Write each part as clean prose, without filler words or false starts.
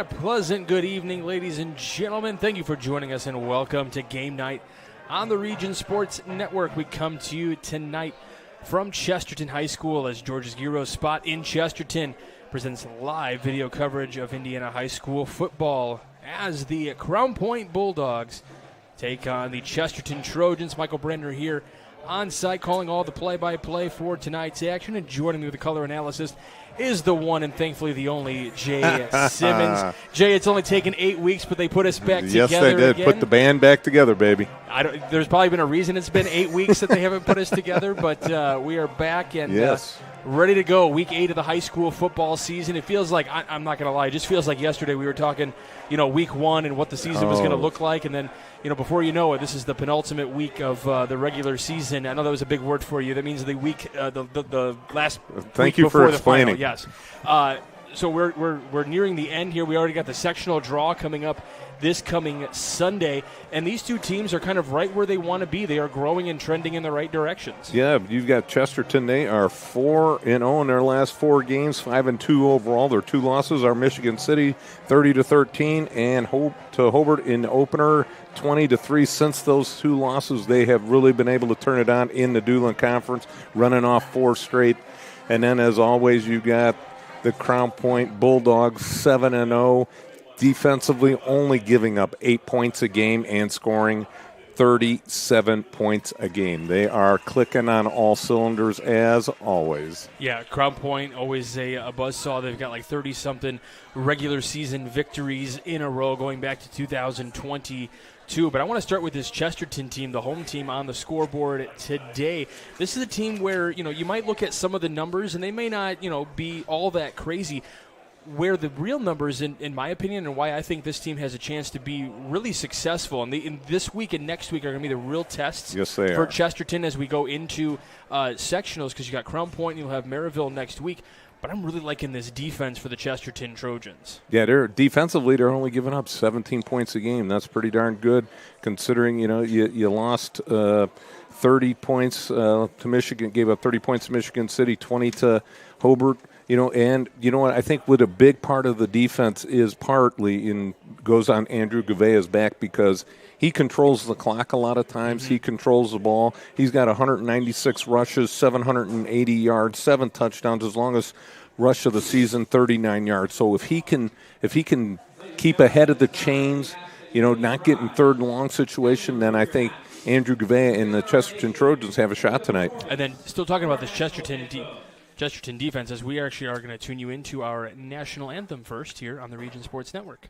a pleasant good evening, ladies and gentlemen. Thank you for joining us, and welcome to Game Night on the Region Sports Network. We come to you tonight from Chesterton High School as George's Gyro Spot in Chesterton presents live video coverage of Indiana High School football as the Crown Point Bulldogs take on the Chesterton Trojans. Michael Brenner here on site calling all the play-by-play for tonight's action, and joining me with the color analysis is the one and thankfully the only Jay Simmons. Jay, it's only taken 8 weeks, but they put us back together. Yes, they did. Again. Put the band back together, baby. There's probably been a reason it's been 8 weeks that they haven't put us together, but we are back and ready to go. Week 8 of the high school football season. It feels like, I'm not going to lie, it just feels like yesterday we were talking, week 1 and what the season was going to look like, and then, before you know it, this is the penultimate week of the regular season. I know that was a big word for you. That means the week, the last Thank week you before for the final. explaining. Yes. So we're nearing the end here. We already got the sectional draw coming up this coming Sunday, and these two teams are kind of right where they want to be. They are growing and trending in the right directions. Yeah, you've got Chesterton. They are 4-0 in their last 4 games, 5-2 overall. Their 2 losses are Michigan City, 30-13, and Hobart in the opener, 20-3. Since those 2 losses, they have really been able to turn it on in the Doolin Conference, running off 4 straight. And then, as always, you've got the Crown Point Bulldogs, 7-0. Defensively, only giving up 8 points a game and scoring 37 points a game. They are clicking on all cylinders as always. Yeah, Crown Point, always a buzzsaw. They've got like 30-something regular season victories in a row going back to 2022. But I want to start with this Chesterton team, the home team on the scoreboard today. This is a team where, you might look at some of the numbers and they may not, be all that crazy. Where the real numbers, in my opinion, and why I think this team has a chance to be really successful, and in this week and next week are going to be the real tests for Chesterton as we go into sectionals, because you got Crown Point and you'll have Maryville next week. But I'm really liking this defense for the Chesterton Trojans. Yeah, they're defensively, they're only giving up 17 points a game. That's pretty darn good, considering you lost 30 points to Michigan, gave up 30 points to Michigan City, 20 to Hobart. And you know what? I think what a big part of the defense is goes on Andrew Gavea's back, because he controls the clock a lot of times. Mm-hmm. He controls the ball. He's got 196 rushes, 780 yards, 7 touchdowns. His longest rush of the season, 39 yards. So if he can keep ahead of the chains, not get in third and long situation, then I think Andrew Gavea and the Chesterton Trojans have a shot tonight. And then still talking about this Chesterton defense, as we actually are going to tune you into our national anthem first here on the Region Sports Network.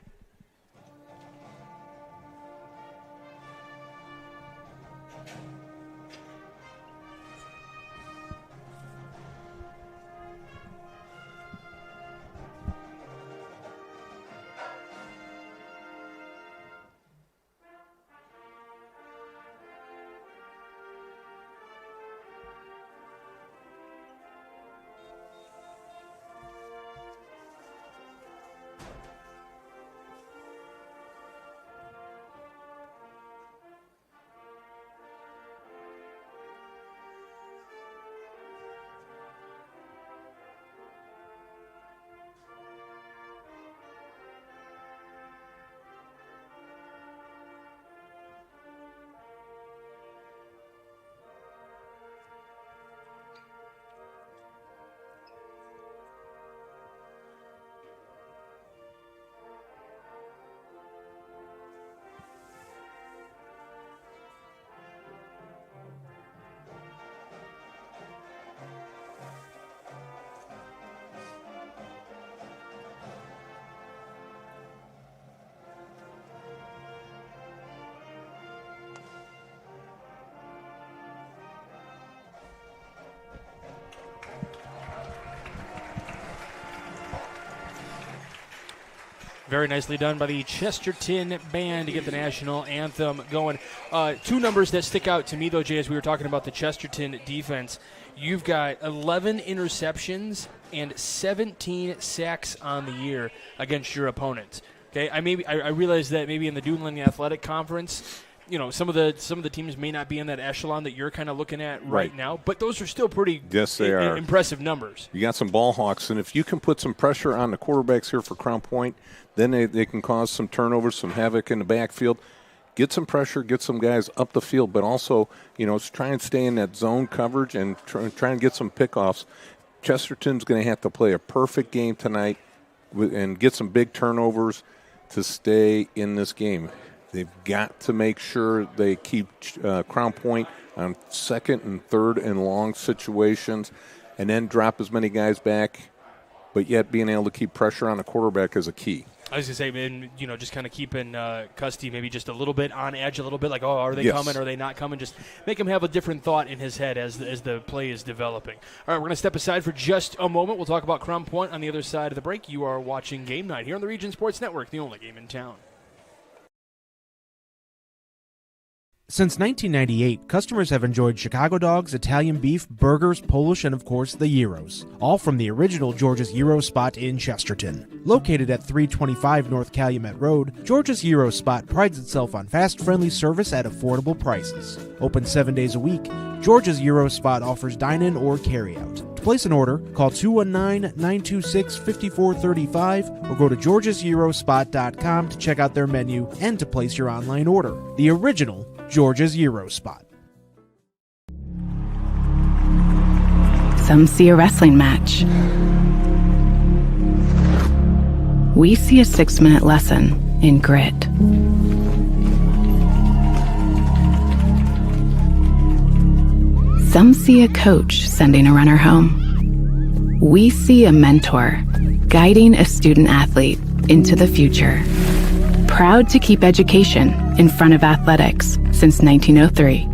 Very nicely done by the Chesterton band to get the national anthem going. 2 numbers that stick out to me, though, Jay, as we were talking about the Chesterton defense. You've got 11 interceptions and 17 sacks on the year against your opponents. Okay, I realize that maybe in the Doolin Athletic Conference, some of the teams may not be in that echelon that you're kind of looking at right now, but those are still pretty they are impressive numbers. You got some ball hawks, and if you can put some pressure on the quarterbacks here for Crown Point, then they can cause some turnovers, some havoc in the backfield. Get some pressure, get some guys up the field, but also, try and stay in that zone coverage and try and get some pickoffs. Chesterton's going to have to play a perfect game tonight and get some big turnovers to stay in this game. They've got to make sure they keep Crown Point on second and third and long situations and then drop as many guys back, but yet being able to keep pressure on the quarterback is a key. I was going to say, man, just kind of keeping Custy maybe just a little bit on edge, a little bit like, are they coming, are they not coming? Just make him have a different thought in his head as the play is developing. All right, we're going to step aside for just a moment. We'll talk about Crown Point on the other side of the break. You are watching Game Night here on the Region Sports Network, the only game in town. Since 1998, customers have enjoyed Chicago dogs, Italian beef, burgers, Polish, and of course the gyros, all from the original George's Gyro Spot in Chesterton. Located at 325 North Calumet Road, George's Gyro Spot prides itself on fast, friendly service at affordable prices. Open 7 days a week, George's Gyro Spot offers dine-in or carry-out. To place an order, call 219-926-5435 or go to georgesgyrospot.com to check out their menu and to place your online order. The original George's Gyro Spot. Some see a wrestling match. We see a 6-minute lesson in grit. Some see a coach sending a runner home. We see a mentor guiding a student athlete into the future. Proud to keep education in front of athletics since 1903.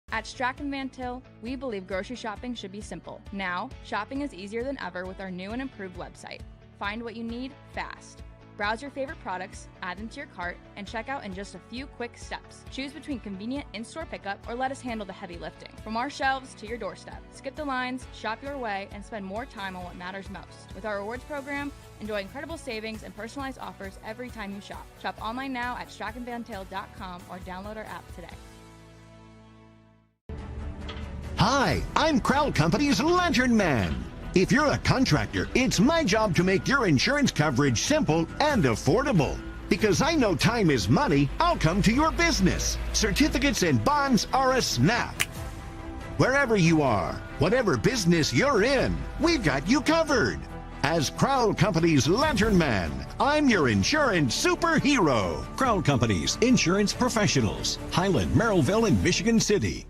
At Strachan Van Til, we believe grocery shopping should be simple. Now, shopping is easier than ever with our new and improved website. Find what you need fast. Browse your favorite products, add them to your cart, and check out in just a few quick steps. Choose between convenient in-store pickup or let us handle the heavy lifting. From our shelves to your doorstep, skip the lines, shop your way, and spend more time on what matters most. With our rewards program, enjoy incredible savings and personalized offers every time you shop. Shop online now at strachanvantail.com or download our app today. Hi, I'm Crowell Company's Lantern Man. If you're a contractor, it's my job to make your insurance coverage simple and affordable. Because I know time is money, I'll come to your business. Certificates and bonds are a snap. Wherever you are, whatever business you're in, we've got you covered. As Crowell Company's Lantern Man, I'm your insurance superhero. Crowell Company's insurance professionals. Highland, Merrillville, and Michigan City.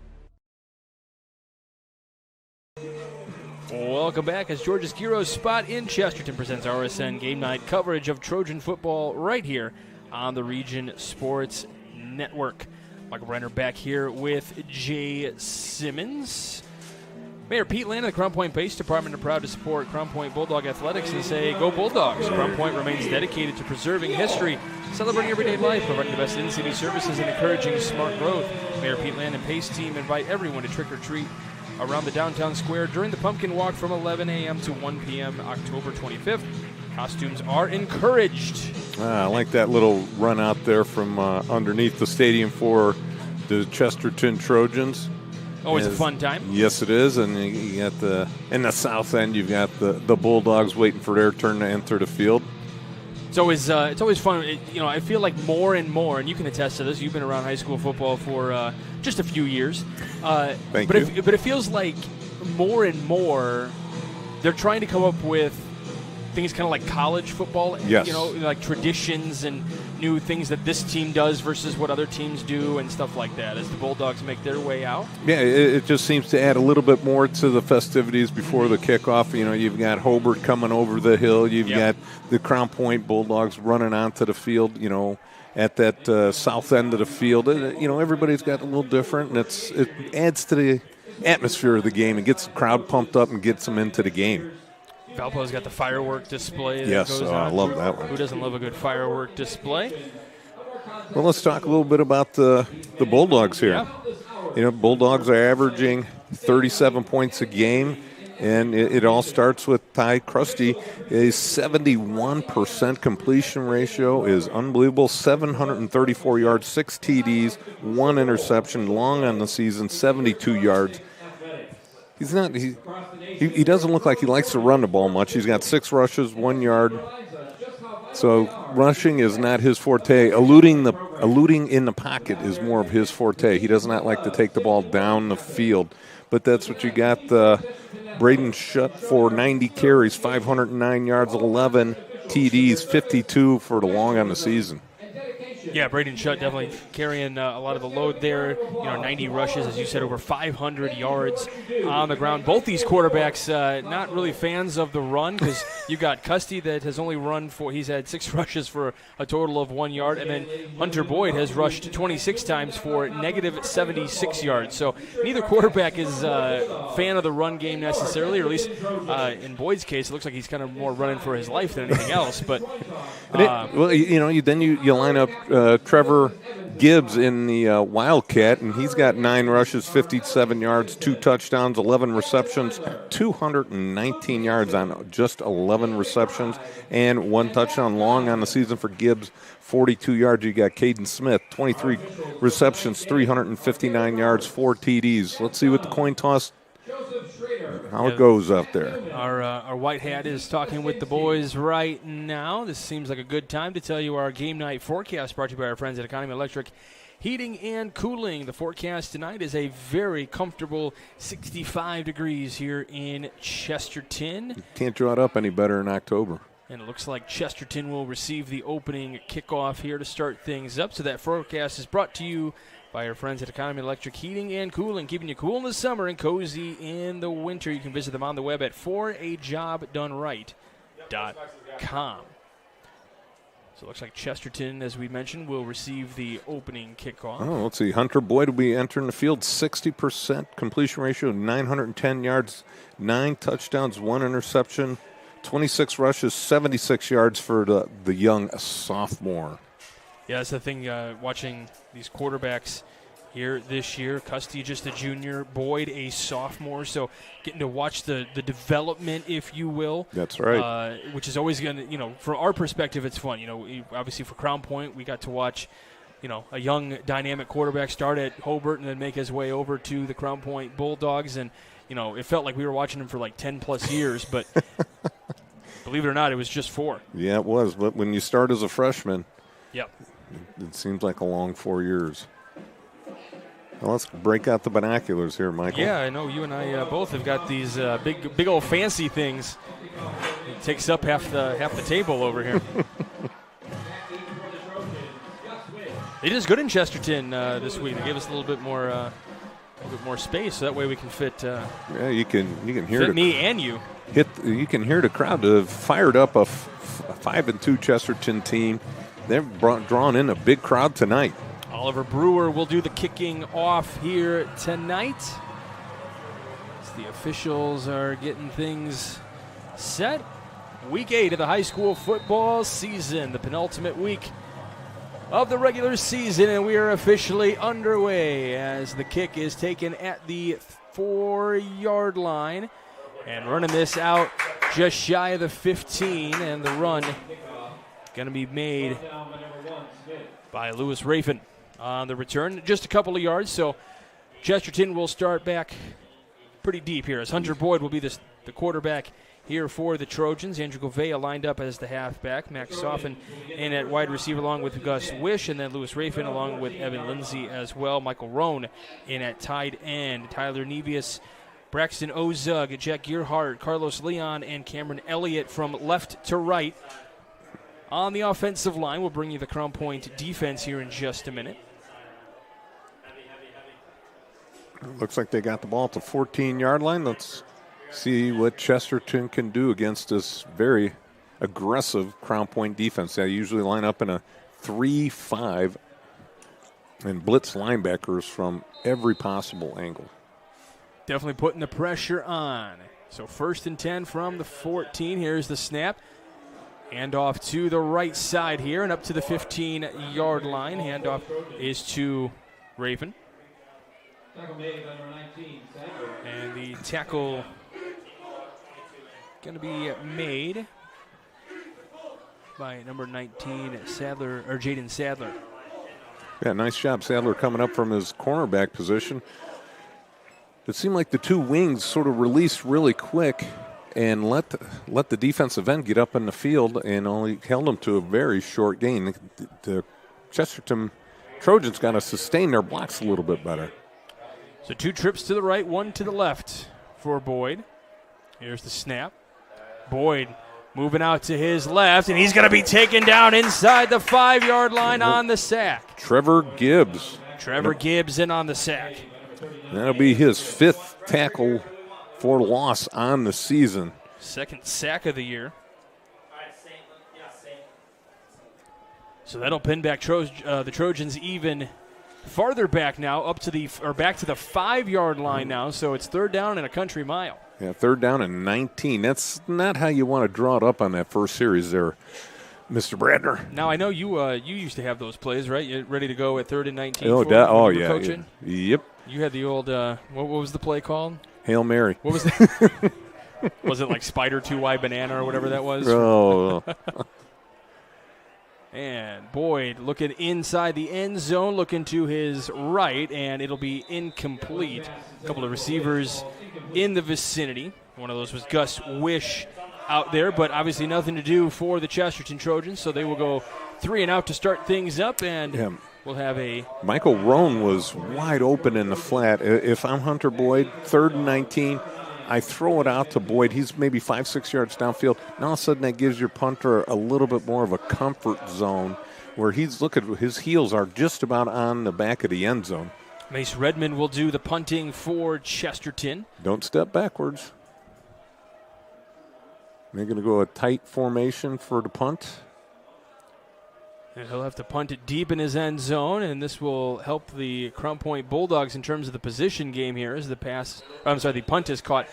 Welcome back as George's Gyro Spot in Chesterton presents RSN Game Night coverage of Trojan football right here on the Region Sports Network. Michael Brenner back here with Jay Simmons. Mayor Pete Land of the Crown Point Police Department are proud to support Crown Point Bulldog Athletics and say, go Bulldogs. Crown Point remains dedicated to preserving history, celebrating everyday life, providing the best in-city services, and encouraging smart growth. Mayor Pete Land and Pace team invite everyone to trick-or-treat around the downtown square during the pumpkin walk from 11 a.m. to 1 p.m. October 25th. Costumes are encouraged. I like that little run out there from underneath the stadium for the Chesterton Trojans. Always a fun time. Yes, it is. And you got in the south end, you've got the Bulldogs waiting for their turn to enter the field. It's always fun. I feel like more and more, and you can attest to this. You've been around high school football for just a few years. Thank you. But it feels like more and more they're trying to come up with things kind of like college football. Yes. Like traditions and new things that this team does versus what other teams do and stuff like that as the Bulldogs make their way out. Yeah, it just seems to add a little bit more to the festivities before the kickoff. You've got Hobart coming over the hill. You've got the Crown Point Bulldogs running onto the field, at that south end of the field. Everybody's got a little different, and it adds to the atmosphere of the game and gets the crowd pumped up and gets them into the game. Valpo's got the firework display. Yes, I love that one. Who doesn't love a good firework display? Well, let's talk a little bit about the Bulldogs here. Yeah. Bulldogs are averaging 37 points a game. And it all starts with Ty Krusty. A 71% completion ratio is unbelievable. 734 yards, 6 TDs, 1 interception, long on the season, 72 yards. He's not. He doesn't look like he likes to run the ball much. He's got 6 rushes, 1 yard. So rushing is not his forte. Eluding in the pocket is more of his forte. He does not like to take the ball down the field. But that's what you got. Braden Shutt for 90 carries, 509 yards, 11 TDs, 52 for the long on the season. Yeah, Braden Shutt definitely carrying a lot of the load there. 90 rushes, as you said, over 500 yards on the ground. Both these quarterbacks not really fans of the run, because you got Custy that has only he's had 6 rushes for a total of 1 yard, and then Hunter Boyd has rushed 26 times for negative 76 yards. So neither quarterback is a fan of the run game necessarily, or at least in Boyd's case, it looks like he's kind of more running for his life than anything else. But you line up Trevor Gibbs in the Wildcat, and he's got 9 rushes, 57 yards, 2 touchdowns, 11 receptions, 219 yards on just 11 receptions, and 1 touchdown. Long on the season for Gibbs, 42 yards. You got Caden Smith, 23 receptions, 359 yards, 4 TDs. Let's see what the coin toss, how it goes up there. Our white hat is talking with the boys right now. This seems like a good time to tell you our game night forecast, brought to you by our friends at Economy Electric Heating and Cooling. The forecast tonight is a very comfortable 65 degrees here in Chesterton. You can't draw it up any better in October. And it looks like Chesterton will receive the opening kickoff here to start things up. So that forecast is brought to you by our friends at Economy Electric Heating and Cooling, keeping you cool in the summer and cozy in the winter. You can visit them on the web at forajobdoneright.com. So it looks like Chesterton, as we mentioned, will receive the opening kickoff. Oh, let's see. Hunter Boyd will be entering the field, 60% completion ratio, 910 yards, 9 touchdowns, 1 interception, 26 rushes, 76 yards for the young sophomore. Yeah, that's the thing, watching these quarterbacks here this year. Custy just a junior, Boyd a sophomore, so getting to watch the development, if you will. That's right. Which is always going to, from our perspective, it's fun. Obviously for Crown Point, we got to watch, a young dynamic quarterback start at Hobart and then make his way over to the Crown Point Bulldogs, and, it felt like we were watching him for like 10-plus years, but believe it or not, it was just 4. Yeah, it was, but when you start as a freshman, yep. It seems like a long 4 years. Well, let's break out the binoculars here, Michael. Yeah, I know you and I both have got these big old fancy things. It takes up half the table over here. They did good in Chesterton this week. They gave us a little bit more space, so that way we can fit. Yeah, you can hear fit me and you. You can hear the crowd have fired up a 5-2 Chesterton team. They've drawn in a big crowd tonight. Oliver Brewer will do the kicking off here tonight. As the officials are getting things set. Week 8 of the high school football season, the penultimate week of the regular season, and we are officially underway as the kick is taken at the 4-yard line. And running this out just shy of the 15, and the run going to be made by Lewis Rafin on the return. Just a couple of yards, so Chesterton will start back pretty deep here, as Hunter Boyd will be the quarterback here for the Trojans. Andrew Gouveia lined up as the halfback. Max Soffin in at wide receiver along with Gus Wish, and then Lewis Rafin along with Evan Lindsay as well. Michael Rohn in at tight end. Tyler Nevius, Braxton Ozug, Jack Gearhart, Carlos Leon, and Cameron Elliott from left to right. On the offensive line, we'll bring you the Crown Point defense here in just a minute. Looks like they got the ball at the 14-yard line. Let's see what Chesterton can do against this very aggressive Crown Point defense. They usually line up in a 3-5 and blitz linebackers from every possible angle. Definitely putting the pressure on. So 1st and 10 from the 14. Here's the snap. Handoff to the right side here and up to the 15-yard line. Handoff is to Raven. And the tackle going to be made by number 19, Jaden Sadler. Yeah, nice job. Sadler coming up from his cornerback position. It seemed like the two wings sort of released really quick and let the defensive end get up in the field and only held them to a very short gain. The Chesterton Trojans got to sustain their blocks a little bit better. So 2 trips to the right, 1 to the left for Boyd. Here's the snap. Boyd moving out to his left, and he's going to be taken down inside the 5-yard line on the sack. Trevor Gibbs. Gibbs in on the sack. That'll be his 5th tackle for loss on the season. 2nd sack of the year. So that'll pin back the Trojans even farther back now, back to the 5-yard line now. So it's 3rd down and a country mile. Yeah, 3rd down and 19. That's not how you want to draw it up on that first series there, Mr. Bradner. Now, I know you used to have those plays, right? You ready to go at 3rd and 19? Yeah. Coaching? Yep. You had the old, what was the play called? Hail Mary. What was that? Was it like Spider 2Y Banana or whatever that was? Oh. And Boyd looking inside the end zone, looking to his right, and it'll be incomplete. A couple of receivers in the vicinity. One of those was Gus Wish out there, but obviously nothing to do for the Chesterton Trojans, so they will go 3 and out to start things up, and we'll have a... Michael Roan was wide open in the flat. If I'm Hunter Boyd, 3rd and 19, I throw it out to Boyd. He's maybe 5-6 yards downfield. Now all of a sudden that gives your punter a little bit more of a comfort zone where his heels are just about on the back of the end zone. Mace Redmond will do the punting for Chesterton. Don't step backwards. They're going to go a tight formation for the punt. And he'll have to punt it deep in his end zone, and this will help the Crown Point Bulldogs in terms of the position game here as the punt is caught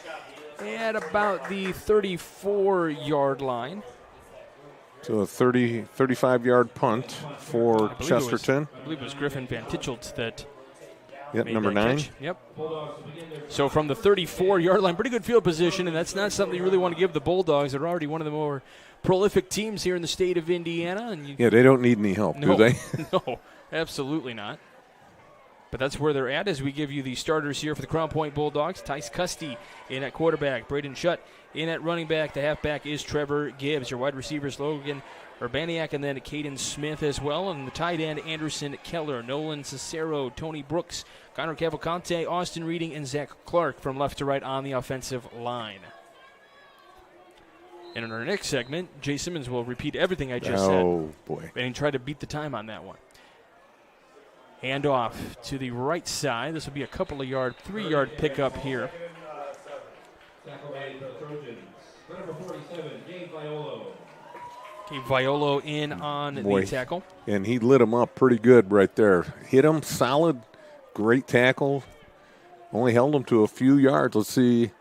at about the 34-yard line. So a 35-yard punt for Chesterton. I believe it was Griffin Van Tichelt that Yep, number 9. Catch. Yep. So from the 34-yard line, pretty good field position, and that's not something you really want to give the Bulldogs. They're already one of the more prolific teams here in the state of Indiana. And they don't need any help, do they? No, absolutely not. But that's where they're at as we give you the starters here for the Crown Point Bulldogs. Tice Custy in at quarterback. Braden Shutt in at running back. The halfback is Trevor Gibbs. Your wide receivers, Logan Urbaniak, and then Caden Smith as well. And the tight end, Anderson Keller, Nolan Cicero, Tony Brooks, Connor Cavalcante, Austin Reading, and Zach Clark from left to right on the offensive line. And in our next segment, Jay Simmons will repeat everything I just said. Oh, boy. And try to beat the time on that one. Hand off to the right side. This will be a couple of 3-yard pickup here. Okay, Violo in on the tackle. And he lit him up pretty good right there. Hit him solid, great tackle. Only held him to a few yards. Let's see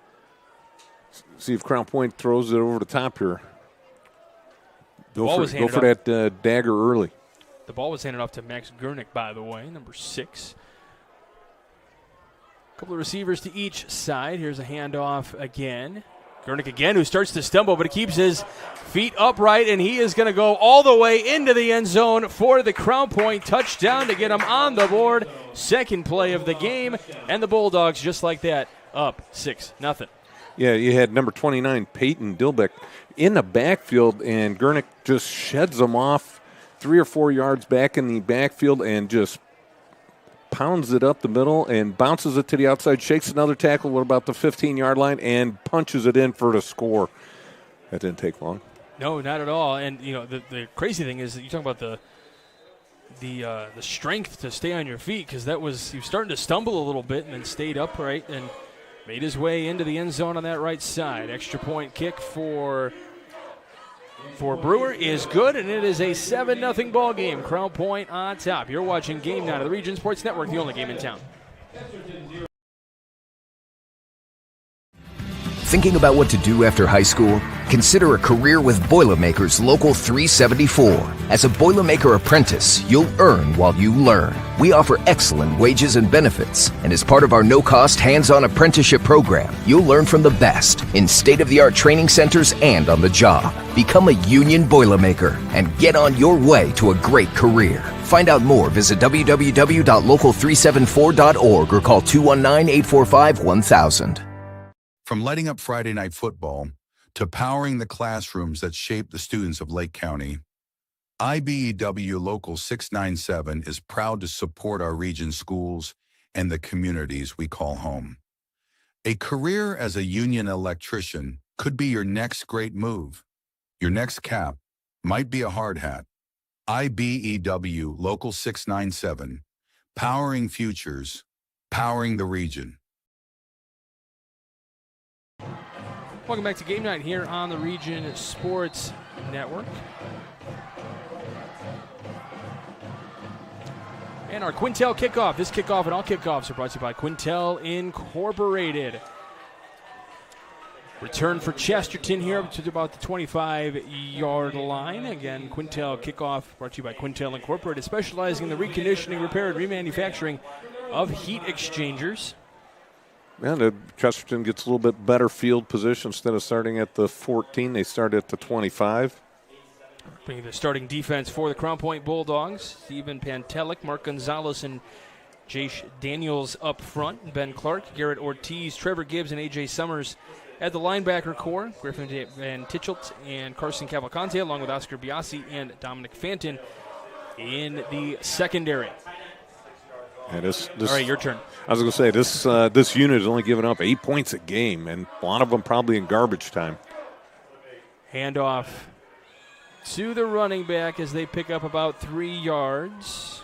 if Crown Point throws it over the top here. Go for that dagger early. The ball was handed off to Max Gurnick, by the way, number 6. A couple of receivers to each side. Here's a handoff again. Gurnick again, who starts to stumble, but he keeps his feet upright, and he is going to go all the way into the end zone for the Crown Point touchdown to get him on the board. Second play of the game, and the Bulldogs, just like that, up 6-0. Yeah, you had number 29, Peyton Dilbeck, in the backfield, and Gurnick just sheds him off 3 or 4 yards back in the backfield and just pounds it up the middle and bounces it to the outside, shakes another tackle at about the 15-yard line, and punches it in for the score. That didn't take long. No, not at all. And, the crazy thing is that you talk about the strength to stay on your feet, because he was starting to stumble a little bit and then stayed upright and made his way into the end zone on that right side. Extra point kick for Brewer is good, and it is a 7-0 ball game. Crown Point on top. You're watching Game 9 of the Region Sports Network, the only game in town. Thinking about what to do after high school? Consider a career with Boilermakers Local 374. As a Boilermaker apprentice, you'll earn while you learn. We offer excellent wages and benefits, and as part of our no-cost hands-on apprenticeship program, you'll learn from the best in state-of-the-art training centers and on the job. Become a union Boilermaker and get on your way to a great career. Find out more, visit www.local374.org or call 219-845-1000. From lighting up Friday night football to powering the classrooms that shape the students of Lake County, IBEW Local 697 is proud to support our region's schools and the communities we call home. A career as a union electrician could be your next great move. Your next cap might be a hard hat. IBEW Local 697, powering futures, powering the region. Welcome back to Game Night here on the Region Sports Network. And our Quintel kickoff. This kickoff and all kickoffs are brought to you by Quintel Incorporated. Return for Chesterton here up to about the 25-yard line. Again, Quintel kickoff brought to you by Quintel Incorporated, specializing in the reconditioning, repair, and remanufacturing of heat exchangers. Yeah, Chesterton gets a little bit better field position. Instead of starting at the 14, they start at the 25. Bringing the starting defense for the Crown Point Bulldogs. Stephen Pantelic, Mark Gonzalez, and Jace Daniels up front. Ben Clark, Garrett Ortiz, Trevor Gibbs, and A.J. Summers at the linebacker core. Griffin Van Tichelt and Carson Cavalcante, along with Oscar Biasi and Dominic Fanton in the secondary. And this, all right, your turn. I was going to say, this unit has only given up 8 points a game, and a lot of them probably in garbage time. Handoff to the running back as they pick up about 3 yards.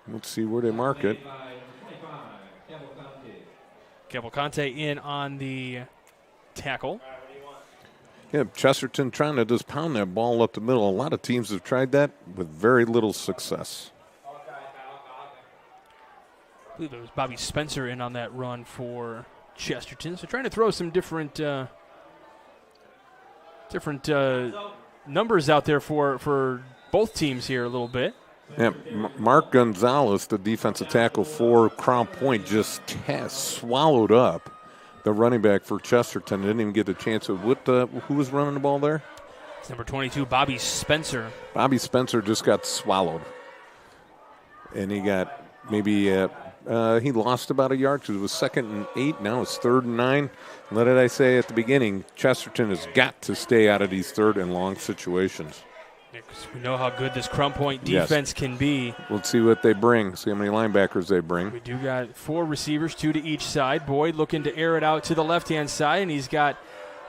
Let's see where they mark it. Cavalcante in on the tackle. Yeah, Chesterton trying to just pound that ball up the middle. A lot of teams have tried that with very little success. I believe it was Bobby Spencer in on that run for Chesterton. So trying to throw some different numbers out there for both teams here a little bit. Yeah, Mark Gonzalez, the defensive tackle for Crown Point, just swallowed up the running back for Chesterton. Didn't even get a chance of who was running the ball there? It's number 22, Bobby Spencer. Bobby Spencer just got swallowed. And he got maybe he lost about a yard because it was 2nd and 8. Now it's 3rd and 9. What did I say at the beginning? Chesterton has got to stay out of these 3rd and long situations. Because we know how good this Crown Point defense can be. Let's see what they bring. See how many linebackers they bring. We do got 4 receivers, 2 to each side. Boyd looking to air it out to the left-hand side, and he's got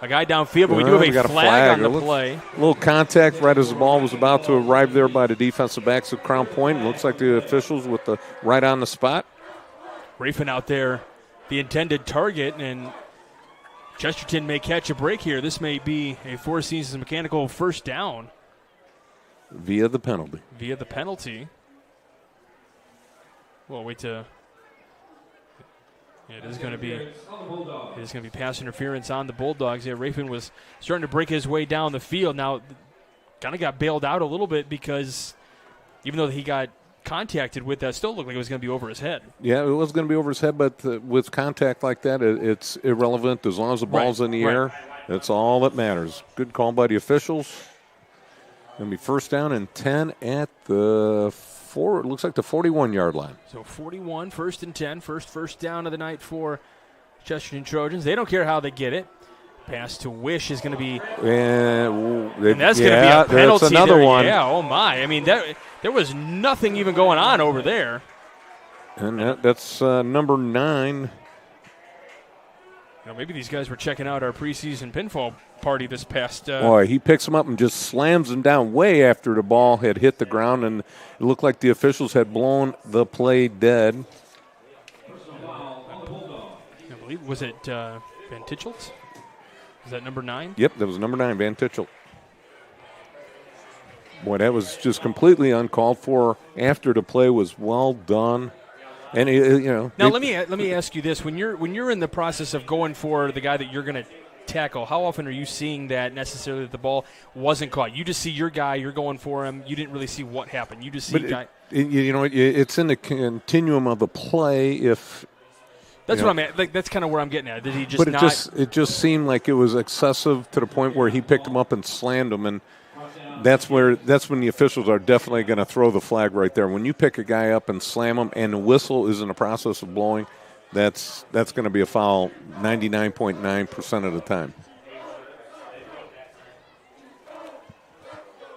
a guy downfield, but we do have a flag on the play. A little contact right as the ball was about to arrive there by the defensive backs of Crown Point. Looks like the officials with the right on the spot. Rafin out there, the intended target, and Chesterton may catch a break here. This may be a Four Seasons mechanical first down. Via the penalty. Well, wait to. It is going to be pass interference on the Bulldogs. Yeah, Rafin was starting to break his way down the field. Now, kind of got bailed out a little bit because even though he got contacted with that, still looked like it was going to be over his head. Yeah, it was going to be over his head, but with contact like that, it's irrelevant as long as the ball's in the air. That's all that matters. Good call by the officials. Going to be first down and 10 at the it looks like the 41-yard line. So 41, 1st and 10, first down of the night for Chesterton Trojans. They don't care how they get it. Pass to Wish is going to be, and that's going to be a penalty. That's another one. Yeah, oh my. I mean, there was nothing even going on over there. And that's number 9. Maybe these guys were checking out our preseason pinfall party this past. Boy, he picks him up and just slams him down way after the ball had hit the ground, and it looked like the officials had blown the play dead. I believe, was it Van Tichelt? Is that number 9? Yep, that was number 9, Van Tichelt. Boy, that was just completely uncalled for. After the play was well done. And, now let me ask you this. When you're in the process of going for the guy that you're going to tackle, how often are you seeing that necessarily that the ball wasn't caught? You just see your guy, you're going for him. You didn't really see what happened. You just see guy. It's in the continuum of the play. That's what I'm at. Like, that's kind of where I'm getting at. Did he just But it just seemed like it was excessive to the point where he picked him up and slammed him, and that's when the officials are definitely going to throw the flag right there. When you pick a guy up and slam him, and the whistle is in the process of blowing, that's going to be a foul 99.9% of the time.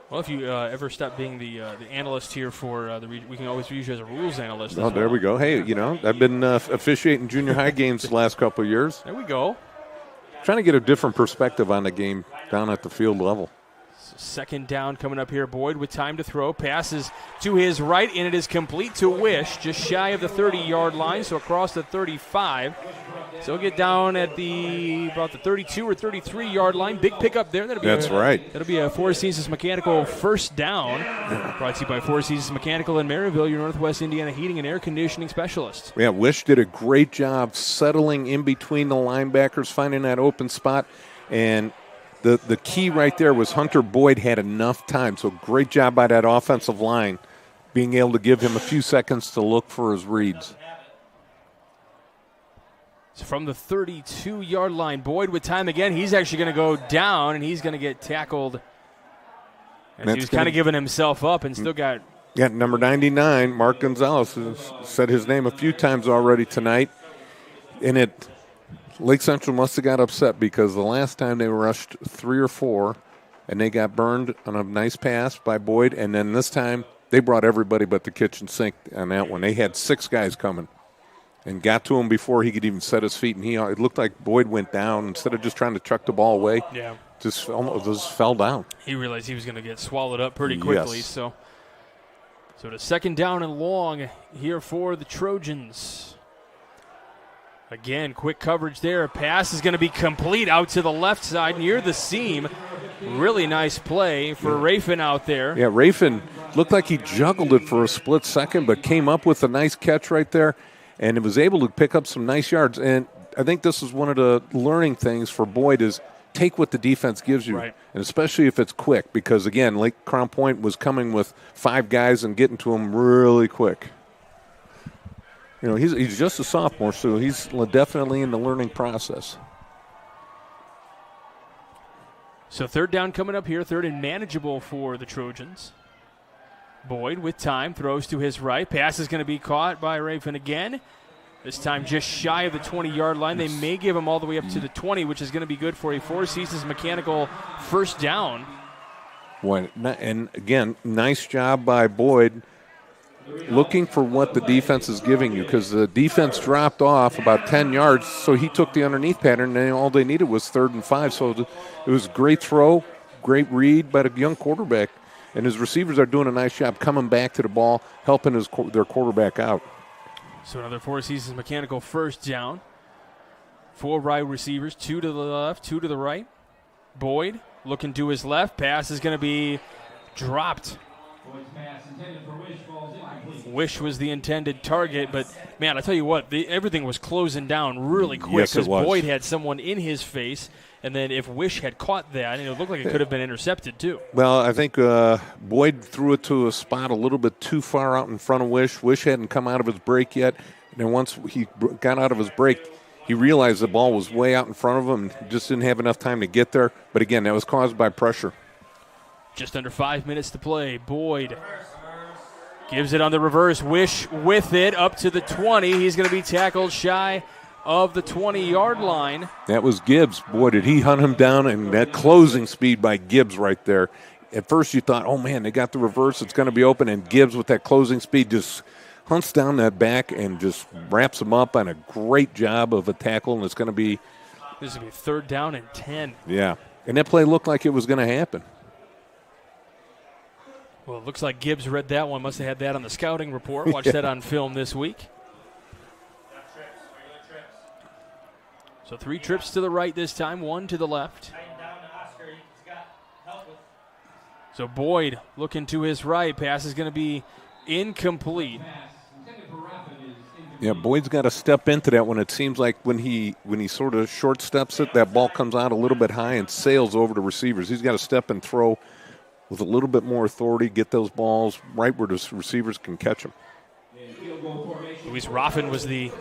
Well, if you ever stop being the analyst here for we can always use you as a rules analyst. Oh, there we go. Hey, I've been officiating junior high games the last couple of years. There we go. Trying to get a different perspective on the game down at the field level. Second down coming up here. Boyd with time to throw. Passes to his right, and it is complete to Wish, just shy of the 30-yard line, so across the 35. So he'll get down at about the 32 or 33-yard line. Big pickup there. Right. That'll be a Four Seasons Mechanical first down. Brought to you by Four Seasons Mechanical in Maryville, your Northwest Indiana heating and air conditioning specialist. Yeah, Wish did a great job settling in between the linebackers, finding that open spot, and the key right there was Hunter Boyd had enough time. So great job by that offensive line, being able to give him a few seconds to look for his reads. So from the 32-yard line, Boyd with time again. He's actually going to go down, and he's going to get tackled. As he was kind of giving himself up and still got... Yeah, number 99, Mark Gonzalez, has said his name a few times already tonight. And Lake Central must have got upset because the last time they rushed 3 or 4, and they got burned on a nice pass by Boyd, and then this time they brought everybody but the kitchen sink on that one. They had 6 guys coming and got to him before he could even set his feet, and it looked like Boyd went down instead of just trying to chuck the ball away. Yeah. Just fell down. He realized he was going to get swallowed up pretty quickly. Yes. So the second down and long here for the Trojans. Again, quick coverage there. Pass is going to be complete out to the left side near the seam. Really nice play for Rafin out there. Yeah, Rafin looked like he juggled it for a split second, but came up with a nice catch right there, and it was able to pick up some nice yards. And I think this is one of the learning things for Boyd is take what the defense gives you, right. And especially if it's quick, because, again, Lake Crown Point was coming with 5 guys and getting to him really quick. He's just a sophomore, so he's definitely in the learning process. So third down coming up here, third and manageable for the Trojans. Boyd with time, throws to his right. Pass is going to be caught by Rafin again. This time just shy of the 20-yard line. They may give him all the way up to the 20, which is going to be good for a Four Seasons Mechanical first down. And again, nice job by Boyd looking for what the defense is giving you, because the defense dropped off about 10 yards, so he took the underneath pattern, and all they needed was 3rd and 5. So it was a great throw, great read by the young quarterback, and his receivers are doing a nice job coming back to the ball, helping their quarterback out. So another Four Seasons Mechanical first down. 4 wide receivers, 2 to the left, 2 to the right. Boyd looking to his left. Pass is going to be dropped. Wish was the intended target, but, man, I tell you what, everything was closing down really quick because Boyd had someone in his face, and then if Wish had caught that, it looked like it could have been intercepted too. Well, I think Boyd threw it to a spot a little bit too far out in front of Wish. Wish hadn't come out of his break yet, and then once he got out of his break, he realized the ball was way out in front of him and just didn't have enough time to get there. But, again, that was caused by pressure. Just under 5 minutes to play. Boyd gives it on the reverse. Wish with it up to the 20. He's going to be tackled shy of the 20-yard line. That was Gibbs. Boy, did he hunt him down, and that closing speed by Gibbs right there. At first you thought, oh, man, they got the reverse. It's going to be open, and Gibbs with that closing speed just hunts down that back and just wraps him up on a great job of a tackle, and it's going to be. This is going to be 3rd down and 10. Yeah, and that play looked like it was going to happen. Well, it looks like Gibbs read that one. Must have had that on the scouting report. Watched that on film this week. So 3 trips to the right this time, 1 to the left. So Boyd looking to his right. Pass is going to be incomplete. Yeah, Boyd's got to step into that one. It seems like when he sort of short steps it, that ball comes out a little bit high and sails over to receivers. He's got to step and throw with a little bit more authority, get those balls right where the receivers can catch them. Luis Raffin was the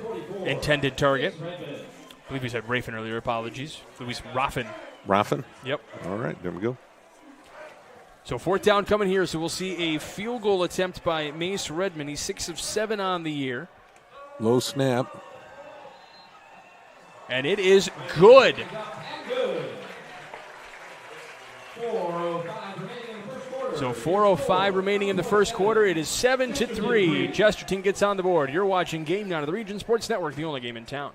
intended target. I believe we said Raffin earlier. Apologies. Luis Raffin. Raffin? Yep. All right, there we go. So 4th down coming here, so we'll see a field goal attempt by Mace Redmond. He's 6 of 7 on the year. Low snap. And it is good. So 4:05 remaining in the first quarter. It is 7-3. Chesterton gets on the board. You're watching Game Night of the Region Sports Network, the only game in town.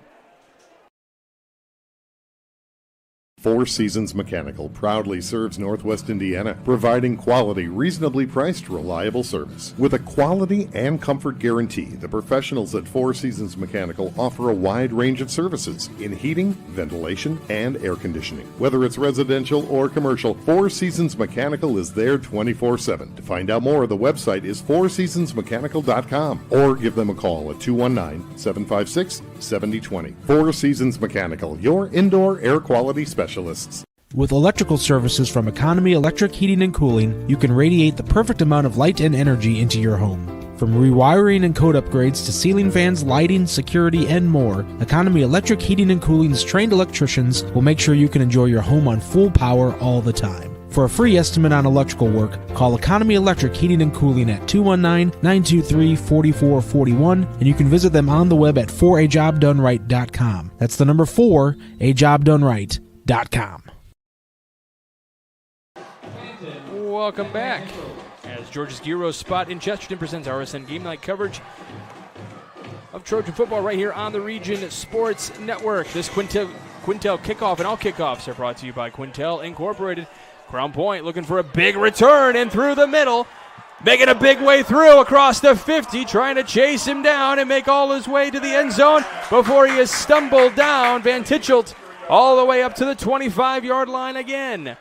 Four Seasons Mechanical proudly serves Northwest Indiana, providing quality, reasonably priced, reliable service. With a quality and comfort guarantee, the professionals at Four Seasons Mechanical offer a wide range of services in heating, ventilation, and air conditioning. Whether it's residential or commercial, Four Seasons Mechanical is there 24/7. To find out more, the website is fourseasonsmechanical.com or give them a call at 219-756-7020. Four Seasons Mechanical, your indoor air quality specialist. With electrical services from Economy Electric Heating and Cooling, you can radiate the perfect amount of light and energy into your home. From rewiring and code upgrades to ceiling fans, lighting, security, and more, Economy Electric Heating and Cooling's trained electricians will make sure you can enjoy your home on full power all the time. For a free estimate on electrical work, call Economy Electric Heating and Cooling at 219-923-4441, and you can visit them on the web at 4ajobdoneright.com. That's the number 4ajobdoneright.com. Welcome back. As George's Gyros Spot in Chesterton presents RSN Game Night coverage of Trojan football right here on the Region Sports Network. This Quintel kickoff and all kickoffs are brought to you by Quintel Incorporated. Crown Point looking for a big return and through the middle. Making a big way through across the 50, trying to chase him down and make all his way to the end zone before he is stumbled down. Van Tichelt all the way up to the 25-yard line again.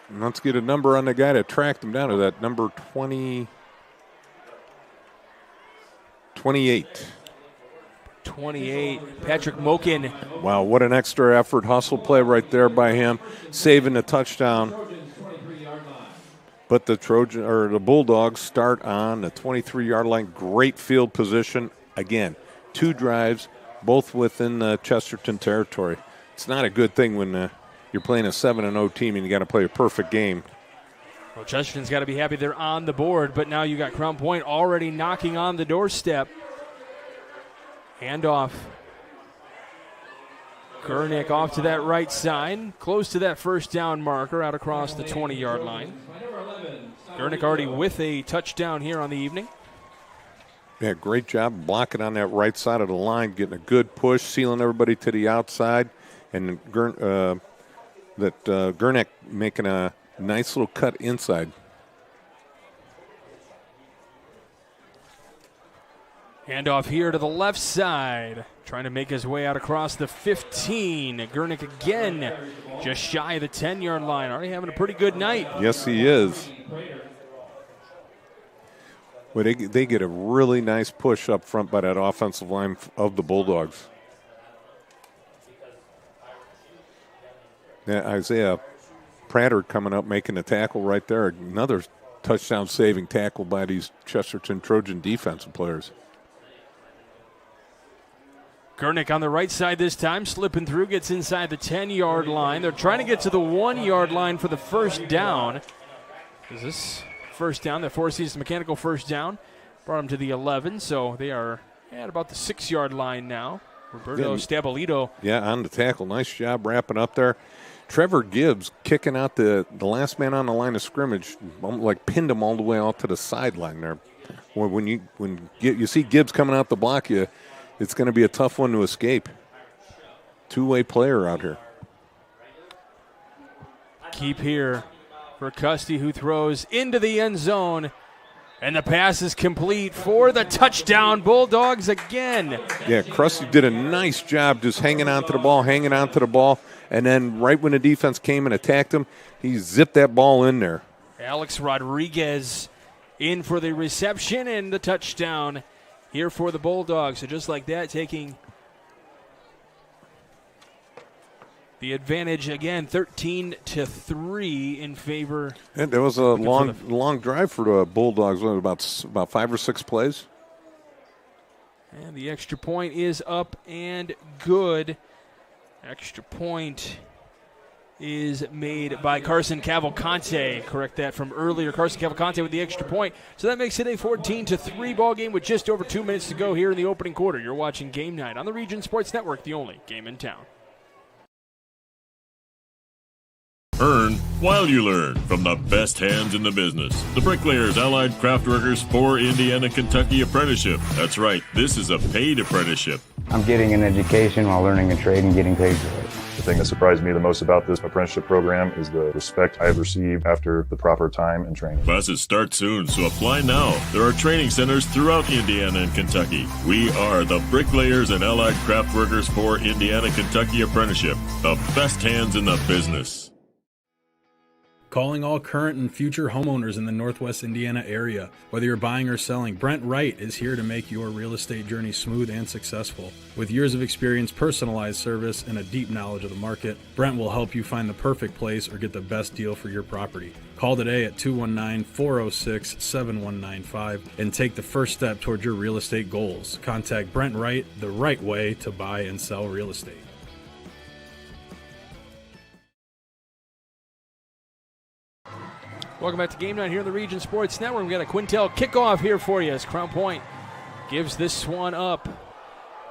And let's get a number on the guy that tracked him down to that number 28. 28, Patrick Mokin. Wow, what an extra effort hustle play right there by him, saving the touchdown. But the Bulldogs start on the 23-yard line. Great field position. Again, 2 drives, both within the Chesterton territory. It's not a good thing when you're playing a 7-0 team and you got to play a perfect game. Well, Chesterton's got to be happy they're on the board, but now you got Crown Point already knocking on the doorstep. Handoff. Gurnick off to that right side, close to that first down marker out across the 20-yard line. Gurnick already with a touchdown here on the evening. Yeah, great job blocking on that right side of the line, getting a good push, sealing everybody to the outside, and Gurnick making a nice little cut inside. Handoff here to the left side, trying to make his way out across the 15. Gurnick again, just shy of the 10-yard line. Already having a pretty good night. Yes, he is. Well, they get a really nice push up front by that offensive line of the Bulldogs. Yeah, Isaiah Prater coming up, making a tackle right there. Another touchdown-saving tackle by these Chesterton Trojan defensive players. Gurnick on the right side this time, slipping through, gets inside the 10-yard line. They're trying to get to the 1-yard line for the first down. Is this first down, the Four Seasons Mechanical first down? Brought them to the 11, so they are at about the 6-yard line now. Roberto Stabilito. Yeah, on the tackle. Nice job wrapping up there. Trevor Gibbs kicking out the last man on the line of scrimmage, like pinned him all the way out to the sideline there. When you see Gibbs coming out the block, it's going to be a tough one to escape. Two-way player out here. Keep here for Custy, who throws into the end zone. And the pass is complete for the touchdown. Bulldogs again. Yeah, Krusty did a nice job just hanging on to the ball. And then right when the defense came and attacked him, he zipped that ball in there. Alex Rodriguez in for the reception and the touchdown here for the Bulldogs. So just like that, taking the advantage again, 13-3 in favor. And there was a long drive for the Bulldogs, about 5 or 6 plays. And the extra point is up and good. Extra point is made by Carson Cavalcante. Correct that from earlier. Carson Cavalcante with the extra point. So that makes it a 14-3 ball game with just over 2 minutes to go here in the opening quarter. You're watching Game Night on the Region Sports Network, the only game in town. Earn while you learn from the best hands in the business. The Bricklayers Allied Craft Workers for Indiana, Kentucky Apprenticeship. That's right, this is a paid apprenticeship. I'm getting an education while learning a trade and getting paid for it. The thing that surprised me the most about this apprenticeship program is the respect I have received after the proper time and training. Classes start soon, so apply now. There are training centers throughout Indiana and Kentucky. We are the Bricklayers and Allied Craft Workers for Indiana, Kentucky Apprenticeship. The best hands in the business. Calling all current and future homeowners in the Northwest Indiana area. Whether you're buying or selling, Brent Wright is here to make your real estate journey smooth and successful. With years of experience, personalized service, and a deep knowledge of the market, Brent will help you find the perfect place or get the best deal for your property. Call today at 219-406-7195 and take the first step toward your real estate goals. Contact Brent Wright, the right way to buy and sell real estate. Welcome back to Game Night here on the Region Sports Network. We've got a Quintel kickoff here for you as Crown Point gives this one up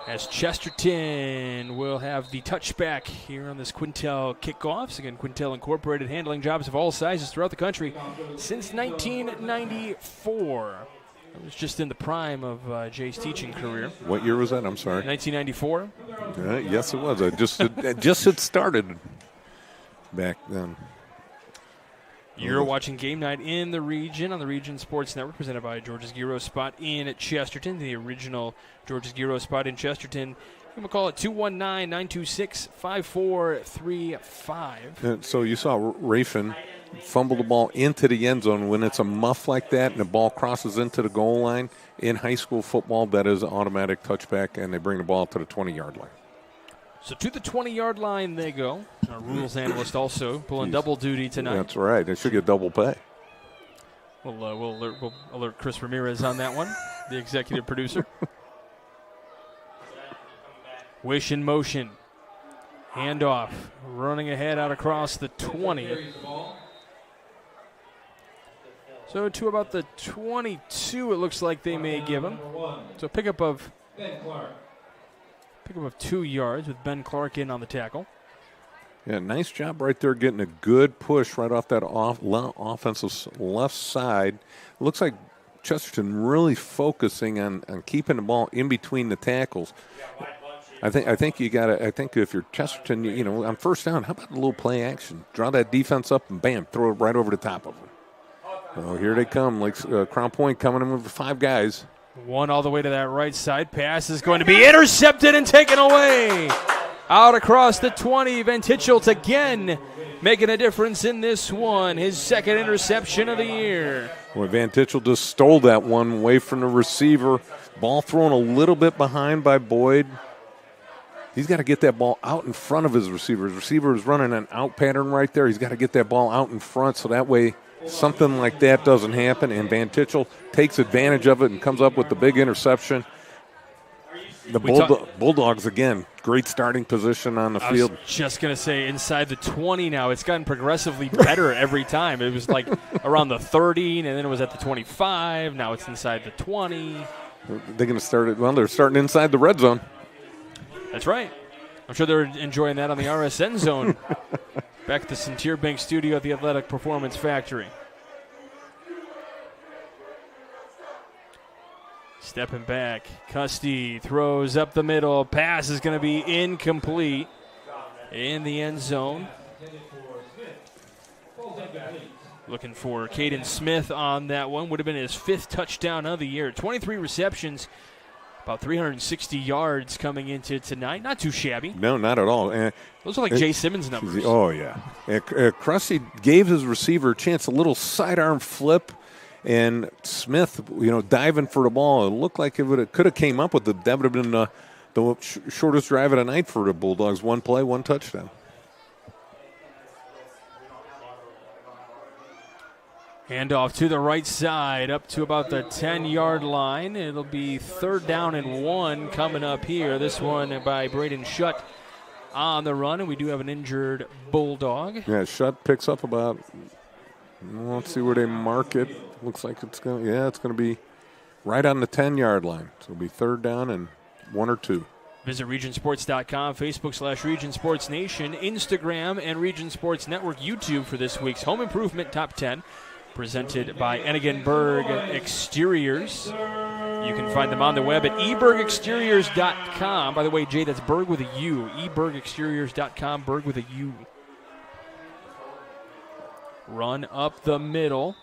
as Chesterton will have the touchback here on this Quintel kickoffs. Again, Quintel Incorporated handling jobs of all sizes throughout the country since 1994. It was just in the prime of Jay's teaching career. What year was that? I'm sorry. 1994. Yes, it was. It just had started back then. You're watching Game Night in the Region on the Region Sports Network, presented by George's Gyro Spot in Chesterton, the original George's Gyro Spot in Chesterton. You can call it 219-926-5435. So you saw Rafin fumble the ball into the end zone. When it's a muff like that and the ball crosses into the goal line in high school football, that is an automatic touchback, and they bring the ball to the 20-yard line. So to the 20-yard line they go. Our rules analyst also pulling double duty tonight. That's right. They should get double pay. We'll alert Chris Ramirez on that one, the executive producer. Wish in motion. Handoff. Running ahead out across the 20. So to about the 22 it looks like they may give him. So pickup of 2 yards with Ben Clark in on the tackle. Yeah, nice job right there getting a good push right off that offensive left side. Looks like Chesterton really focusing on keeping the ball in between the tackles. I think you got to. I think if you're Chesterton, on first down, how about a little play action? Draw that defense up and bam, throw it right over the top of them. Oh, here they come, like Crown Point coming in with 5 guys. One all the way to that right side. Pass is going to be intercepted and taken away. Out across the 20. Van Tichelt again making a difference in this one. His second interception of the year. Well, Van Tichelt just stole that one away from the receiver. Ball thrown a little bit behind by Boyd. He's got to get that ball out in front of his receiver. His receiver is running an out pattern right there. He's got to get that ball out in front so that way something like that doesn't happen, and Van Tichelt takes advantage of it and comes up with the big interception. The Bulldogs, again, great starting position on the field. I was just going to say, inside the 20 now, it's gotten progressively better every time. It was like around the 30, and then it was at the 25. Now it's inside the 20. They're going to start it. Well, they're starting inside the red zone. That's right. I'm sure they're enjoying that on the RSN zone. Back at the Centier Bank studio at the Athletic Performance Factory. Stepping back, Custy throws up the middle. Pass is going to be incomplete in the end zone. Looking for Caden Smith on that one. Would have been his 5th touchdown of the year. 23 receptions, About 360 yards coming into tonight. Not too shabby. No, not at all. Those are like Jay Simmons numbers. Oh, yeah. Crusty gave his receiver a chance, a little sidearm flip, and Smith, diving for the ball. It looked like it could have came up with it. That would have been the shortest drive of the night for the Bulldogs. One play, one touchdown. Handoff to the right side, up to about the 10-yard line. It'll be 3rd down and 1 coming up here. This one by Braden Shutt on the run, and we do have an injured Bulldog. Yeah, Shutt picks up about, let's see where they mark it. Looks like it's going to be right on the 10-yard line. So it'll be 3rd down and 1 or 2. Visit regionsports.com, Facebook/Region Sports Nation, Instagram, and Region Sports Network YouTube for this week's Home Improvement Top 10. Presented by Enigenberg Exteriors. You can find them on the web at ebergexteriors.com. By the way, Jay, that's Berg with a U. ebergexteriors.com, Berg with a U. Run up the middle.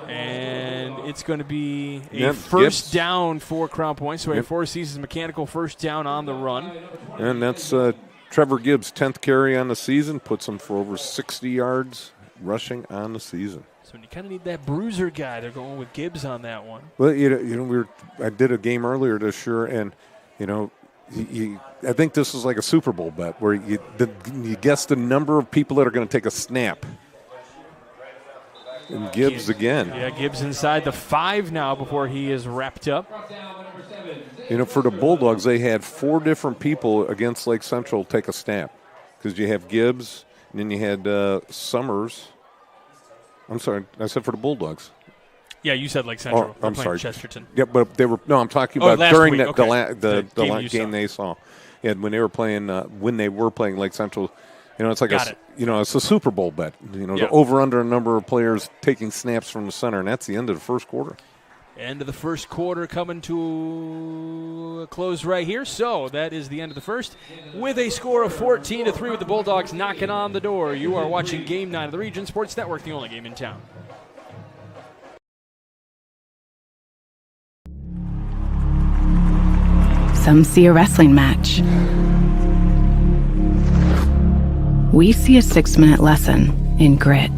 And it's going to be a first down for Crown Point. So a Four Seasons Mechanical first down on the run. And that's Trevor Gibbs' 10th carry on the season. Puts him for over 60 yards. Rushing on the season. So when you kind of need that bruiser guy, they're going with Gibbs on that one. Well, I did a game earlier this year, and I think this is like a Super Bowl bet where you guess the number of people that are going to take a snap. And Gibbs again. Yeah, Gibbs inside the 5 now before he is wrapped up. For the Bulldogs, they had 4 different people against Lake Central take a snap because you have Gibbs, and then you had Summers. I'm sorry, I said for the Bulldogs. Yeah, you said Lake Central. I'm sorry, Chesterton. Yeah, but they were. No, I'm talking about during the game they saw. Yeah, when they were playing Lake Central. It's like it's a Super Bowl bet. The over under a number of players taking snaps from the center, and that's the end of the first quarter. End of the first quarter coming to a close right here. So that is the end of the first with a score of 14-3 with the Bulldogs knocking on the door. You are watching Game 9 of the Region Sports Network, the only game in town. Some see a wrestling match. We see a 6-minute lesson in grit.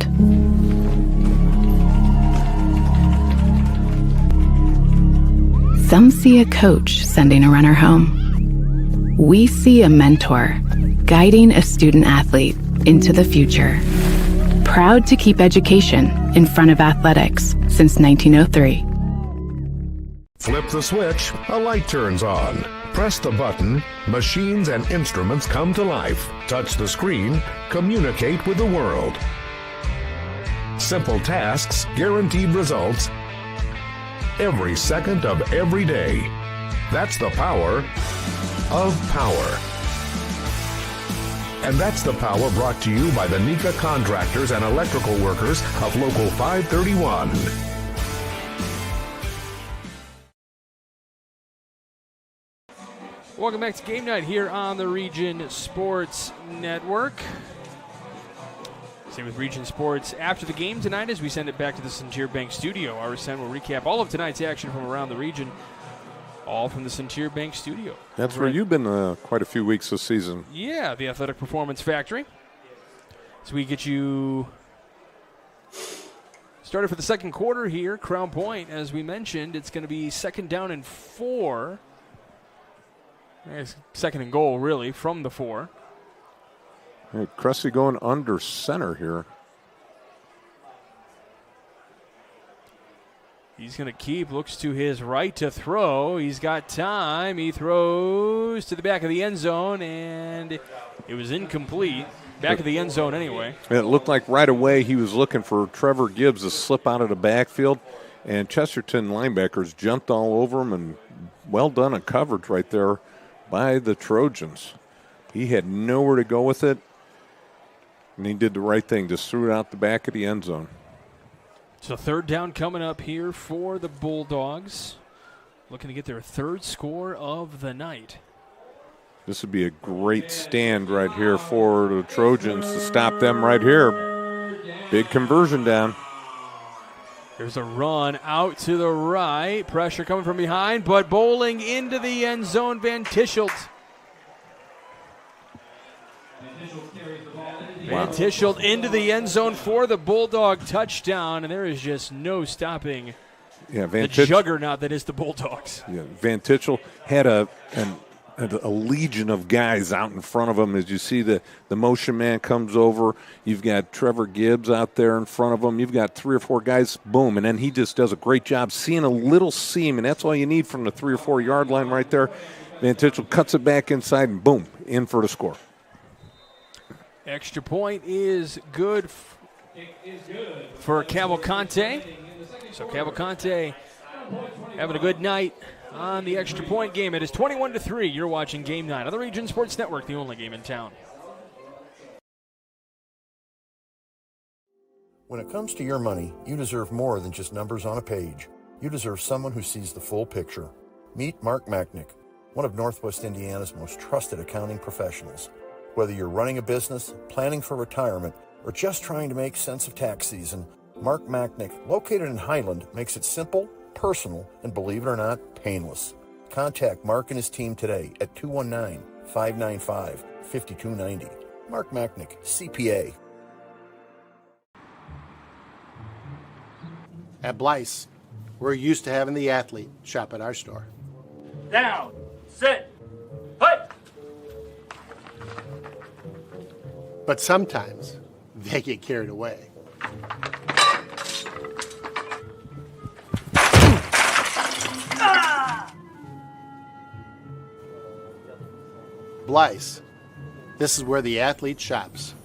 Some see a coach sending a runner home. We see a mentor guiding a student athlete into the future. Proud to keep education in front of athletics since 1903. Flip the switch, a light turns on. Press the button, machines and instruments come to life. Touch the screen, communicate with the world. Simple tasks, guaranteed results, every second of every day. That's the power of power. And that's the power brought to you by the Nika contractors and electrical workers of Local 531. Welcome back to Game Night here on the Region Sports Network. Same with Region Sports after the game tonight as we send it back to the Centurion Bank studio. RSN will recap all of tonight's action from around the region, all from the Centurion Bank studio. That's where you've been quite a few weeks this season. Yeah, the Athletic Performance Factory. So we get you started for the second quarter here. Crown Point, as we mentioned, it's going to be 2nd down and 4. It's 2nd and goal, really, from the 4. Hey, Cressy going under center here. He's going to keep, looks to his right to throw. He's got time. He throws to the back of the end zone, and it was incomplete. Back of the end zone anyway. It looked like right away he was looking for Trevor Gibbs to slip out of the backfield, and Chesterton linebackers jumped all over him, and well done on coverage right there by the Trojans. He had nowhere to go with it, and he did the right thing, just threw it out the back of the end zone. So 3rd down coming up here for the Bulldogs, looking to get their 3rd score of the night. This would be a great stand right here for the Trojans to stop them right here. Big conversion down. There's a run out to the right. Pressure coming from behind, but bowling into the end zone. Van Tischelt. Van Tischelt into the end zone for the Bulldog touchdown, and there is just no stopping the juggernaut that is the Bulldogs. Yeah, Van Tischelt had a legion of guys out in front of him. As you see, the motion man comes over. You've got Trevor Gibbs out there in front of him. You've got 3 or 4 guys, boom, and then he just does a great job seeing a little seam, and that's all you need from the 3 or 4 yard line right there. Van Tischelt cuts it back inside, and boom, in for the score. Extra point is good for Cavalcante. So Cavalcante having a good night on the extra point game. It is 21-3. You're watching Game 9 on the Region Sports Network, the only game in town. When it comes to your money, you deserve more than just numbers on a page. You deserve someone who sees the full picture. Meet Mark Machnick, one of Northwest Indiana's most trusted accounting professionals. Whether you're running a business, planning for retirement, or just trying to make sense of tax season, Mark Machnick, located in Highland, makes it simple, personal, and believe it or not, painless. Contact Mark and his team today at 219-595-5290. Mark Machnick, CPA. At Blyce, we're used to having the athlete shop at our store. Down, sit, put. But sometimes they get carried away. Blyce, this is where the athlete shops.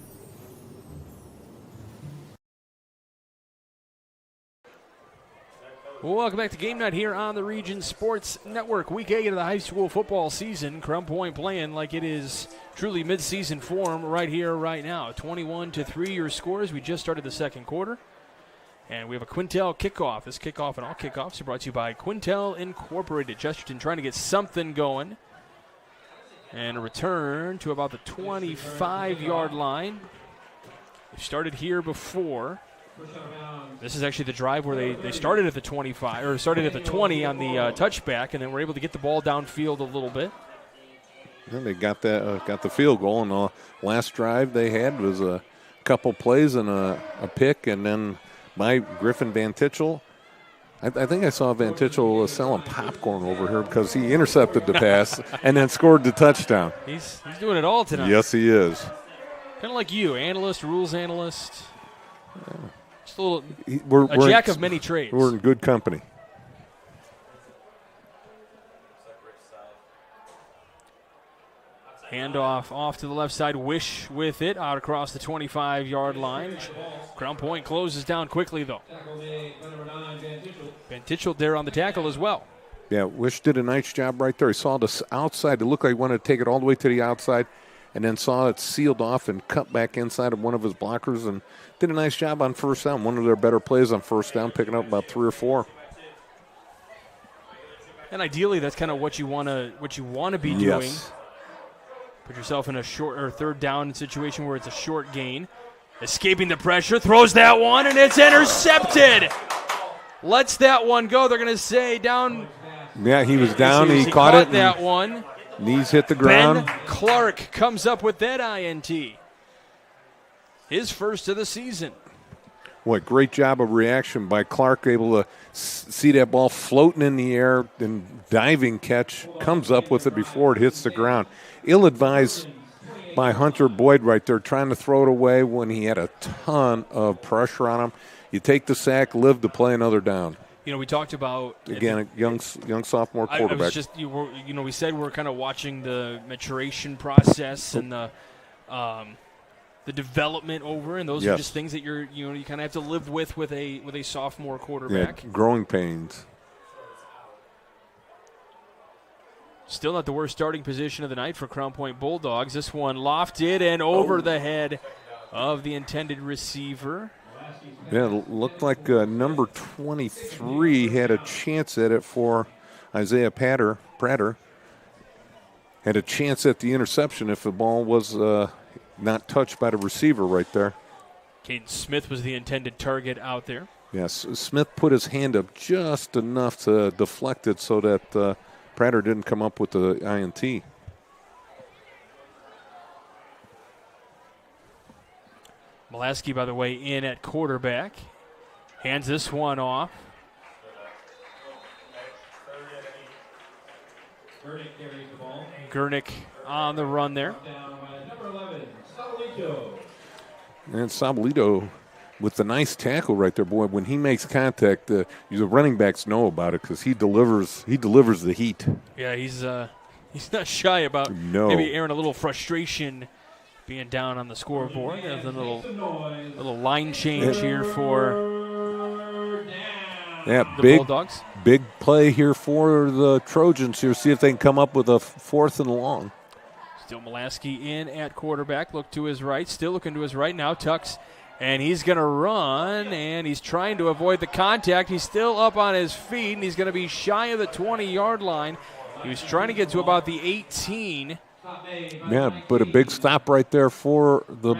Welcome back to Game Night here on the Region Sports Network. Week 8 of the high school football season. Crown Point playing like it is truly mid-season form right here, right now. 21-3 your scores. We just started the second quarter. And we have a Quintel kickoff. This kickoff and all kickoffs are brought to you by Quintel Incorporated. Chesterton trying to get something going. And a return to about the 25-yard line. We've started here before. This is actually the drive where they started at the 25, or started at the 20 on the touchback, and then were able to get the ball downfield a little bit. And they got the field goal, and the last drive they had was a couple plays and a pick, and then by Griffin Van Tischelt. I think I saw Van Tischelt selling popcorn over here because he intercepted the pass and then scored the touchdown. He's doing it all tonight. Yes, he is. Kind of like you, analyst, rules analyst. Just a little jack of many trades. We're in good company. Handoff off to the left side. Wish with it out across the 25-yard line. Crown Point closes down quickly, though. Van Tischelt there on the tackle as well. Yeah, Wish did a nice job right there. He saw the outside. It looked like he wanted to take it all the way to the outside, and then saw it sealed off and cut back inside of one of his blockers and did a nice job on first down. One of their better plays on first down, picking up about 3 or 4. And ideally, that's kind of what you want to be doing. Yes. Put yourself in a short or third down situation where it's a short gain. Escaping the pressure, throws that one, and it's intercepted. Lets that one go. They're going to say down. Yeah, he was down. He caught it. That one. Knees hit the ground. Ben Clark comes up with that INT. His first of the season. What great job of reaction by Clark, able to see that ball floating in the air and diving catch, comes up with it before it hits the ground. Ill-advised by Hunter Boyd right there, trying to throw it away when he had a ton of pressure on him. You take the sack, live to play another down. You know, we talked about again a young sophomore quarterback. We said we're kind of watching the maturation process and the development over, and those are just things that you kind of have to live with a sophomore quarterback. Yeah, growing pains. Still not the worst starting position of the night for Crown Point Bulldogs. This one lofted and over the head of the intended receiver. Yeah, it looked like number 23 had a chance at it for Isaiah Prater. Had a chance at the interception if the ball was not touched by the receiver right there. Caden Smith was the intended target out there. Yes, Smith put his hand up just enough to deflect it so that Prater didn't come up with the INT. Mulaski, by the way, in at quarterback. Hands this one off. Gurnick on the run there. And Sabolito with the nice tackle right there, boy. When he makes contact, the running backs know about it because he delivers the heat. Yeah, he's not shy about maybe airing a little frustration being down on the scoreboard. There's a little line change here for the Bulldogs. Big play here for the Trojans here. See if they can come up with a 4th and long. Still Mulaski in at quarterback. Look to his right. Still looking to his right now. Tucks. And he's going to run, and he's trying to avoid the contact. He's still up on his feet, and he's going to be shy of the 20-yard line. He was trying to get to about the 18. Yeah, but a big stop right there for the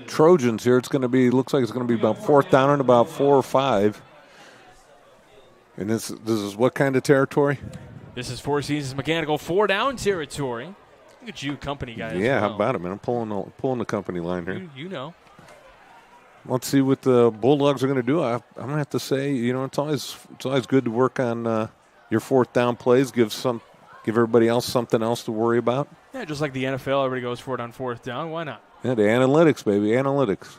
Trojans here. Looks like it's going to be about 4th down and about 4 or 5. And this is what kind of territory? This is Four Seasons Mechanical 4-down territory. Look at you, company guys. Yeah, how about it, man? I'm pulling the company line here. You know. Let's see what the Bulldogs are going to do. I'm going to have to say, it's always good to work on your 4th down plays. Give everybody else something else to worry about. Yeah, just like the NFL, everybody goes for it on 4th down. Why not? Yeah, the analytics, baby, analytics.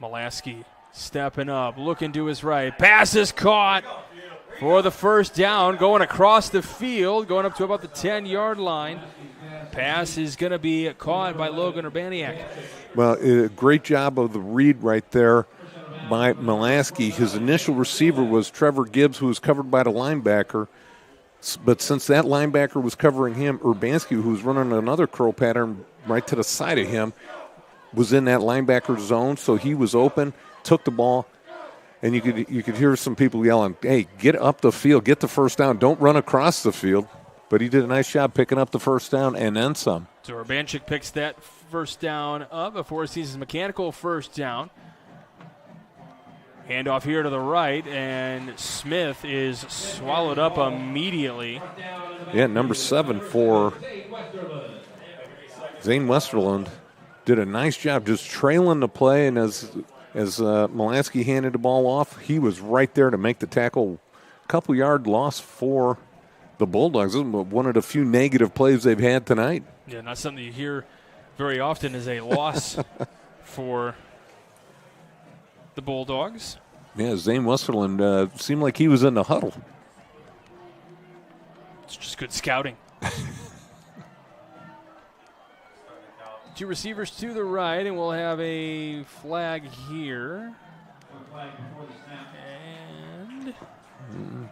Mulaski stepping up, looking to his right. Pass is caught for the 1st down, going across the field, going up to about the 10-yard line. Pass is going to be caught by Logan Urbaniak. Well, great job of the read right there by Mulaski. His initial receiver was Trevor Gibbs, who was covered by the linebacker. But since that linebacker was covering him, Urbanski, who was running another curl pattern right to the side of him, was in that linebacker zone, so he was open, took the ball, and you could hear some people yelling, hey, get up the field, get the 1st down, don't run across the field. But he did a nice job picking up the 1st down and then some. So Urbanchik picks that 1st down up, a Four Seasons Mechanical 1st down. Handoff here to the right, and Smith is swallowed up immediately. Yeah, number 7 for Zane Westerlund did a nice job just trailing the play, and as Mulaski handed the ball off, he was right there to make the tackle. Couple yard loss for the Bulldogs. This is one of the few negative plays they've had tonight. Yeah, not something you hear very often is a loss for the Bulldogs. Yeah, Zane Westerlund seemed like he was in the huddle. It's just good scouting. 2 receivers to the right, and we'll have a flag here. And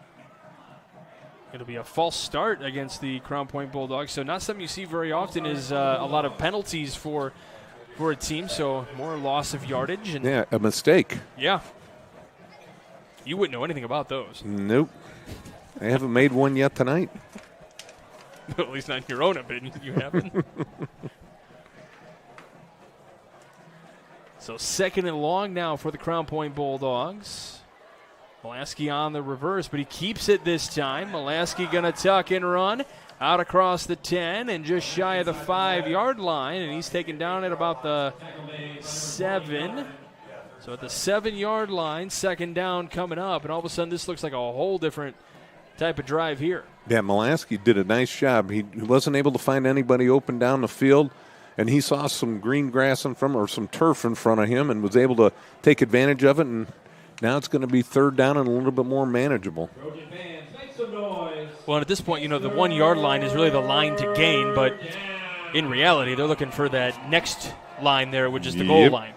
it'll be a false start against the Crown Point Bulldogs. So not something you see very often is a lot of penalties for a team, so more loss of yardage. And yeah, a mistake. Yeah. You wouldn't know anything about those. Nope. I haven't made one yet tonight. At least not in your own opinion, you haven't. So 2nd and long now for the Crown Point Bulldogs. Mulaski on the reverse, but he keeps it this time. Mulaski going to tuck and run out across the 10 and just shy of the 5-yard line, and he's taken down at about the 7. So at the 7-yard line, 2nd down coming up, and all of a sudden this looks like a whole different type of drive here. Yeah, Mulaski did a nice job. He wasn't able to find anybody open down the field, and he saw some green grass in front or some turf in front of him and was able to take advantage of it, and now it's going to be 3rd down and a little bit more manageable. Well, at this point, the 1-yard line is really the line to gain, but in reality, they're looking for that next line there, which is the goal line.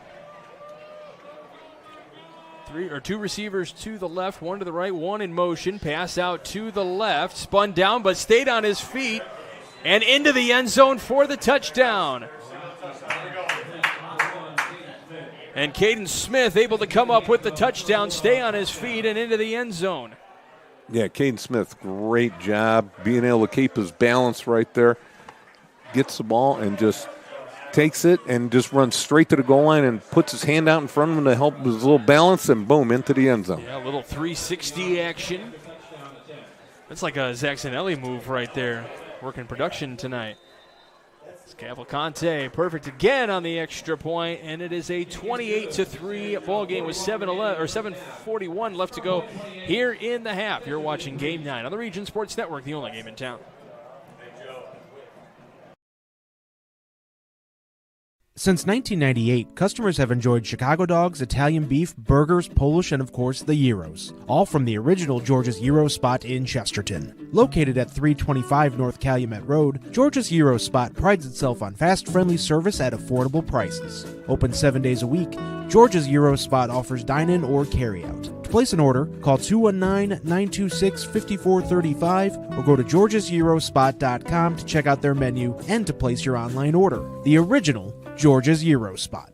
2 receivers to the left, 1 to the right, 1 in motion. Pass out to the left, spun down, but stayed on his feet and into the end zone for the touchdown. And Caden Smith able to come up with the touchdown, stay on his feet, and into the end zone. Yeah, Caden Smith, great job being able to keep his balance right there. Gets the ball and just takes it and just runs straight to the goal line and puts his hand out in front of him to help with his little balance, and boom, into the end zone. Yeah, a little 360 action. That's like a Zaxanelli move right there. Working production tonight. Cavalcante, perfect again on the extra point, and it is a 28-3 ball game with 7:41 left to go here in the half. You're watching Game 9 on the Region Sports Network, the only game in town. Since 1998, customers have enjoyed Chicago dogs, Italian beef, burgers, Polish, and of course the gyros, all from the original George's Gyro spot in Chesterton. Located at 325 North Calumet Road, George's Gyro spot prides itself on fast, friendly service at affordable prices. Open 7 days a week, George's Gyro spot offers dine-in or carry-out. To place an order, call 219-926-5435 or go to georgesgyrospot.com to check out their menu and to place your online order. The original George's Gyro spot.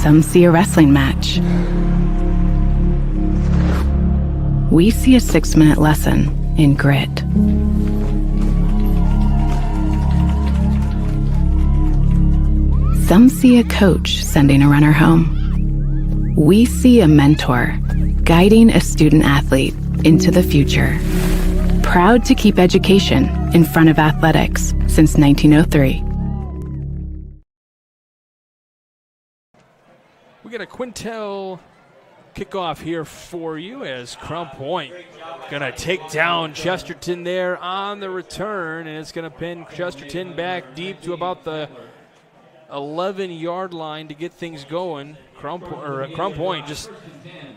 Some see a wrestling match. We see a 6-minute lesson in grit. Some see a coach sending a runner home. We see a mentor guiding a student athlete into the future. Proud to keep education in front of athletics since 1903. We got a Quintel kickoff here for you as Crown Point going to take down Chesterton there on the return, and it's going to pin Chesterton back deep to about the 11-yard line to get things going. Crown Point just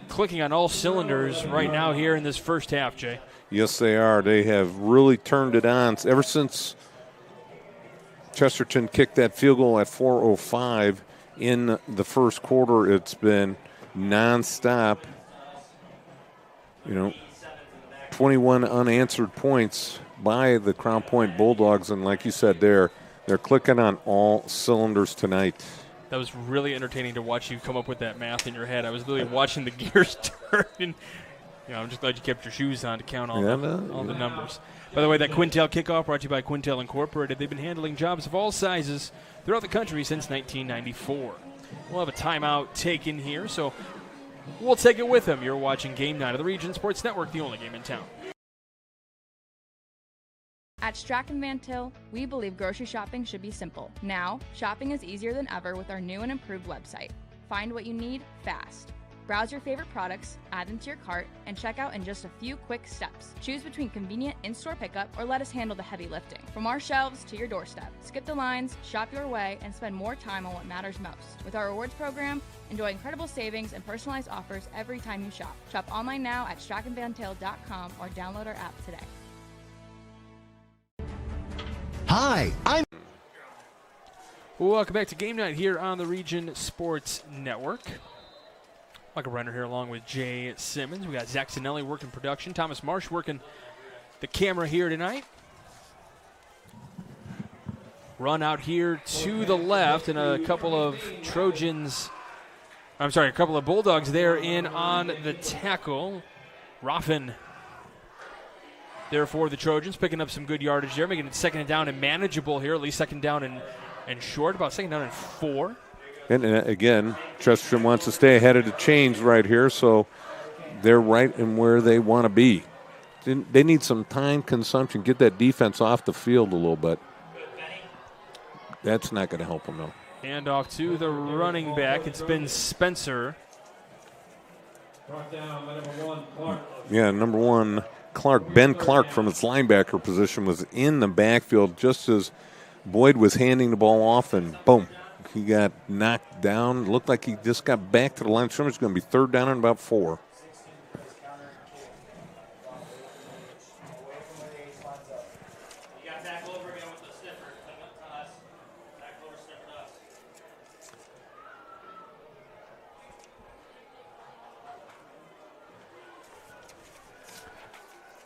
clicking on all cylinders right now here in this first half, Jay. Yes, they are. They have really turned it on. Ever since Chesterton kicked that field goal at 4:05 in the first quarter, it's been nonstop. 21 unanswered points by the Crown Point Bulldogs, and like you said, they're clicking on all cylinders tonight. That was really entertaining to watch you come up with that math in your head. I was really watching the gears turn. And, I'm just glad you kept your shoes on to count all the numbers. By the way, that Quintel kickoff brought to you by Quintel Incorporated. They've been handling jobs of all sizes throughout the country since 1994. We'll have a timeout taken here, so we'll take it with them. You're watching Game 9 of the Region Sports Network, the only game in town. At Strachan Van Til, we believe grocery shopping should be simple. Now, shopping is easier than ever with our new and improved website. Find what you need fast. Browse your favorite products, add them to your cart, and check out in just a few quick steps. Choose between convenient in-store pickup or let us handle the heavy lifting. From our shelves to your doorstep, skip the lines, shop your way, and spend more time on what matters most. With our rewards program, enjoy incredible savings and personalized offers every time you shop. Shop online now at strachanvantil.com or download our app today. Hi, Welcome back to Game Night here on the Region Sports Network. Michael Renner here along with Jay Simmons. We got Zach Zanelli working production. Thomas Marsh working the camera here tonight. Run out here to the left, and a couple of Bulldogs there in on the tackle. Roffin there for the Trojans, picking up some good yardage there, making it second and down and manageable here, at least second down and short, about second down and 4. And again, Chesterton wants to stay ahead of the chains right here, so they're right in where they want to be. They need some time consumption, get that defense off the field a little bit. That's not going to help them, though. Hand off to the running back. It's been Spencer. Yeah, number 1, Clark. Ben Clark from his linebacker position was in the backfield just as Boyd was handing the ball off, and boom. He got knocked down. Looked like he just got back to the line of scrimmage. It's going to be third down and about 4.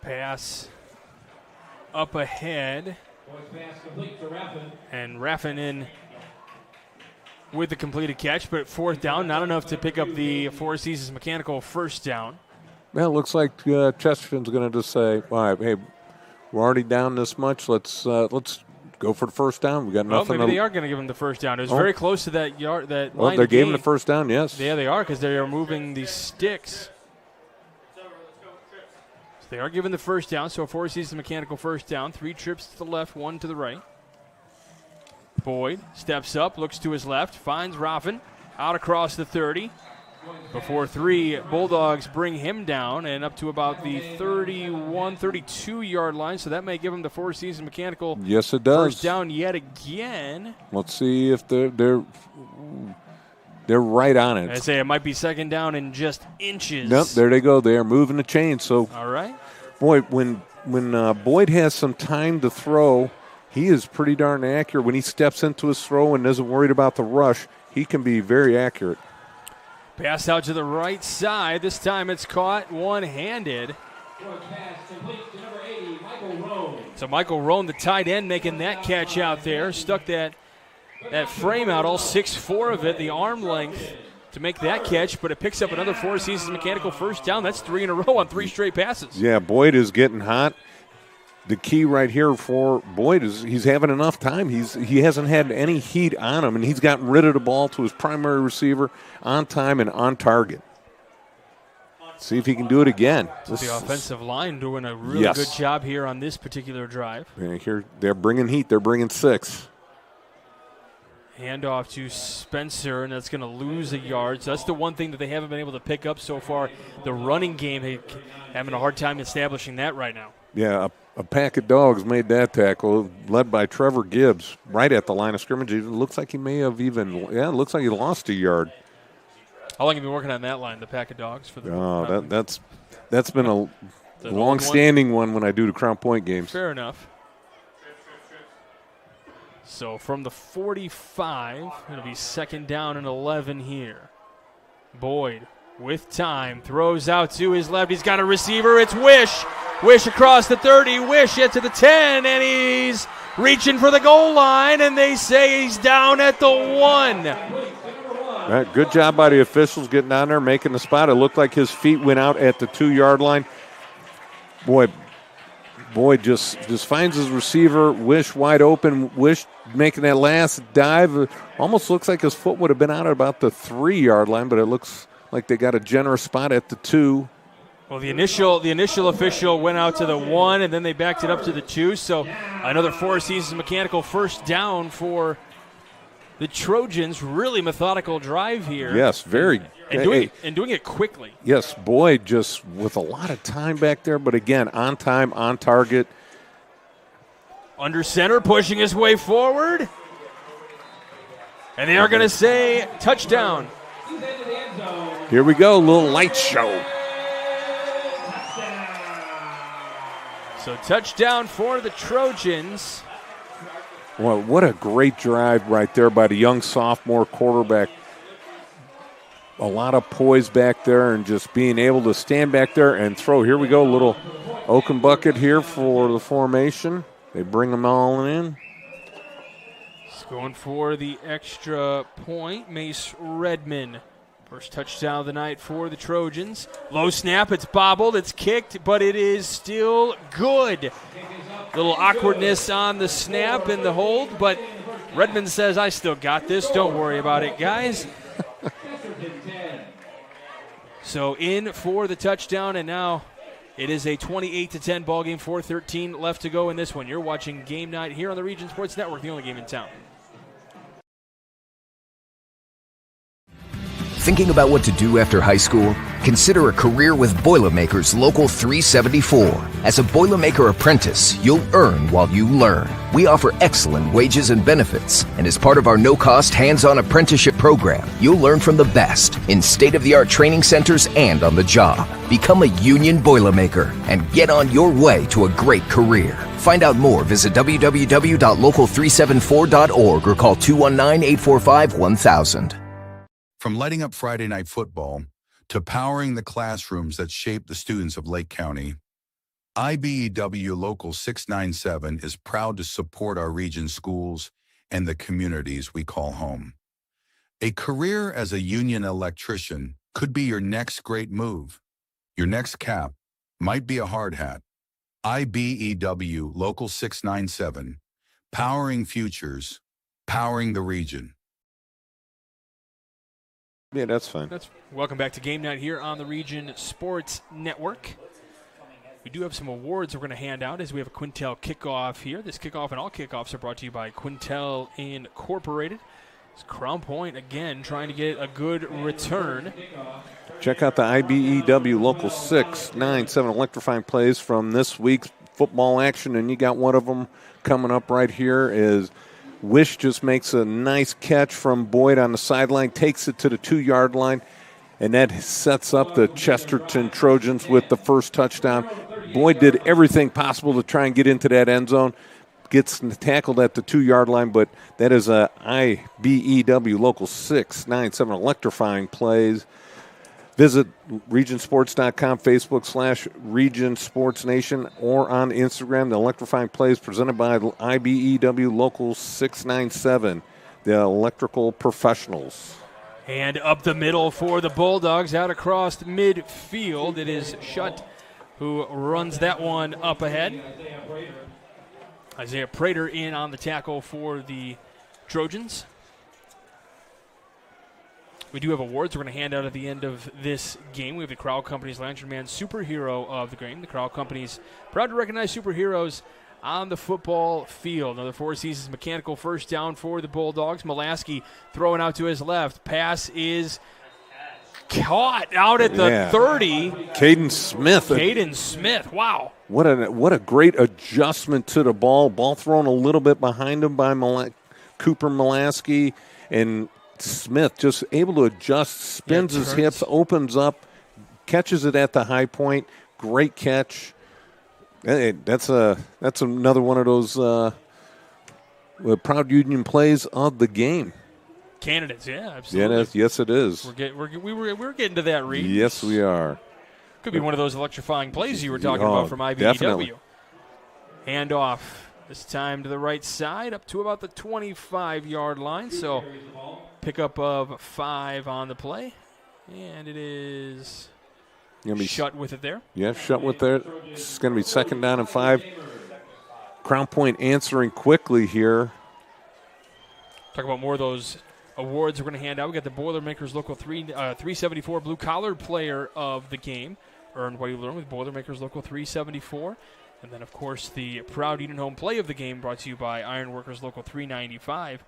Pass up ahead. And Raffin in with the completed catch, but fourth down, not enough to pick up the Four Seasons mechanical first down. Well, it looks like Chesterton's going to just say, all right, hey, we're already down this much. Let's Go for the first down. We got Well, nothing. maybe they are going to give him the first down. It was very close to that yard. That line they of gave him game. the first down. Yes. Yeah, they are because they are moving the sticks. So they are giving the first down. So Four Seasons mechanical first down. 3 trips to the left, 1 to the right. Boyd steps up, looks to his left, finds Raffin out across the 30. Before 3 Bulldogs bring him down and up to about the 31, 32-yard line. So that may give him the Four Seasons mechanical Yes, it does. first down yet again. Let's see if they're right on it. I say it might be second down in just inches. Nope, there they go. They are moving the chain. So, all right. Boy, when Boyd has some time to throw, he is pretty darn accurate. When he steps into his throw and isn't worried about the rush, he can be very accurate. Pass out to the right side. This time it's caught one-handed. So Michael Roan, the tight end, making that catch out there. Stuck that frame out, all 6'4" of it, the arm length to make that catch, but it picks up another Four Seasons mechanical first down. That's 3 in a row on 3 straight passes. Yeah, Boyd is getting hot. The key right here for Boyd is he's having enough time. He hasn't had any heat on him, and he's gotten rid of the ball to his primary receiver on time and on target. See if he can do it again. The offensive line doing a really good job here on this particular drive. Yeah, here they're bringing heat. They're bringing 6. Handoff to Spencer, and that's going to lose a yard. So that's the one thing that they haven't been able to pick up so far. The running game, having a hard time establishing that right now. Yeah, a pack of dogs made that tackle, led by Trevor Gibbs, right at the line of scrimmage. It looks like he may have it looks like he lost a yard. How long have you been working on that line, the pack of dogs? For the that's been a long-standing one when I do the Crown Point games. Fair enough. So from the 45, it'll be second down and 11 here. Boyd with time, throws out to his left. He's got a receiver. It's Wish. Wish across the 30. Wish yet to the 10, and he's reaching for the goal line, and they say he's down at the 1. Right, good job by the officials getting down there, making the spot. It looked like his feet went out at the 2-yard line. Boyd just finds his receiver. Wish wide open. Wish making that last dive. Almost looks like his foot would have been out at about the 3-yard line, but it looks like they got a generous spot at the 2. Well, the initial official went out to the 1, and then they backed it up to the 2. So another Four Seasons mechanical first down for the Trojans. Really methodical drive here. Yes, very. And doing it quickly. Yes, Boyd just with a lot of time back there, but again, on time, on target. Under center, pushing his way forward. And they are going to say touchdown. Here we go, little light show. So touchdown for the Trojans. Well, what a great drive right there by the young sophomore quarterback. A lot of poise back there and just being able to stand back there and throw. Here we go, little Oaken bucket here for the formation. They bring them all in. He's going for the extra point. Mace Redman. First touchdown of the night for the Trojans. Low snap, it's bobbled, it's kicked, but it is still good. Little awkwardness on the snap and the hold, but Redmond says, I still got this. Don't worry about it, guys. So in for the touchdown, and now it is a 28-10 ball game. 4:13 left to go in this one. You're watching Game Night here on the Region Sports Network, the only game in town. Thinking about what to do after high school? Consider a career with Boilermakers Local 374. As a Boilermaker apprentice, you'll earn while you learn. We offer excellent wages and benefits, and as part of our no-cost hands-on apprenticeship program, you'll learn from the best in state-of-the-art training centers and on the job. Become a union Boilermaker and get on your way to a great career. Find out more, visit www.local374.org or call 219-845-1000. From lighting up Friday night football to powering the classrooms that shape the students of Lake County, IBEW Local 697 is proud to support our region's schools and the communities we call home. A career as a union electrician could be your next great move. Your next cap might be a hard hat. IBEW Local 697 Powering futures, powering the region. Yeah, that's fine. Welcome back to Game Night here on the Region Sports Network. We do have some awards we're going to hand out as we have a Quintel kickoff here. This kickoff and all kickoffs are brought to you by Quintel Incorporated. It's Crown Point, again, trying to get a good return. Check out the IBEW Local 697 electrifying plays from this week's football action, and you got one of them coming up right here is Wish just makes a nice catch from Boyd on the sideline, takes it to the 2-yard line, and that sets up the Chesterton Trojans with the first touchdown. Boyd did everything possible to try and get into that end zone. Gets tackled at the 2-yard line, but that is a IBEW Local 697 electrifying plays. Visit regionsports.com, Facebook /Region Sports Nation, or on Instagram. The electrifying plays presented by IBEW Local 697, the electrical professionals. And up the middle for the Bulldogs, out across midfield. It is Shutt who runs that one up ahead. Isaiah Prater in on the tackle for the Trojans. We do have awards we're going to hand out at the end of this game. We have the Crowell Company's Lantern Man Superhero of the game. The Crowell Company's proud to recognize superheroes on the football field. Another Four Seasons mechanical first down for the Bulldogs. Molaski throwing out to his left. Pass is caught out at the 30. Caden Smith, wow. What a great adjustment to the ball. Ball thrown a little bit behind him by Cooper Molaski, and Smith just able to adjust, spins his hips, opens up, catches it at the high point. Great catch. Hey, that's another one of those proud Union plays of the game. Candidates, yeah, absolutely. Yeah, yes, it is. We're getting to that, Reed. Yes, we are. Could be one of those electrifying plays you were talking about from IBEW. Definitely. Handoff this time to the right side, up to about the 25-yard line. So pickup of 5 on the play, and it is Shutt with it there. Yeah, Shutt with there. It's going to be 2nd down and 5. Crown Point answering quickly here. Talk about more of those awards we're going to hand out. We got the Boilermakers Local 374 Blue Collar Player of the Game. Earned what you learned with Boilermakers Local 374. And then, of course, the Proud Union Home Play of the Game brought to you by Ironworkers Local 395.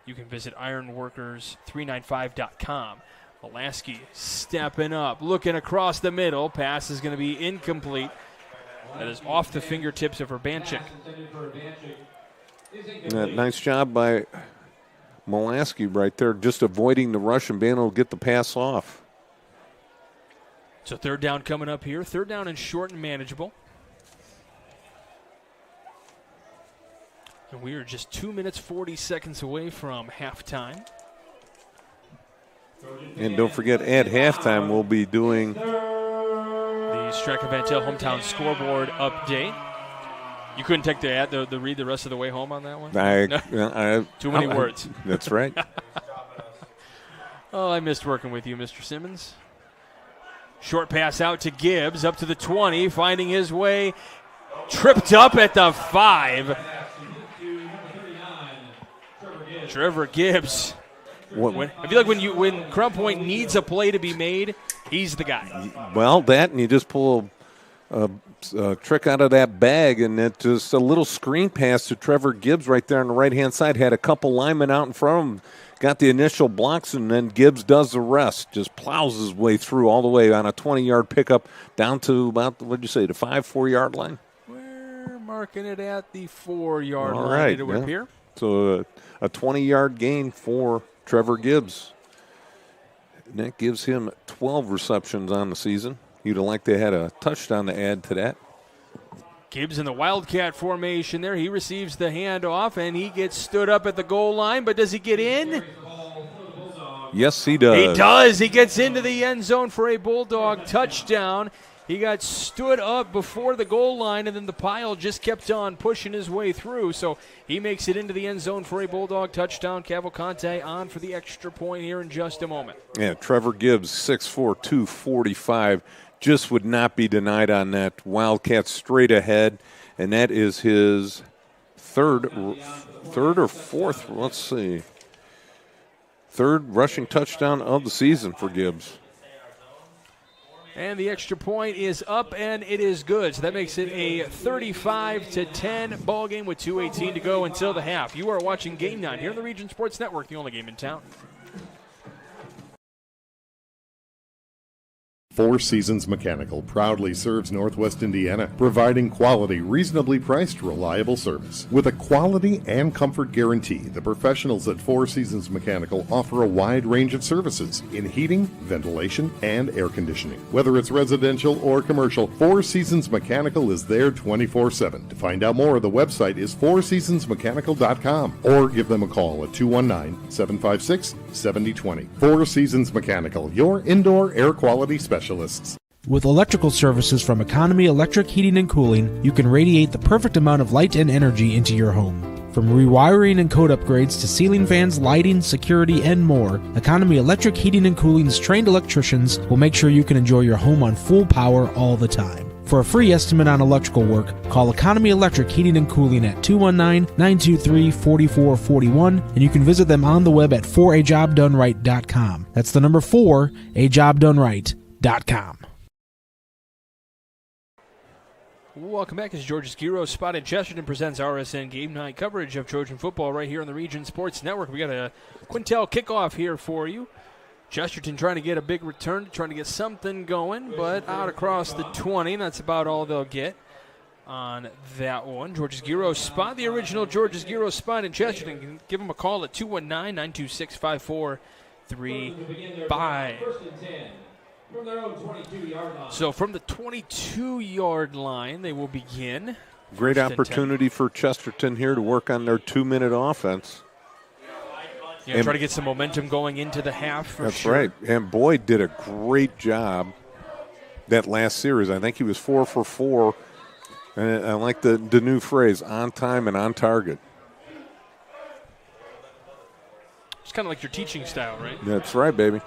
You can visit ironworkers395.com. Molaski stepping up, looking across the middle. Pass is going to be incomplete. That is off the fingertips of Urbanchik. Nice job by Molaski right there, just avoiding the rush and being able to get the pass off. So 3rd down coming up here. 3rd down and short and manageable. And we are just 2 minutes, 40 seconds away from halftime. And don't forget, at halftime, we'll be doing the Stratton Van Til hometown scoreboard update. You couldn't take the read the rest of the way home on that one? Too many words. That's right. Oh, I missed working with you, Mr. Simmons. Short pass out to Gibbs, up to the 20, finding his way, tripped up at the 5. Trevor Gibbs. I feel like when Crown Point needs a play to be made, he's the guy. Well, that, and you just pull a trick out of that bag, and it just a little screen pass to Trevor Gibbs right there on the right-hand side. Had a couple linemen out in front of him, got the initial blocks, and then Gibbs does the rest. Just plows his way through all the way on a 20-yard pickup down to about, the 4-yard line? We're marking it at the 4-yard line. Right, Did it appear? So a 20-yard gain for Trevor Gibbs. And that gives him 12 receptions on the season. You'd have liked to had a touchdown to add to that. Gibbs in the Wildcat formation there. He receives the handoff, and he gets stood up at the goal line. But does he get in? Yes, he does. He does. He gets into the end zone for a Bulldog touchdown. He got stood up before the goal line, and then the pile just kept on pushing his way through. So he makes it into the end zone for a Bulldog touchdown. Cavalcante on for the extra point here in just a moment. Yeah, Trevor Gibbs, 6'4", 245, just would not be denied on that Wildcat straight ahead, and that is his third third or fourth. Let's see. Third rushing touchdown of the season for Gibbs. And the extra point is up, and it is good. So that makes it a 35-10 ball game with 2:18 to go until the half. You are watching Game 9 here on the Region Sports Network, the only game in town. Four Seasons Mechanical proudly serves Northwest Indiana, providing quality, reasonably priced, reliable service. With a quality and comfort guarantee, the professionals at Four Seasons Mechanical offer a wide range of services in heating, ventilation, and air conditioning. Whether it's residential or commercial, Four Seasons Mechanical is there 24/7. To find out more, the website is fourseasonsmechanical.com or give them a call at 219-756-7020. Four Seasons Mechanical, your indoor air quality specialist. With electrical services from Economy Electric Heating and Cooling, you can radiate the perfect amount of light and energy into your home. From rewiring and code upgrades to ceiling fans, lighting, security, and more, Economy Electric Heating and Cooling's trained electricians will make sure you can enjoy your home on full power all the time. For a free estimate on electrical work, call Economy Electric Heating and Cooling at 219-923-4441, and you can visit them on the web at 4ajobdoneright.com. That's the number 4ajobdoneright.com. Welcome back. As George's Gyros Spot in Chesterton presents RSN Game 9 coverage of Trojan football right here on the Region Sports Network. We got a Quintel kickoff here for you. Chesterton trying to get a big return, trying to get something going, but out across the 20. That's about all they'll get on that one. George's Gyros Spot, the original George's Gyros Spot in Chesterton. Give them a call at 219-926-5435. From their own 22-yard line. So from the 22-yard line, they will begin. Great opportunity for Chesterton here to work on their 2-minute offense. Yeah, and try to get some momentum going into the half. That's sure. right. And Boyd did a great job that last series. I think he was 4 for 4. And I like the new phrase, on time and on target. It's kind of like your teaching style, right? That's right, baby.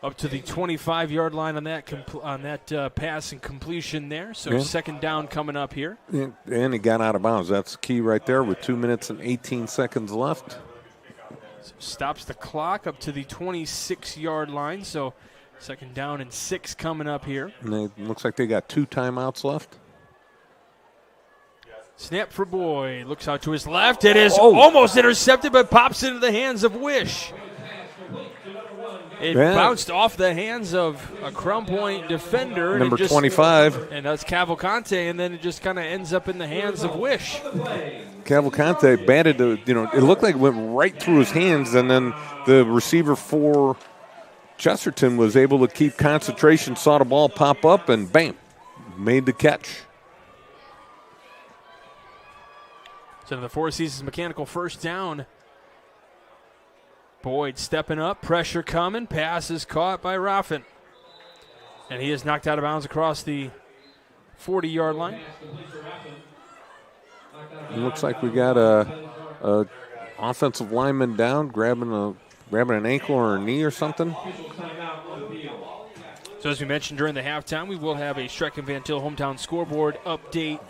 Up to the 25-yard line on that pass and completion there. So second down coming up here. And he got out of bounds. That's key right there with 2 minutes and 18 seconds left. So stops the clock up to the 26-yard line. So second down and 6 coming up here. And it looks like they got 2 timeouts left. Snap for Boyd. Looks out to his left. It is almost intercepted, but pops into the hands of Wish. It bounced off the hands of a Crown Point defender. Number 25. And that's Cavalcante, and then it just kind of ends up in the hands of Wish. Cavalcante batted, it looked like it went right through his hands, and then the receiver for Chesterton was able to keep concentration, saw the ball pop up, and bam, made the catch. So the Four Seasons Mechanical first down. Boyd stepping up, pressure coming, pass is caught by Raffin. And he is knocked out of bounds across the 40-yard line. It looks like we got a offensive lineman down, grabbing an ankle or a knee or something. So as we mentioned during the halftime, we will have a Streck and Van Til hometown scoreboard update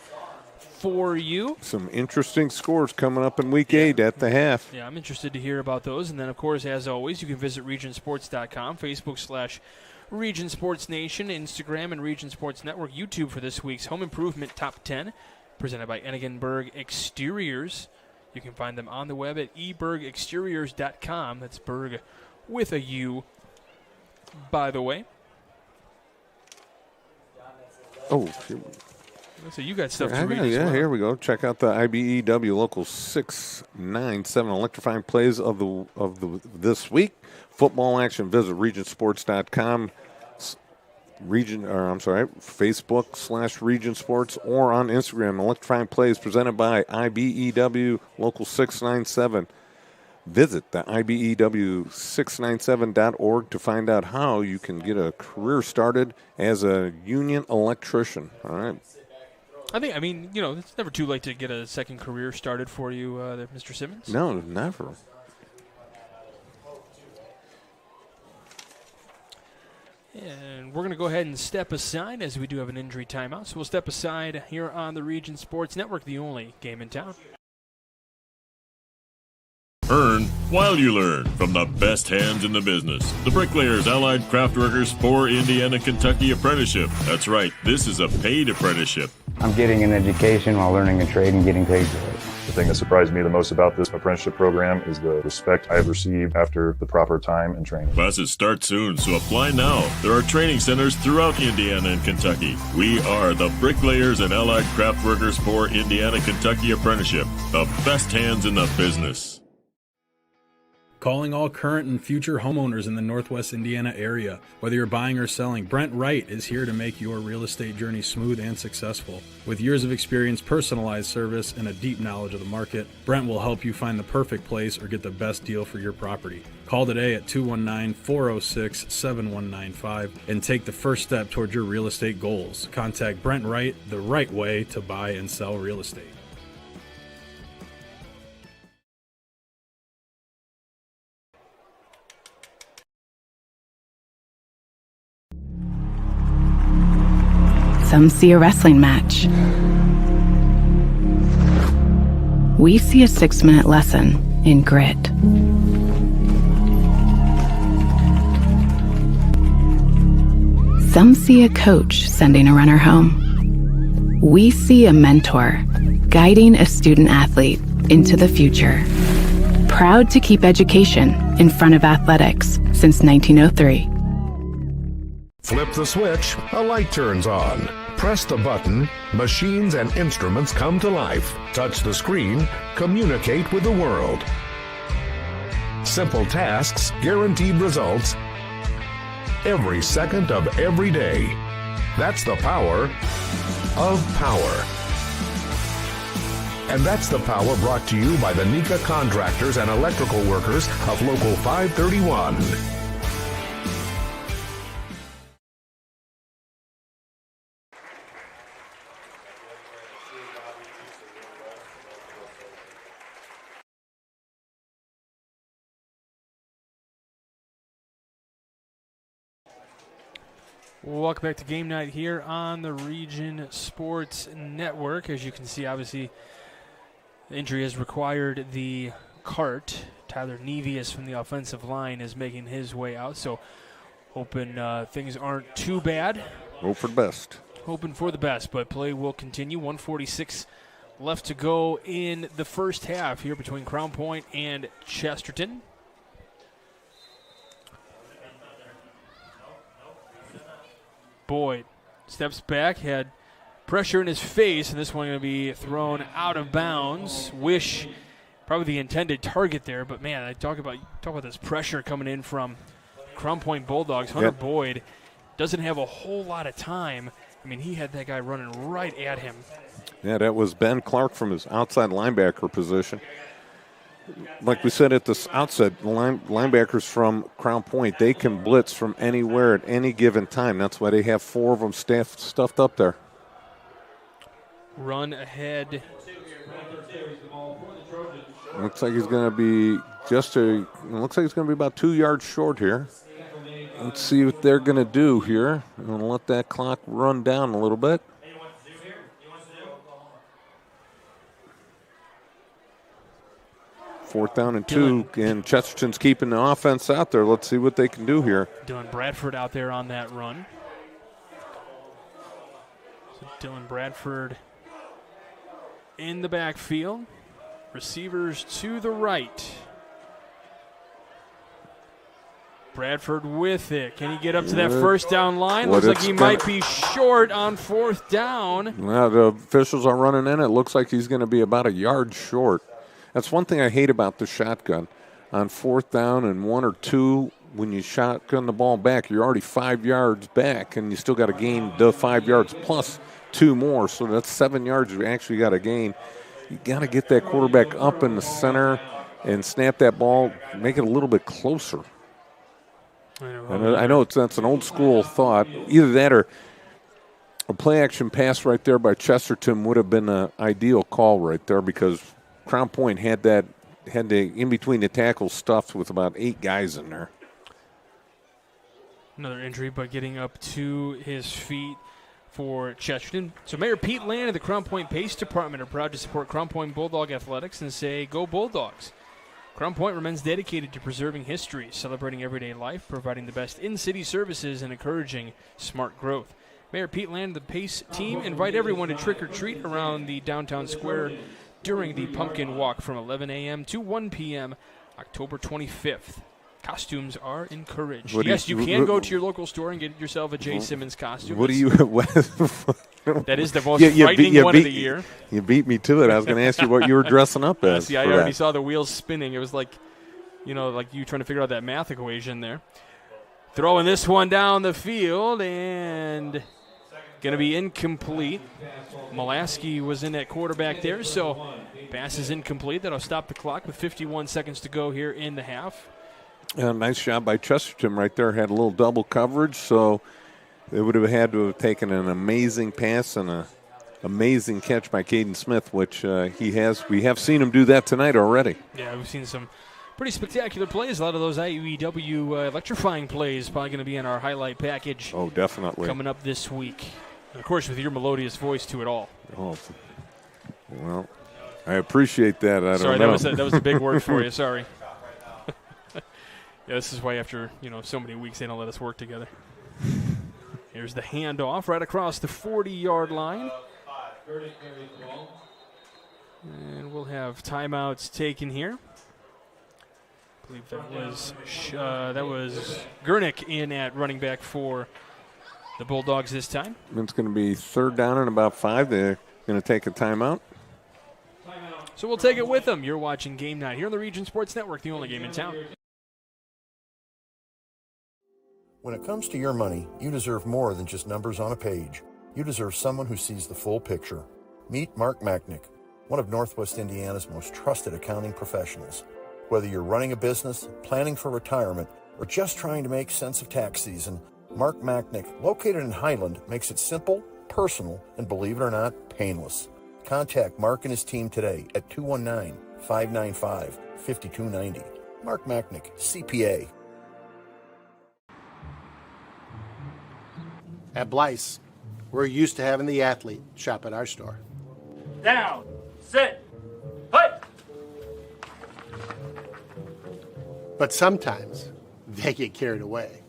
for you. Some interesting scores coming up in Week 8 at the half. Yeah, I'm interested to hear about those. And then, of course, as always, you can visit regionsports.com, Facebook/Region Sports Nation, Instagram, and Region Sports Network, YouTube for this week's Home Improvement Top 10, presented by Enigenberg Exteriors. You can find them on the web at ebergexteriors.com. That's Berg with a U, by the way. Oh, so you got stuff to read as well. well. Here we go. Check out the IBEW Local 697 electrifying plays of this week. Football action. Visit regionsports.com. Facebook/Region Sports or on Instagram. Electrifying plays presented by IBEW Local 697. Visit the IBEW697.org to find out how you can get a career started as a union electrician. All right. It's never too late to get a second career started for you, Mr. Simmons. No, never. And we're going to go ahead and step aside as we do have an injury timeout. So we'll step aside here on the Region Sports Network, the only game in town. Earn while you learn from the best hands in the business. The Bricklayers Allied Craftworkers for Indiana, Kentucky Apprenticeship. That's right, this is a paid apprenticeship. I'm getting an education while learning a trade and getting paid for it. The thing that surprised me the most about this apprenticeship program is the respect I have received after the proper time and training. Classes start soon, so apply now. There are training centers throughout Indiana and Kentucky. We are the Bricklayers and Allied Craftworkers for Indiana, Kentucky Apprenticeship. The best hands in the business. Calling all current and future homeowners in the Northwest Indiana area. Whether you're buying or selling, Brent Wright is here to make your real estate journey smooth and successful. With years of experience, personalized service, and a deep knowledge of the market, Brent will help you find the perfect place or get the best deal for your property. Call today at 219-406-7195 and take the first step towards your real estate goals. Contact Brent Wright the right way to buy and sell real estate. Some see a wrestling match. We see a 6-minute lesson in grit. Some see a coach sending a runner home. We see a mentor guiding a student athlete into the future. Proud to keep education in front of athletics since 1903. Flip the switch, a light turns on. Press the button, machines and instruments come to life. Touch the screen, communicate with the world. Simple tasks, guaranteed results, every second of every day. That's the power of power. And that's the power brought to you by the NECA contractors and electrical workers of Local 531. Welcome back to Game Night here on the Region Sports Network. As you can see, obviously, the injury has required the cart. Tyler Nevius from the offensive line is making his way out, so hoping things aren't too bad. Hope for the best. Hoping for the best, but play will continue. 1:46 left to go in the first half here between Crown Point and Chesterton. Boyd steps back, had pressure in his face, and this one going to be thrown out of bounds. Wish probably the intended target there, but man, I talk about this pressure coming in from Crown Point Bulldogs. Hunter Boyd doesn't have a whole lot of time. I mean, he had that guy running right at him. Yeah, that was Ben Clark from his outside linebacker position. Like we said at the outset, linebackers from Crown Point, they can blitz from anywhere at any given time. That's why they have 4 of them stuffed up there. Run ahead. Looks like he's going to be looks like he's going to be about 2 yards short here. Let's see what they're going to do here. I'm going to let that clock run down a little bit. Fourth down and 2, and Chesterton's keeping the offense out there. Let's see what they can do here. Dylan Bradford out there on that run. So Dylan Bradford in the backfield. Receivers to the right. Bradford with it. Can he get up to that first down line? Looks like he might be short on 4th down. Now the officials are running in. It looks like he's going to be about a yard short. That's one thing I hate about the shotgun. On 4th down and 1 or 2, when you shotgun the ball back, you're already 5 yards back, and you still got to gain the 5 yards plus 2 more. So that's 7 yards you actually got to gain. You got to get that quarterback up in the center and snap that ball, make it a little bit closer. I know that's an old school thought. Either that or a play action pass right there by Chesterton would have been an ideal call right there, because Crown Point had the in between the tackles stuffed with about 8 guys in there. Another injury, but getting up to his feet for Chesterton. So Mayor Pete Land and the Crown Point Pace Department are proud to support Crown Point Bulldog Athletics and say, go Bulldogs. Crown Point remains dedicated to preserving history, celebrating everyday life, providing the best in-city services, and encouraging smart growth. Mayor Pete Land and the Pace team invite everyone to trick-or-treat around the downtown square during the Pumpkin Walk from 11 a.m. to 1 p.m. October 25th. Costumes are encouraged. Yes, you can go to your local store and get yourself a J. Simmons costume. What do you? That is the most frightening one of the year. You beat me to it. I was going to ask you what you were dressing up as. See, I already saw the wheels spinning. It was like, like you trying to figure out that math equation there. Throwing this one down the field and going to be incomplete. Molaski was in at quarterback there, so pass is incomplete. That'll stop the clock with 51 seconds to go here in the half. Nice job by Chesterton right there. Had a little double coverage, so they would have had to have taken an amazing pass and an amazing catch by Caden Smith, which he has. We have seen him do that tonight already. Yeah, we've seen some pretty spectacular plays. A lot of those IUEW electrifying plays probably going to be in our highlight package. Oh, definitely. Coming up this week. And, of course, with your melodious voice to it all. Oh, well, I appreciate that. I Sorry, don't know. that was a big word for you. Sorry. Yeah, this is why after, so many weeks they don't let us work together. Here's the handoff right across the 40-yard line. And we'll have timeouts taken here. I believe that was Gurnick in at running back for the Bulldogs this time. It's going to be 3rd down and about 5. They're going to take a timeout. So we'll take it with them. You're watching Game Night here on the Region Sports Network, the only game in town. When it comes to your money, you deserve more than just numbers on a page. You deserve someone who sees the full picture. Meet Mark Machnick, one of Northwest Indiana's most trusted accounting professionals. Whether you're running a business, planning for retirement, or just trying to make sense of tax season, Mark Machnick, located in Highland, makes it simple, personal, and believe it or not, painless. Contact Mark and his team today at 219-595-5290. Mark Machnick, CPA. At Blyce, we're used to having the athlete shop at our store. Down, sit, put. But sometimes they get carried away.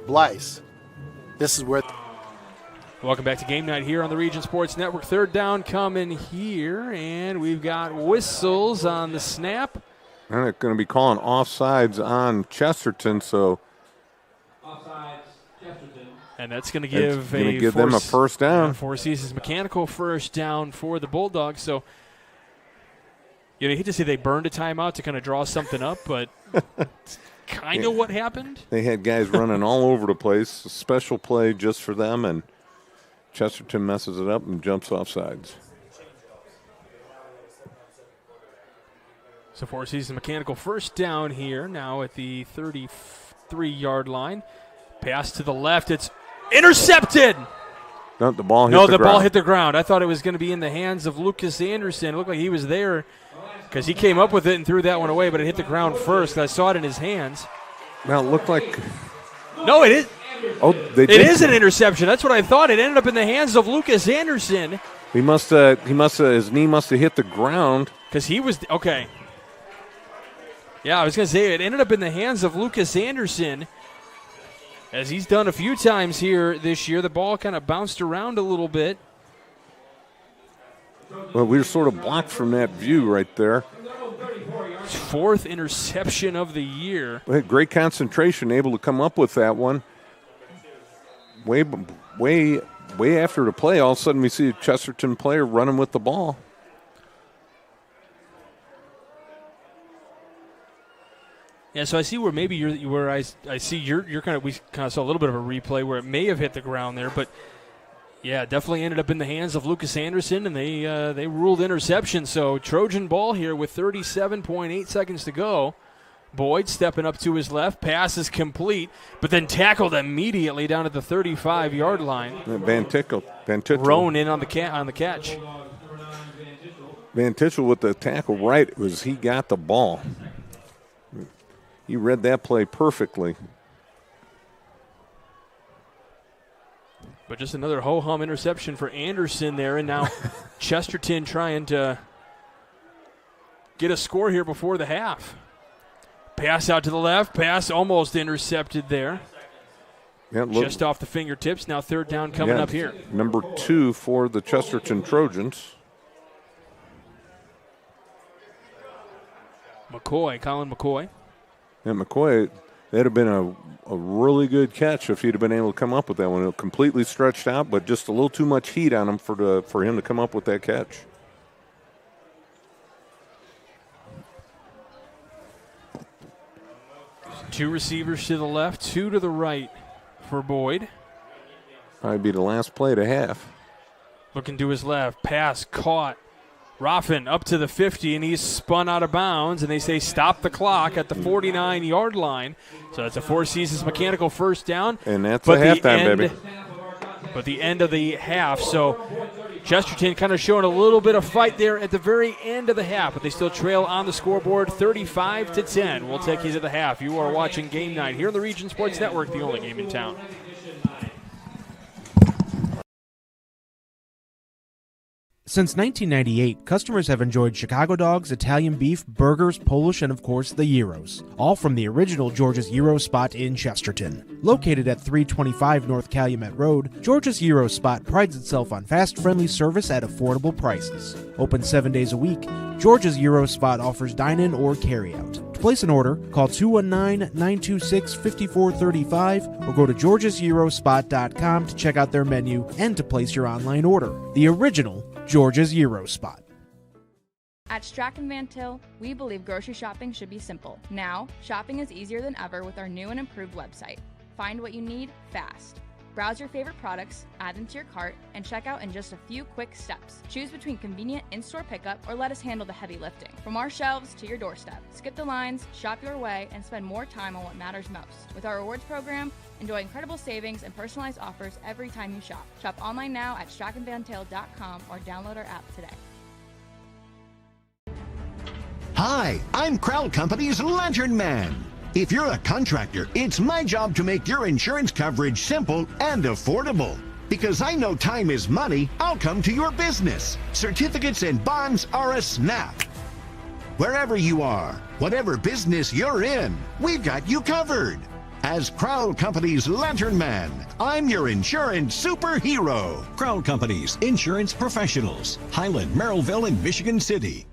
Blyce, this is where... Welcome back to Game Night here on the Region Sports Network. 3rd down coming here, and we've got whistles on the snap. And they're going to be calling offsides on Chesterton, so... Offsides, Chesterton. And that's going to give them a first down. Four Seasons Mechanical first down for the Bulldogs. So, you hate to say they burned a timeout to kind of draw something up, but it's kind of what happened. They had guys running all over the place. A special play just for them, and Chesterton messes it up and jumps offsides. So Four Seasons Mechanical first down here now at the 33-yard line. Pass to the left. It's intercepted. No, the ball hit the ground. Ball hit the ground. I thought it was going to be in the hands of Lucas Anderson. It looked like he was there because he came up with it and threw that one away, but it hit the ground first. I saw it in his hands. Well, it looked like... No, it is. Oh, it is an interception. That's what I thought. It ended up in the hands of Lucas Anderson. His knee must have hit the ground. Because he was, okay. Yeah, I was going to say it ended up in the hands of Lucas Anderson. As he's done a few times here this year, the ball kind of bounced around a little bit. Well, we were sort of blocked from that view right there. 4th interception of the year. Great concentration, able to come up with that one. Way after the play, all of a sudden we see a Chesterton player running with the ball. Yeah, so I see where maybe I see you're kind of, we kind of saw a little bit of a replay where it may have hit the ground there, but yeah, definitely ended up in the hands of Lucas Anderson, and they ruled interception. So Trojan ball here with 37.8 seconds to go. Boyd stepping up to his left, pass is complete, but then tackled immediately down at the 35-yard line. Van Tickle. Roan in on the catch. Van Tischel with the tackle right as he got the ball. He read that play perfectly. But just another ho-hum interception for Anderson there, and now Chesterton trying to get a score here before the half. Pass out to the left, pass almost intercepted there. Yeah, just off the fingertips, now third down coming up here. Number 2 for the Chesterton Trojans. Colin McCoy. And McCoy, that'd have been a really good catch if he'd have been able to come up with that one. It completely stretched out, but just a little too much heat on him for him to come up with that catch. Two receivers to the left, two to the right for Boyd. Probably be the last play to half. Looking to his left, pass caught. Roffin up to the 50, and he's spun out of bounds, and they say stop the clock at the 49-yard line. So that's a Four Seasons Mechanical first down. And that's a halftime, baby. But the end of the half, so Chesterton kind of showing a little bit of fight there at the very end of the half, but they still trail on the scoreboard 35-10. We'll take you to the half. You are watching Game Night here on the Region Sports Network, the only game in town. Since 1998, customers have enjoyed Chicago dogs, Italian beef, burgers, Polish, and of course the gyros, all from the original George's Gyro Spot in Chesterton. Located at 325 North Calumet Road, George's Gyro Spot prides itself on fast, friendly service at affordable prices. Open 7 days a week, George's Gyro Spot offers dine-in or carry-out. To place an order, call 219-926-5435 or go to georgesgyrospot.com to check out their menu and to place your online order. The original George's Gyro Spot. At Strachan Van Til, we believe grocery shopping should be simple. Now, shopping is easier than ever with our new and improved website. Find what you need fast. Browse your favorite products, add them to your cart, and check out in just a few quick steps. Choose between convenient in-store pickup or let us handle the heavy lifting. From our shelves to your doorstep, skip the lines, shop your way, and spend more time on what matters most. With our rewards program, enjoy incredible savings and personalized offers every time you shop. Shop online now at strachanvantil.com or download our app today. Hi, I'm Crowell Company's Lantern Man. If you're a contractor, it's my job to make your insurance coverage simple and affordable. Because I know time is money, I'll come to your business. Certificates and bonds are a snap. Wherever you are, whatever business you're in, we've got you covered. As Crowell Company's Lantern Man, I'm your insurance superhero. Crowell Companies, insurance professionals. Highland, Merrillville, and Michigan City.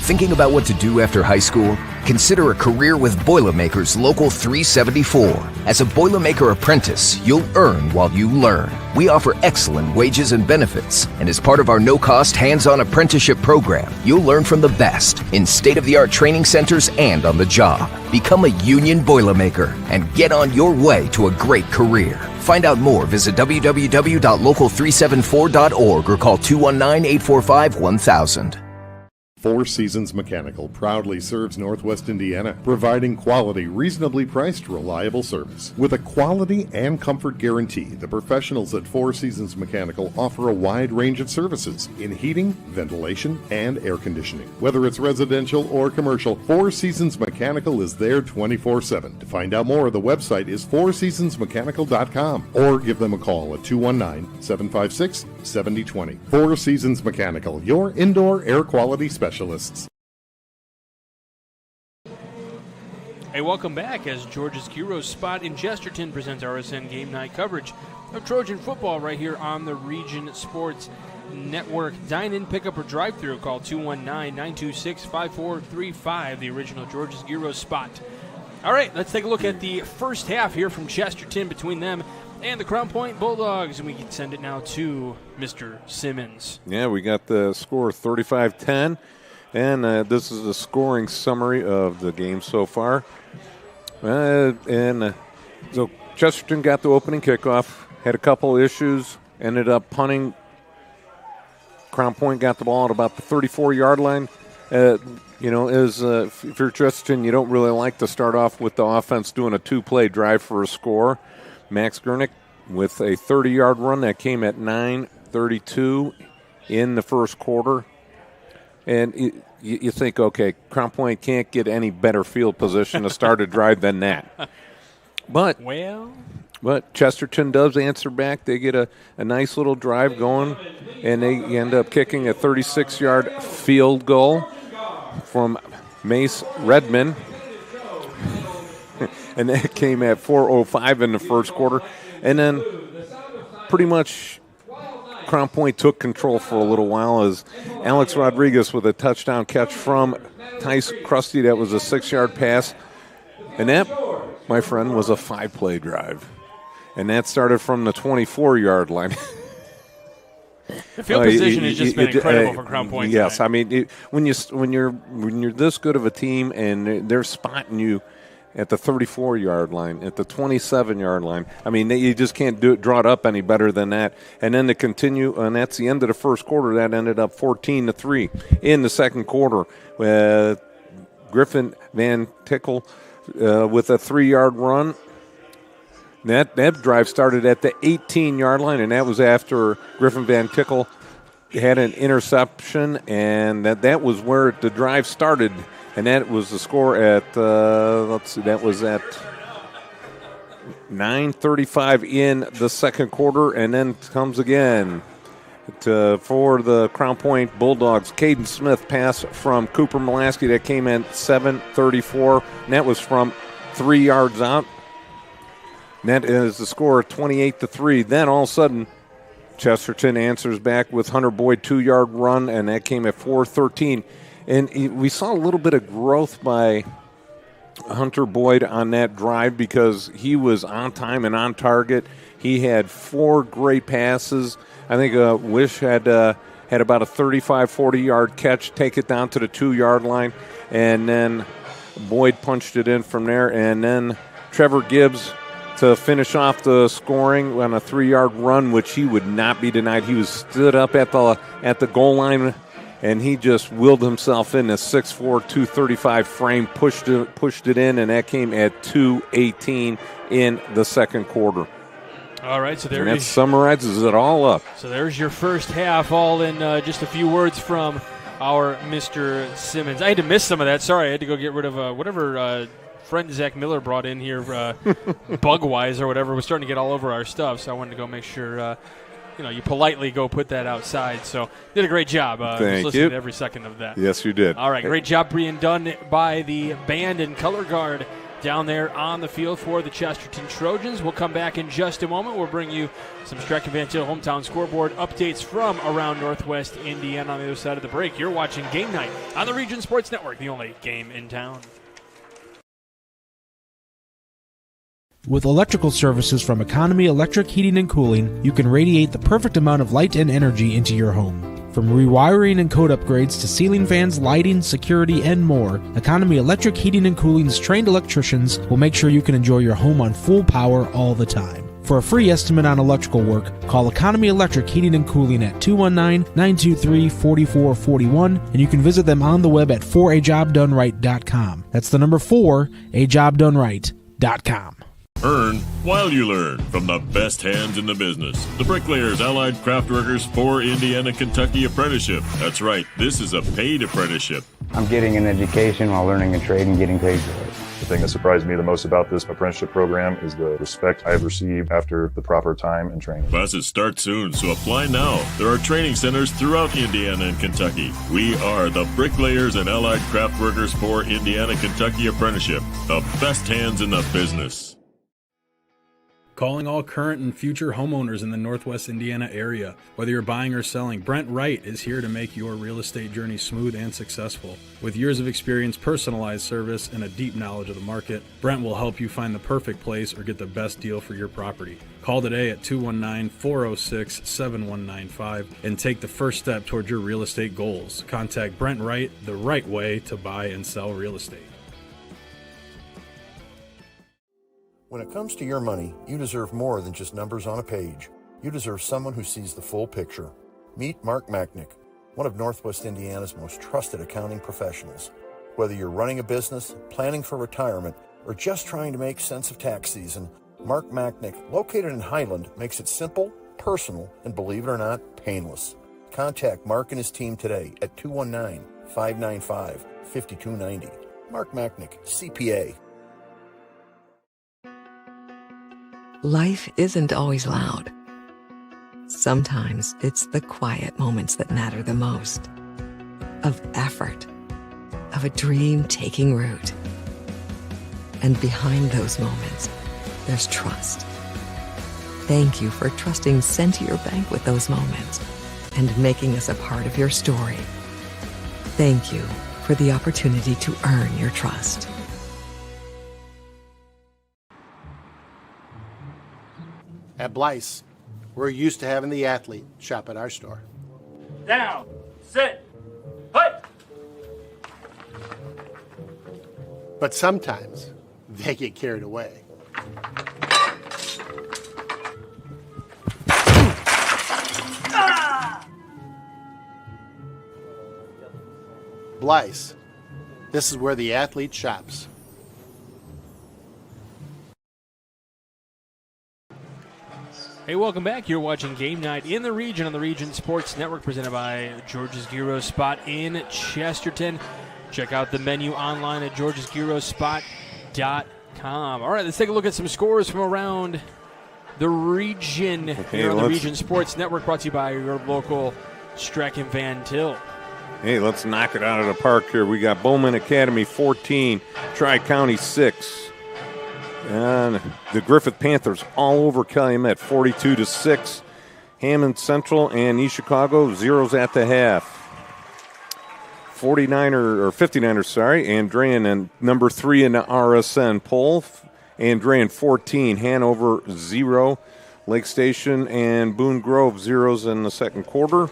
Thinking about what to do after high school? Consider a career with Boilermakers Local 374. As a Boilermaker apprentice, you'll earn while you learn. We offer excellent wages and benefits, and as part of our no-cost hands-on apprenticeship program, you'll learn from the best in state-of-the-art training centers and on the job. Become a union Boilermaker and get on your way to a great career. Find out more, visit www.local374.org or call 219-845-1000. Four Seasons Mechanical proudly serves Northwest Indiana, providing quality, reasonably priced, reliable service. With a quality and comfort guarantee, the professionals at Four Seasons Mechanical offer a wide range of services in heating, ventilation, and air conditioning. Whether it's residential or commercial, Four Seasons Mechanical is there 24/7. To find out more, the website is fourseasonsmechanical.com or give them a call at 219-756-7020. Four Seasons Mechanical, your indoor air quality specialists. Hey, welcome back as George's Gyro Spot in Chesterton presents RSN Game Night coverage of Trojan football right here on the Region Sports Network. Dine-in, pickup, or drive-through. Call 219-926-5435, the original George's Gyro Spot. All right, let's take a look at the first half here from Chesterton between them and the Crown Point Bulldogs, and we can send it now to Mr. Simmons. Yeah, we got the score 35-10, and this is a scoring summary of the game so far. So Chesterton got the opening kickoff, had a couple issues, ended up punting. Crown Point got the ball at about the 34-yard line. If you're Chesterton, you don't really like to start off with the offense doing a two-play drive for a score. Max Gernick with a 30-yard run that came at 9:32 in the first quarter. And you think, okay, Crown Point can't get any better field position to start a drive than that. But Chesterton does answer back. They get a nice little drive going, and they end up kicking a 36-yard field goal from Mace Redmond. And that came at 4:05 in the first quarter. And then pretty much Crown Point took control for a little while as Alex Rodriguez with a touchdown catch from Tice Krusty. That was a 6-yard pass. And that, my friend, was a 5-play drive. And that started from the 24-yard line. The field position has just been incredible for Crown Point. Yes, tonight. I mean, when you're this good of a team and they're spotting you at the 34-yard line, at the 27-yard line. I mean, you just can't draw it up any better than that. And then to continue, and that's the end of the first quarter. That ended up 14-3 in the second quarter. Griffin Van Tickle with a 3-yard run. That drive started at the 18-yard line, and that was after Griffin Van Tickle had an interception, and that was where the drive started. And that was the score at, that was at 9:35 in the second quarter. And then comes again for the Crown Point Bulldogs. Caden Smith pass from Cooper Mulaski that came in 7:34. And that was from 3 yards out. And that is the score 28-3. Then all of a sudden, Chesterton answers back with Hunter Boyd 2-yard run, and that came at 4:13. And we saw a little bit of growth by Hunter Boyd on that drive because he was on time and on target. He had 4 great passes. I think Wish had about a 35, 40-yard catch, take it down to the 2-yard line, and then Boyd punched it in from there. And then Trevor Gibbs to finish off the scoring on a 3-yard run, which he would not be denied. He was stood up at the goal line, and he just willed himself in a 6'4", 235 frame, pushed it in, and that came at 2:18 in the second quarter. All right, so and that summarizes it all up. So there's your first half, all in just a few words from our Mr. Simmons. I had to miss some of that. Sorry, I had to go get rid of whatever friend Zach Miller brought in here, Bugwise or whatever, was starting to get all over our stuff, so I wanted to go make sure you politely go put that outside. So did a great job. Thank listening you. to every second of that. Yes, you did. All right, great job being done by the band and color guard down there on the field for the Chesterton Trojans. We'll come back in just a moment. We'll bring you some Strachan Van Til hometown scoreboard updates from around Northwest Indiana on the other side of the break. You're watching Game Night on the Region Sports Network, the only game in town. With electrical services from Economy Electric Heating and Cooling, you can radiate the perfect amount of light and energy into your home. From rewiring and code upgrades to ceiling fans, lighting, security, and more, Economy Electric Heating and Cooling's trained electricians will make sure you can enjoy your home on full power all the time. For a free estimate on electrical work, call Economy Electric Heating and Cooling at 219-923-4441, and you can visit them on the web at 4ajobdoneright.com. That's the number 4ajobdoneright.com. Earn while you learn from the best hands in the business. The Bricklayers Allied Craftworkers for Indiana Kentucky Apprenticeship. That's right, this is a paid apprenticeship. I'm getting an education while learning a trade and getting paid for it. The thing that surprised me the most about this apprenticeship program is the respect I've received after the proper time and training. Classes start soon, so apply now. There are training centers throughout Indiana and Kentucky. We are the Bricklayers and Allied Craftworkers for Indiana Kentucky Apprenticeship. The best hands in the business. Calling all current and future homeowners in the Northwest Indiana area. Whether you're buying or selling, Brent Wright is here to make your real estate journey smooth and successful. With years of experience, personalized service, and a deep knowledge of the market, Brent will help you find the perfect place or get the best deal for your property. Call today at 219-406-7195 and take the first step towards your real estate goals. Contact Brent Wright, the right way to buy and sell real estate. When it comes to your money, you deserve more than just numbers on a page. You deserve someone who sees the full picture. Meet Mark Machnick, one of Northwest Indiana's most trusted accounting professionals. Whether you're running a business, planning for retirement, or just trying to make sense of tax season, Mark Machnick, located in Highland, makes it simple, personal, and believe it or not, painless. Contact Mark and his team today at 219 595-5290. Mark Machnick, CPA. Life isn't always loud. Sometimes it's the quiet moments that matter the most. Of effort, of a dream taking root. And behind those moments, there's trust. Thank you for trusting Centier Bank with those moments and making us a part of your story. Thank you for the opportunity to earn your trust. At Blyce, we're used to having the athlete shop at our store. Down, sit, put. But sometimes they get carried away. Blyce, this is where the athlete shops. Hey, welcome back. You're watching Game Night in the Region on the Region Sports Network, presented by George's Gyro Spot in Chesterton. Check out the menu online at georgesgyrospot.com. All right, let's take a look at some scores from around the region here on the Region Sports Network, brought to you by your local Strachan Van Til. Hey, let's knock it out of the park here. We got Bowman Academy 14, Tri-County 6. And the Griffith Panthers all over Calumet 42-6. Hammond Central and East Chicago zeros at the half. 59ers, Andrean and number 3 in the RSN poll. Andrean 14, Hanover 0. Lake Station and Boone Grove zeros in the second quarter.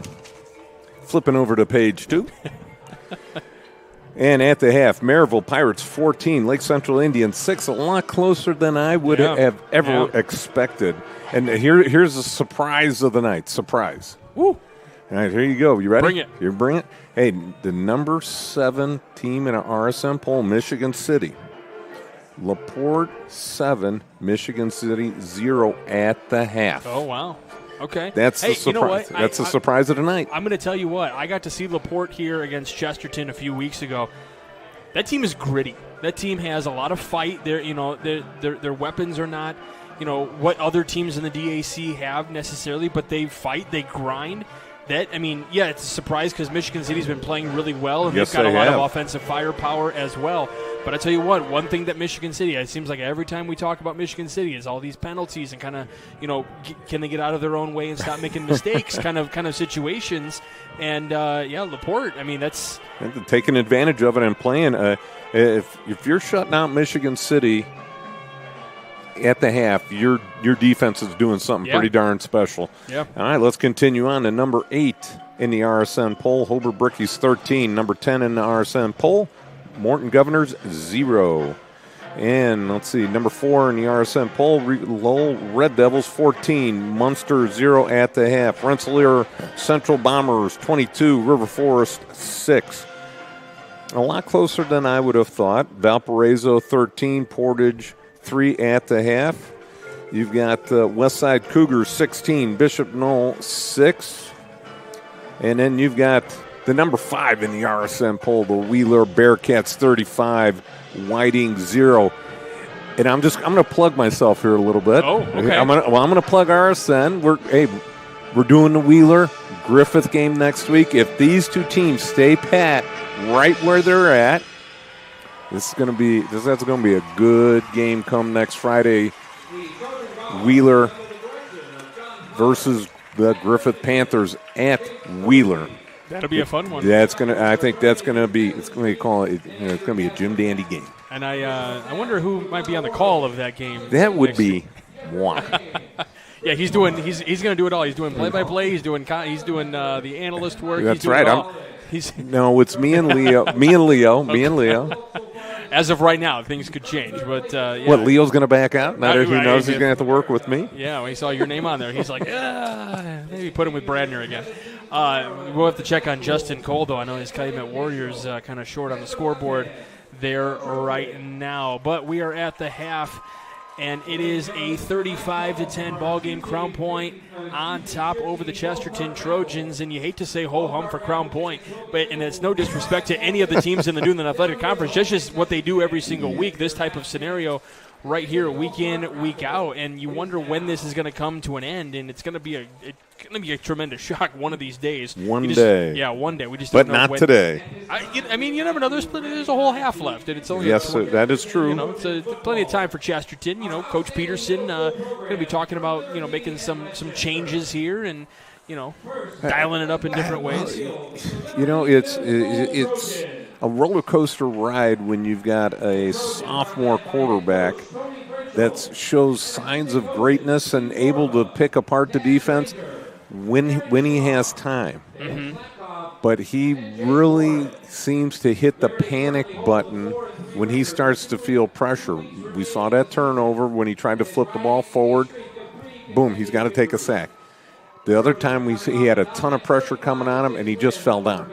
Flipping over to page 2. And at the half, Maryville Pirates 14, Lake Central Indians 6, a lot closer than I would have ever expected. And here's the surprise of the night. Surprise. Woo. All right, here you go. You ready? Bring it. You bring it? Hey, the number 7 team in an RSM poll, Michigan City. LaPorte 7, Michigan City 0 at the half. Oh, wow. Okay. That's the surprise. You know what? That's the surprise of the night. I'm going to tell you what. I got to see LaPorte here against Chesterton a few weeks ago. That team is gritty. That team has a lot of fight. Their weapons are not, what other teams in the DAC have necessarily, but they fight, they grind. It's a surprise because Michigan City's been playing really well, and they've got a lot of offensive firepower as well. But I tell you what, one thing that Michigan City, it seems like every time we talk about Michigan City, is all these penalties and kind of, can they get out of their own way and stop making mistakes kind of situations. And, LaPorte, that's... And taking advantage of it and playing. If you're shutting out Michigan City at the half, your defense is doing something pretty darn special. Yeah. All right, let's continue on to number 8 in the RSN poll. Hobart Brickies 13, number 10 in the RSN poll. Morton Governors 0. And let's see, number 4 in the RSN poll, Lowell Red Devils 14, Munster 0 at the half. Rensselaer Central Bombers 22, River Forest 6. A lot closer than I would have thought. Valparaiso 13, Portage 3 at the half. You've got Westside Cougars 16, Bishop Knoll 6. And then you've got the number 5 in the RSN poll, the Wheeler Bearcats 35, Whiting 0. And I'm going to plug myself here a little bit. Oh, okay. I'm going to plug RSN. We're doing the Wheeler Griffith game next week. If these two teams stay pat right where they're at, that's going to be a good game come next Friday. Wheeler versus the Griffith Panthers at Wheeler. That'll be a fun one. Yeah, I think that's going to be. It's going to be a Jim Dandy game. And I wonder who might be on the call of that game. That would be one. Yeah, he's going to do it all. He's doing play-by-play. He's doing the analyst work. That's right. No, it's me and Leo. As of right now, things could change. But What, Leo's going to back out? Now that he knows he's going to have to work with me? Yeah, when he saw your name on there, he's like, maybe put him with Bradner again. We'll have to check on Justin Cole, though. I know his Calumet Warriors kind of short on the scoreboard there right now. But we are at the half. and it is a 35-10 ball game. Crown Point on top over the Chesterton Trojans, and you hate to say ho-hum for Crown Point, and it's no disrespect to any of the teams in the Newland Athletic Conference. That's just what they do every single week, this type of scenario right here, week in, week out, and you wonder when this is going to come to an end, and it's going to be a tremendous shock one of these days. One day. Yeah, one day. We just but don't know not when. today. I mean, you never know. There's a whole half left, and it's only yes, that is true. It's plenty of time for Chesterton. Coach Peterson going to be talking about making some changes here and dialing it up in different ways. It's a roller coaster ride when you've got a sophomore quarterback that shows signs of greatness and able to pick apart the defense when he has time. Mm-hmm. But he really seems to hit the panic button when he starts to feel pressure. We saw that turnover when he tried to flip the ball forward. Boom, he's got to take a sack. The other time he had a ton of pressure coming on him, and he just fell down.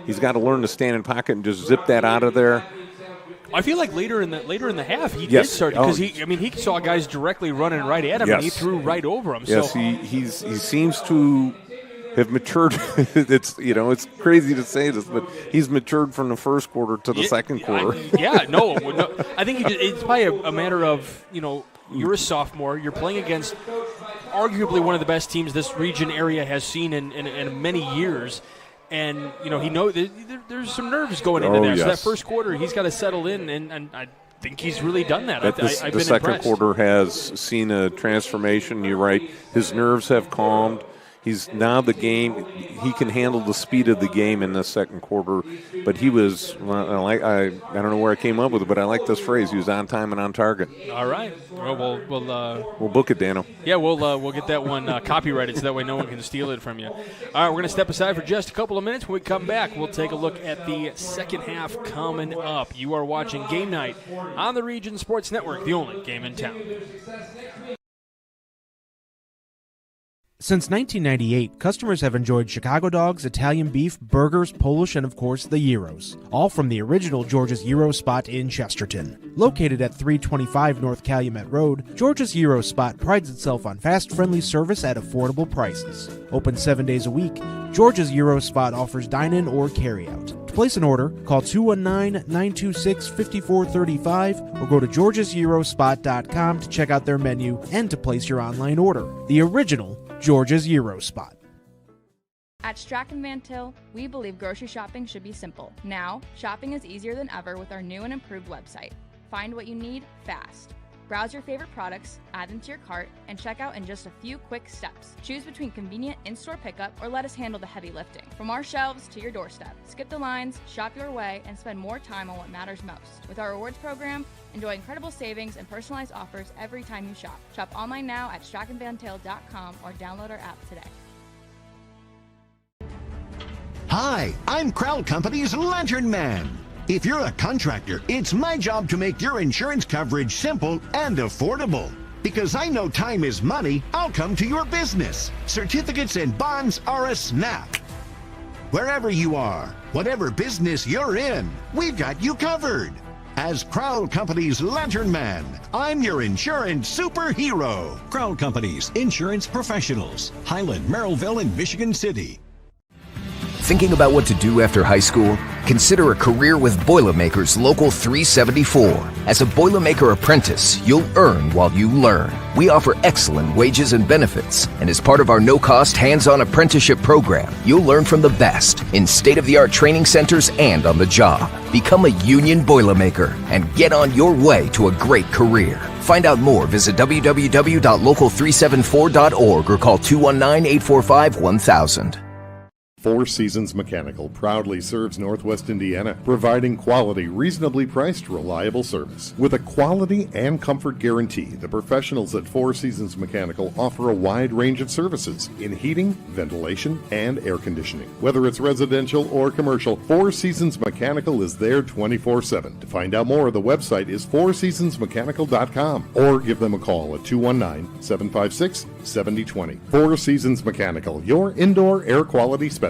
He's got to learn to stand in pocket and just zip that out of there. I feel like later in the half he did start because he saw guys directly running right at him and he threw right over him. Yes, so. he seems to have matured. It's crazy to say this, but he's matured from the first quarter to the second quarter. No. I think it's probably a matter of you're a sophomore, you're playing against arguably one of the best teams this region area has seen in many years. And, there's some nerves going into there. Yes. So that first quarter, he's got to settle in, and I think he's really done that. I've been the second impressed. quarter has seen a transformation. You're right. His nerves have calmed. He's now the game. He can handle the speed of the game in the second quarter. But he was, I don't know where I came up with it, but I like this phrase. He was on time and on target. All right. Well, we'll book it, Dano. Yeah, we'll get that one copyrighted so that way no one can steal it from you. All right, we're going to step aside for just a couple of minutes. When we come back, we'll take a look at the second half coming up. You are watching Game Night on the Region Sports Network, the only game in town. Since 1998, customers have enjoyed Chicago dogs, Italian beef, burgers, Polish, and of course the gyros, all from the original George's Gyro Spot in Chesterton. Located at 325 North Calumet Road, George's Gyro Spot prides itself on fast, friendly service at affordable prices. Open 7 days a week, George's Gyro Spot offers dine-in or carry-out. To place an order, call 219-926-5435 or go to georgesgyrospot.com to check out their menu and to place your online order. The original George's Gyro Spot. At Strachan Van Til, we believe grocery shopping should be simple. Now, shopping is easier than ever with our new and improved website. Find what you need fast. Browse your favorite products, add them to your cart, and check out in just a few quick steps. Choose between convenient in-store pickup or let us handle the heavy lifting. From our shelves to your doorstep, skip the lines, shop your way, and spend more time on what matters most. With our rewards program, enjoy incredible savings and personalized offers every time you shop. Shop online now at strachanvantil.com or download our app today. Hi, I'm Crowd Company's Lantern Man. If you're a contractor, it's my job to make your insurance coverage simple and affordable. Because I know time is money, I'll come to your business. Certificates and bonds are a snap. Wherever you are, whatever business you're in, we've got you covered. As Crowd Company's Lantern Man, I'm your insurance superhero. Crowd Companies, insurance professionals. Highland, Merrillville, and Michigan City. Thinking about what to do after high school? Consider a career with Boilermakers Local 374. As a Boilermaker apprentice, you'll earn while you learn. We offer excellent wages and benefits, and as part of our no-cost hands-on apprenticeship program, you'll learn from the best in state-of-the-art training centers and on the job. Become a union Boilermaker and get on your way to a great career. Find out more, visit www.local374.org or call 219-845-1000. Four Seasons Mechanical proudly serves Northwest Indiana, providing quality, reasonably priced, reliable service. With a quality and comfort guarantee, the professionals at Four Seasons Mechanical offer a wide range of services in heating, ventilation, and air conditioning. Whether it's residential or commercial, Four Seasons Mechanical is there 24/7. To find out more, the website is fourseasonsmechanical.com or give them a call at 219-756-7020. Four Seasons Mechanical, your indoor air quality specialists.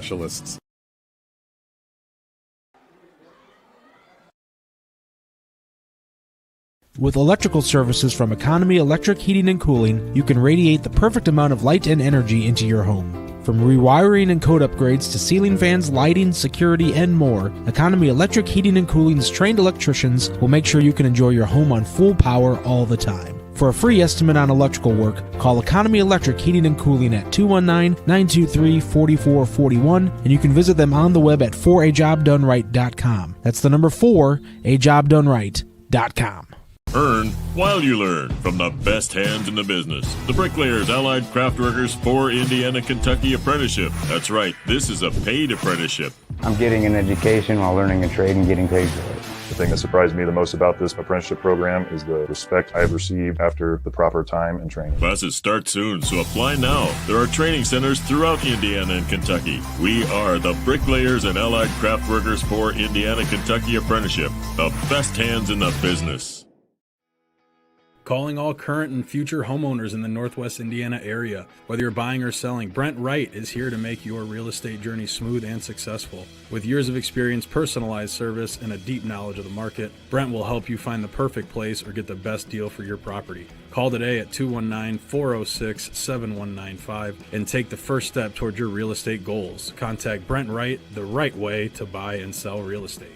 With electrical services from Economy Electric Heating and Cooling, you can radiate the perfect amount of light and energy into your home. From rewiring and code upgrades to ceiling fans, lighting, security, and more, Economy Electric Heating and Cooling's trained electricians will make sure you can enjoy your home on full power all the time. For a free estimate on electrical work, call Economy Electric Heating and Cooling at 219-923-4441, and you can visit them on the web at forajobdoneright.com. That's the number 4ajobdoneright.com. Earn while you learn from the best hands in the business. The Bricklayers Allied Craftworkers for Indiana Kentucky Apprenticeship. That's right, this is a paid apprenticeship. I'm getting an education while learning a trade and getting paid for it. The thing that surprised me the most about this apprenticeship program is the respect I have received after the proper time and training. Classes start soon, so apply now. There are training centers throughout Indiana and Kentucky. We are the Bricklayers and Allied Craftworkers for Indiana Kentucky Apprenticeship. The best hands in the business. Calling all current and future homeowners in the Northwest Indiana area. Whether you're buying or selling, Brent Wright is here to make your real estate journey smooth and successful. With years of experience, personalized service, and a deep knowledge of the market, Brent will help you find the perfect place or get the best deal for your property. Call today at 219-406-7195 and take the first step toward your real estate goals. Contact Brent Wright, the right way to buy and sell real estate.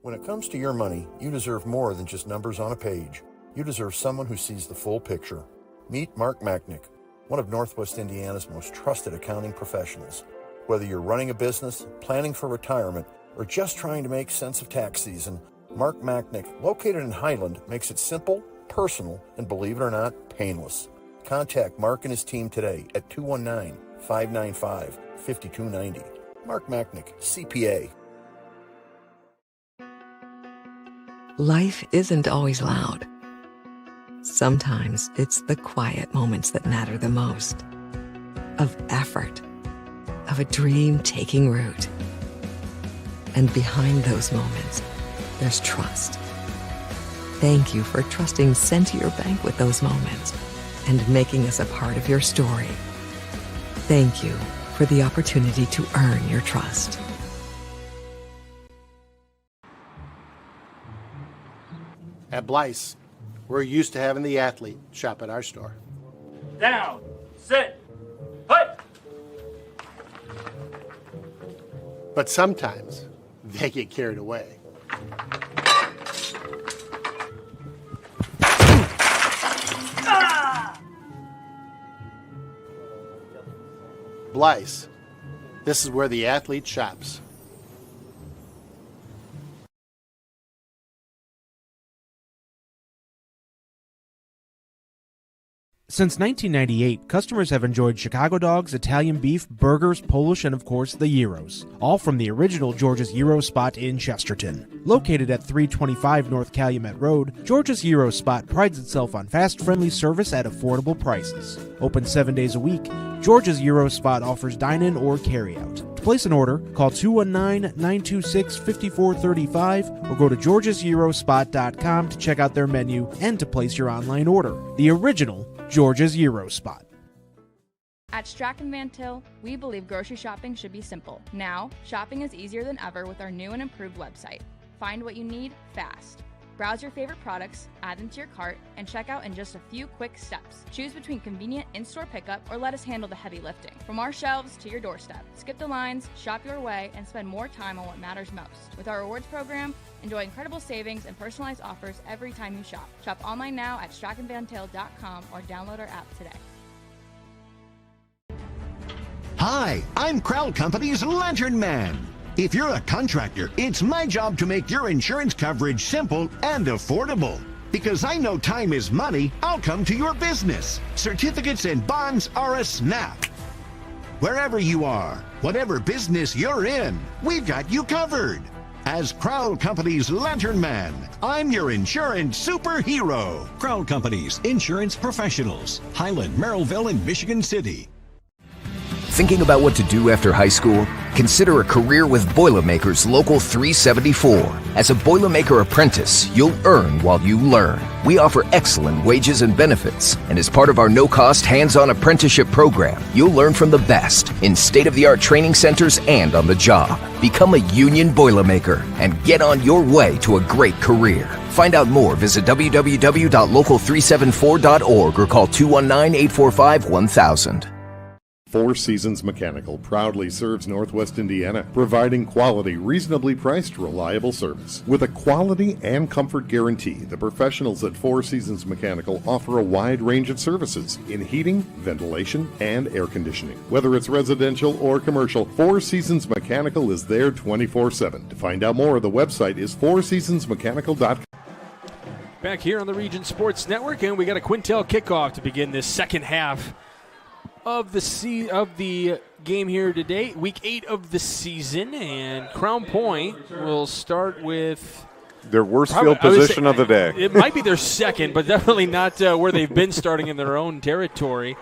When it comes to your money, you deserve more than just numbers on a page. You deserve someone who sees the full picture. Meet Mark Machnick, one of Northwest Indiana's most trusted accounting professionals. Whether you're running a business, planning for retirement, or just trying to make sense of tax season, Mark Machnick, located in Highland, makes it simple, personal, and believe it or not, painless. Contact Mark and his team today at 219-595-5290. Mark Machnick, CPA. Life isn't always loud. Sometimes it's the quiet moments that matter the most. Of effort, of a dream taking root. And behind those moments, there's trust. Thank you for trusting Centier Bank with those moments and making us a part of your story. Thank you for the opportunity to earn your trust. At Blyce, we're used to having the athlete shop at our store. Down, sit, put. But sometimes they get carried away. Blyce, this is where the athlete shops. Since 1998, customers have enjoyed Chicago dogs, Italian beef, burgers, Polish, and of course the gyros, all from the original George's Gyro Spot in Chesterton. Located at 325 North Calumet Road, George's Gyro Spot prides itself on fast, friendly service at affordable prices. Open 7 days a week, George's Gyro Spot offers dine-in or carry-out. To place an order, call 219-926-5435 or go to georgesgyrospot.com to check out their menu and to place your online order. The original George's Gyro Spot. At Strachan Van Til, we believe grocery shopping should be simple. Now, shopping is easier than ever with our new and improved website. Find what you need fast. Browse your favorite products, add them to your cart, and check out in just a few quick steps. Choose between convenient in-store pickup or let us handle the heavy lifting. From our shelves to your doorstep, skip the lines, shop your way, and spend more time on what matters most. With our rewards program, enjoy incredible savings and personalized offers every time you shop. Shop online now at strachanvantil.com or download our app today. Hi, I'm Crowd Company's Lantern Man. If you're a contractor, it's my job to make your insurance coverage simple and affordable. Because I know time is money, I'll come to your business. Certificates and bonds are a snap. Wherever you are, whatever business you're in, we've got you covered. As Crowd Company's Lantern Man, I'm your insurance superhero. Crowd Companies, insurance professionals. Highland, Merrillville, and Michigan City. Thinking about what to do after high school? Consider a career with Boilermakers Local 374. As a Boilermaker apprentice, you'll earn while you learn. We offer excellent wages and benefits, and as part of our no-cost hands-on apprenticeship program, you'll learn from the best in state-of-the-art training centers and on the job. Become a union Boilermaker and get on your way to a great career. Find out more, visit www.local374.org or call 219-845-1000. Four Seasons Mechanical proudly serves Northwest Indiana, providing quality, reasonably priced, reliable service. With a quality and comfort guarantee, the professionals at Four Seasons Mechanical offer a wide range of services in heating, ventilation, and air conditioning. Whether it's residential or commercial, Four Seasons Mechanical is there 24/7. To find out more, the website is fourseasonsmechanical.com. Back here on the Region Sports Network, and we got a Quintel kickoff to begin this second half of the game here today, week 8 of the season, and Crown Point will start with their worst field position of the day. It might be their second, but definitely not where they've been starting in their own territory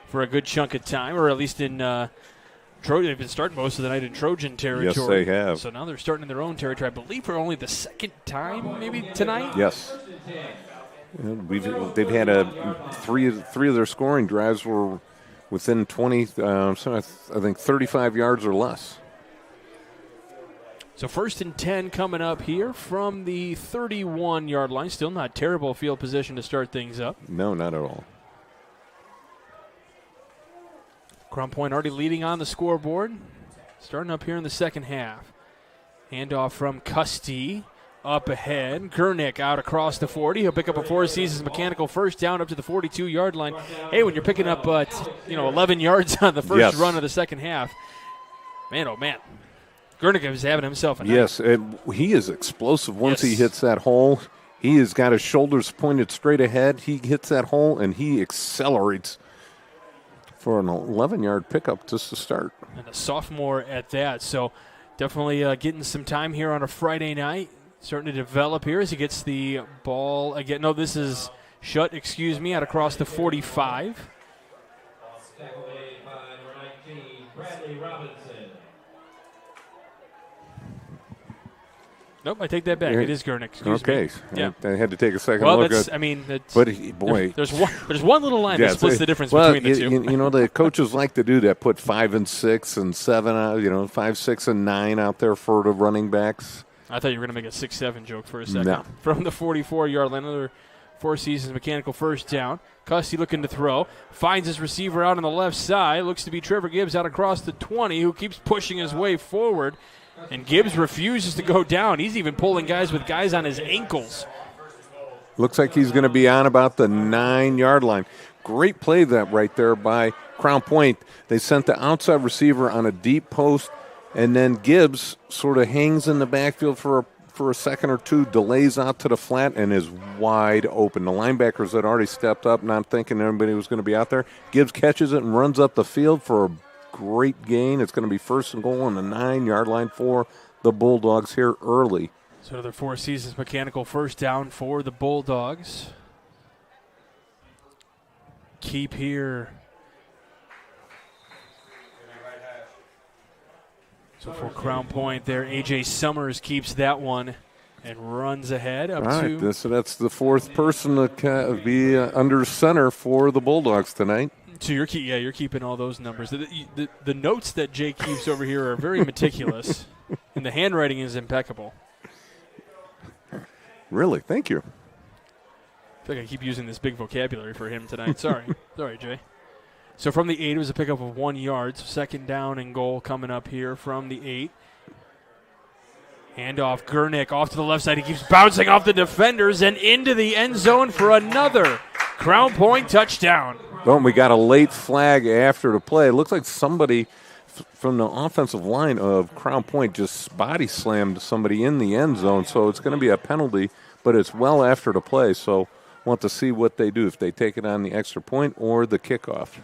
for a good chunk of time, or at least in Trojan. They've been starting most of the night in Trojan territory. Yes, they have. So now they're starting in their own territory, I believe, for only the second time maybe tonight. Yes. They've had three of their scoring drives were within 20, I think 35 yards or less. So 1st and 10 coming up here from the 31-yard line. Still not terrible field position to start things up. No, not at all. Crown Point already leading on the scoreboard. Starting up here in the second half. Handoff from Custee. Up ahead, Gurnick out across the 40. He'll pick up a Four Seasons Mechanical first down up to the 42-yard line. Hey, when you're picking up 11 yards on the first run of the second half, man, oh man, Gurnick is having himself a night. Yes, he is explosive once he hits that hole. He has got his shoulders pointed straight ahead. He hits that hole and he accelerates for an 11-yard pickup just to start. And a sophomore at that, so definitely getting some time here on a Friday night. Starting to develop here as he gets the ball again. No, this is Shutt, out across the 45. Nope, I take that back. It is Gurnick. Excuse me. Yeah. I had to take a second look. Well, boy. There's one little line that splits the difference between the two. The coaches like to do that, put 5 and 6 and 7, 5, 6, and 9 out there for the running backs. I thought you were going to make a 6-7 joke for a second. No. From the 44-yard line, another Four Seasons Mechanical first down. Custee looking to throw. Finds his receiver out on the left side. Looks to be Trevor Gibbs out across the 20, who keeps pushing his way forward. And Gibbs refuses to go down. He's even pulling guys with guys on his ankles. Looks like he's going to be on about the 9-yard line. Great play that right there by Crown Point. They sent the outside receiver on a deep post. And then Gibbs sort of hangs in the backfield for a second or two, delays out to the flat, and is wide open. The linebackers had already stepped up, not thinking anybody was going to be out there. Gibbs catches it and runs up the field for a great gain. It's going to be 1st and goal on the 9-yard line for the Bulldogs here early. So another Four Seasons Mechanical first down for the Bulldogs. Keep here. So for Crown Point there, A.J. Summers keeps that one and runs ahead up to. So that's the fourth person to be under center for the Bulldogs tonight. So you're keeping all those numbers. The notes that Jay keeps over here are very meticulous, and the handwriting is impeccable. Really? Thank you. I feel like I keep using this big vocabulary for him tonight. Sorry, Jay. So from the 8, it was a pickup of 1 yard. So 2nd down and goal coming up here from the 8. Handoff, Gurnick off to the left side. He keeps bouncing off the defenders and into the end zone for another Crown Point touchdown. Well, we got a late flag after the play. It looks like somebody from the offensive line of Crown Point just body slammed somebody in the end zone. So it's going to be a penalty, but it's well after the play. So want to see what they do, if they take it on the extra point or the kickoff.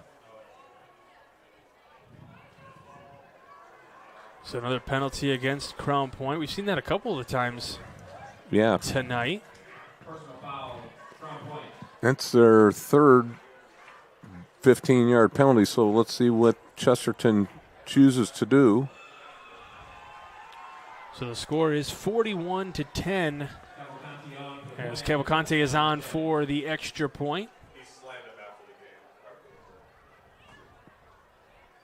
So another penalty against Crown Point. We've seen that a couple of times tonight. That's their third 15-yard penalty, so let's see what Chesterton chooses to do. So the score is 41-10 as Cavalcante is on for the extra point.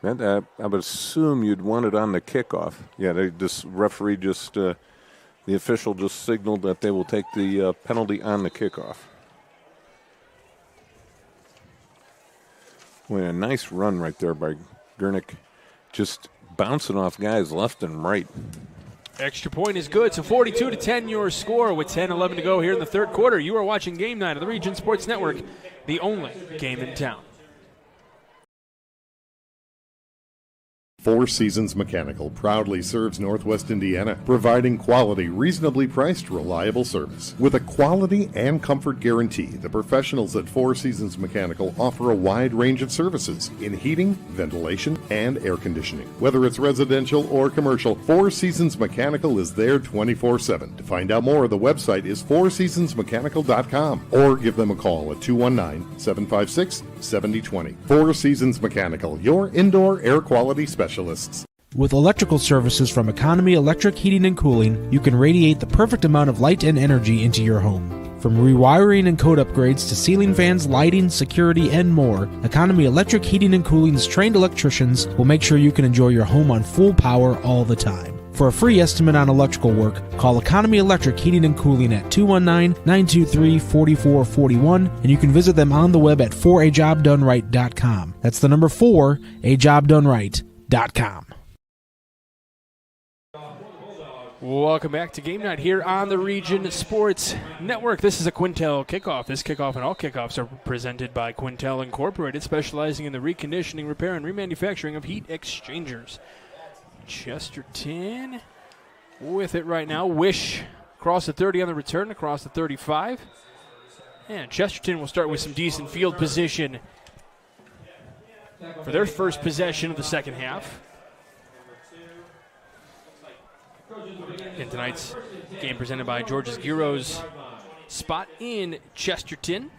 And, I would assume you'd want it on the kickoff. Yeah, the official just signaled that they will take the penalty on the kickoff. Well, a nice run right there by Gurnick, just bouncing off guys left and right. Extra point is good, so 42-10 your score with 10-11 to go here in the third quarter. You are watching Game Night of the Region Sports Network, the only game in town. Four Seasons Mechanical proudly serves Northwest Indiana, providing quality, reasonably priced, reliable service. With a quality and comfort guarantee, the professionals at Four Seasons Mechanical offer a wide range of services in heating, ventilation, and air conditioning. Whether it's residential or commercial, Four Seasons Mechanical is there 24/7. To find out more, the website is fourseasonsmechanical.com or give them a call at 219-756-7020. Four Seasons Mechanical, your indoor air quality specialist. With electrical services from Economy Electric Heating and Cooling, you can radiate the perfect amount of light and energy into your home. From rewiring and code upgrades to ceiling fans, lighting, security, and more, Economy Electric Heating and Cooling's trained electricians will make sure you can enjoy your home on full power all the time. For a free estimate on electrical work, call Economy Electric Heating and Cooling at 219-923-4441, and you can visit them on the web at 4ajobdoneright.com. That's the number 4ajobdoneright.com. Welcome back to Game Night here on the Region Sports Network. This is a Quintel kickoff. This kickoff and all kickoffs are presented by Quintel Incorporated, specializing in the reconditioning, repair, and remanufacturing of heat exchangers. Chesterton with it right now. Wish across the 30 on the return, across the 35. And Chesterton will start with some decent field position for their first possession of the second half. In tonight's game presented by George's Gyros spot in Chesterton.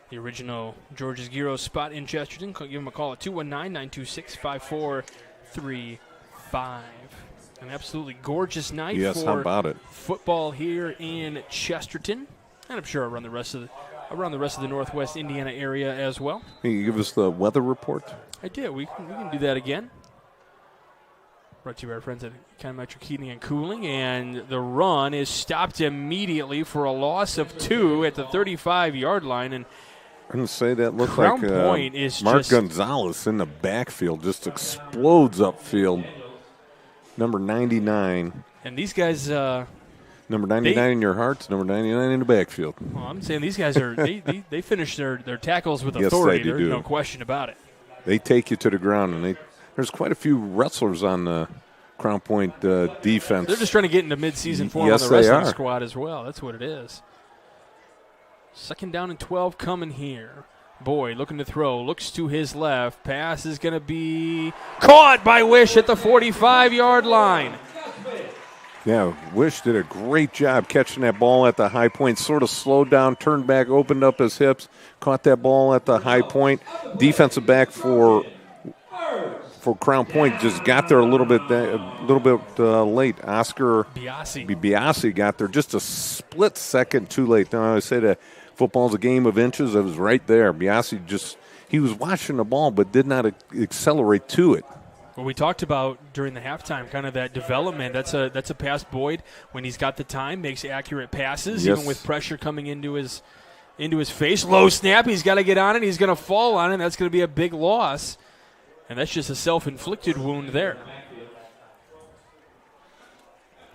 The original George's Gyros spot in Chesterton. Give them a call at 219-926-5435. An absolutely gorgeous night for how about it? Football here in Chesterton. And I'm sure around the rest of the Northwest Indiana area as well. Can you give us the weather report? I did. We can do that again. Brought to you by our friends at Econometric Heating and Cooling. And the run is stopped immediately for a loss of 2 at the 35-yard line. And I'm going to say that looked Crown like Point is Mark just Gonzalez in the backfield, just explodes upfield. Number 99. And these guys... number 99 in your hearts, number 99 in the backfield. Well, I'm saying these guys are they finish their tackles with Yes, authority. they There's do. no question about it. They take you to the ground, and there's quite a few wrestlers on the Crown Point defense. They're just trying to get into midseason form Yes, on the they wrestling are. squad as well. That's what it is. Second down and 12 coming here. Boyd looking to throw, looks to his left. Pass is going to be caught by Wish at the 45-yard line. Yeah, Wish did a great job catching that ball at the high point, sort of slowed down, turned back, opened up his hips, caught that ball at the high point. Defensive back for Crown Point just got there a little bit late. Oscar Biasi got there just a split second too late. Now I say that football's a game of inches. It was right there. Biasi he was watching the ball but did not accelerate to it. Well, we talked about during the halftime kind of that development. That's a pass Boyd, when he's got the time, makes accurate passes, Yes. even with pressure coming into his face. Low snap, he's got to get on it. He's going to fall on it. That's going to be a big loss. And that's just a self-inflicted wound there.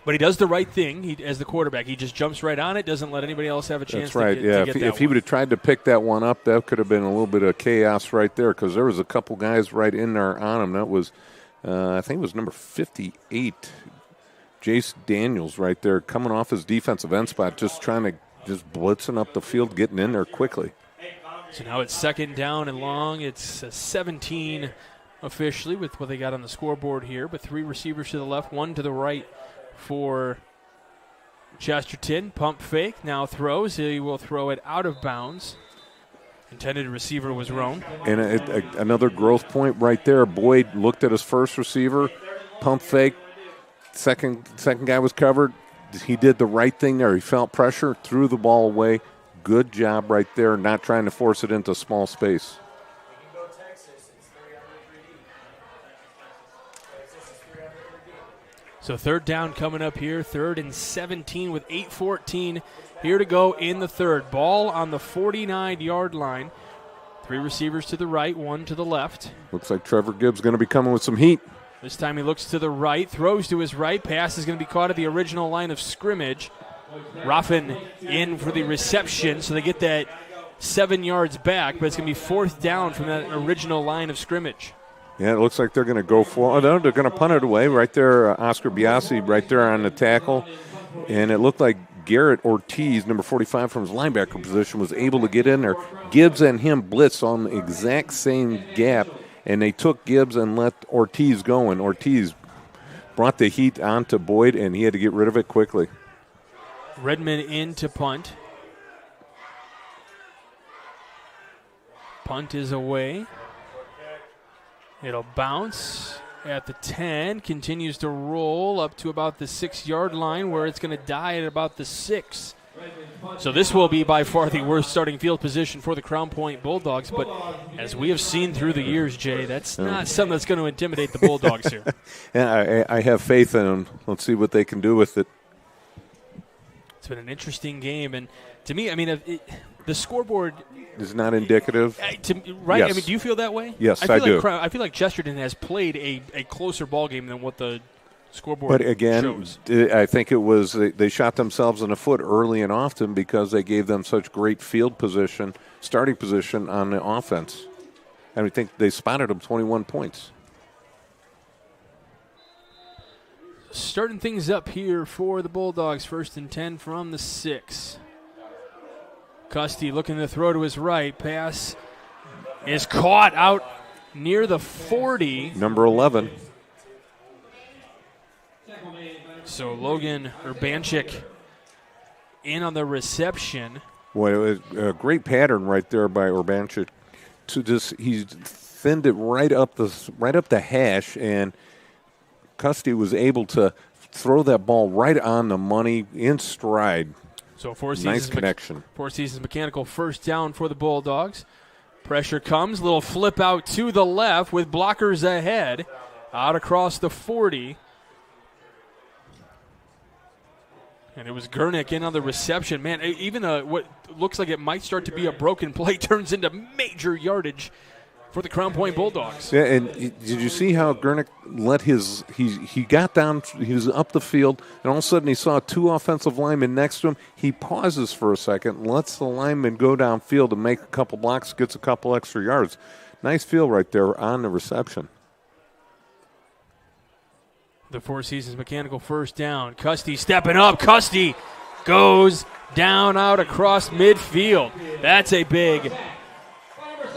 But he does the right thing as the quarterback. He just jumps right on it, doesn't let anybody else have a chance That's right. to Yeah, get that if he would have tried to pick that one up, that could have been a little bit of chaos right there, because there was a couple guys right in there on him. That was, I think it was number 58, Jace Daniels right there, coming off his defensive end spot, just blitzing up the field, getting in there quickly. So now it's second down and long. It's 17 officially with what they got on the scoreboard here, but 3 receivers to the left, 1 to the right for Chesterton. Pump fake, now throws. He will throw it out of bounds. Intended receiver was Roan. And another growth point right there. Boyd looked at his first receiver, pump fake, Second guy was covered. He did the right thing there. He felt pressure, threw the ball away. Good job right there, not trying to force it into small space. So third down coming up here, 3rd and 17 with 8:14 here to go in the third. Ball on the 49-yard line. 3 receivers to the right, 1 to the left. Looks like Trevor Gibbs going to be coming with some heat. This time he looks to the right, throws to his right. Pass is going to be caught at the original line of scrimmage. Ruffin in for the reception, so they get that 7 yards back, but it's going to be 4th down from that original line of scrimmage. Yeah, it looks like they're going to go for it. Oh, no, they're going to punt it away right there. Oscar Biasi right there on the tackle. And it looked like Garrett Ortiz, number 45 from his linebacker position, was able to get in there. Gibbs and him blitzed on the exact same gap, and they took Gibbs and let Ortiz go. And Ortiz brought the heat onto Boyd, and he had to get rid of it quickly. Redmond in to punt. Punt is away. It'll bounce at the 10, continues to roll up to about the 6-yard line where it's going to die at about the 6. So this will be by far the worst starting field position for the Crown Point Bulldogs, but as we have seen through the years, Jay, that's not something that's going to intimidate the Bulldogs here. Yeah, I have faith in them. Let's see what they can do with it. It's been an interesting game, and to me, I mean, the scoreboard is not indicative. Right? Yes. I mean, do you feel that way? Yes, I do. I feel like Chesterton has played a closer ball game than what the scoreboard But again, shows. I think it was they shot themselves in the foot early and often because they gave them such great field position, starting position on the offense. And I think they spotted them 21 points. Starting things up here for the Bulldogs, 1st and 10 from the 6. Custy looking to throw to his right. Pass is caught out near the 40. Number 11. So Logan Urbanchik in on the reception. Boy, it was a great pattern right there by Urbanchik. He thinned it right up the hash, and Custy was able to throw that ball right on the money in stride. So Four Seasons nice connection. Four Seasons Mechanical 1st down for the Bulldogs. Pressure comes, little flip out to the left with blockers ahead, out across the 40. And it was Gurnick in on the reception. Man, even what looks like it might start to be a broken play turns into major yardage for the Crown Point Bulldogs. Yeah, and did you see how Gurnick let he got down, he was up the field, and all of a sudden he saw 2 offensive linemen next to him. He pauses for a second, lets the lineman go downfield and make a couple blocks, gets a couple extra yards. Nice feel right there on the reception. The Four Seasons Mechanical 1st down. Custy stepping up. Custy goes down out across midfield. That's a big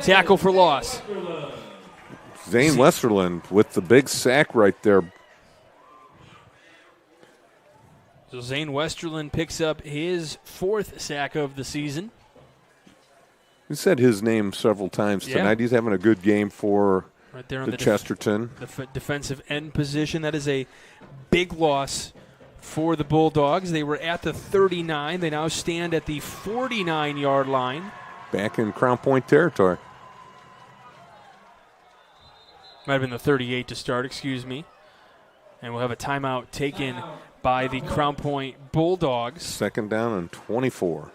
tackle for loss. Zane Westerland with the big sack right there. So Zane Westerland picks up his 4th sack of the season. We said his name several times tonight. He's having a good game for right there on the Chesterton. The defensive end position. That is a big loss for the Bulldogs. They were at the 39. They now stand at the 49-yard line. Back in Crown Point territory. Might have been the 38 to start, excuse me. And we'll have a timeout taken by the Crown Point Bulldogs. 2nd down and 24.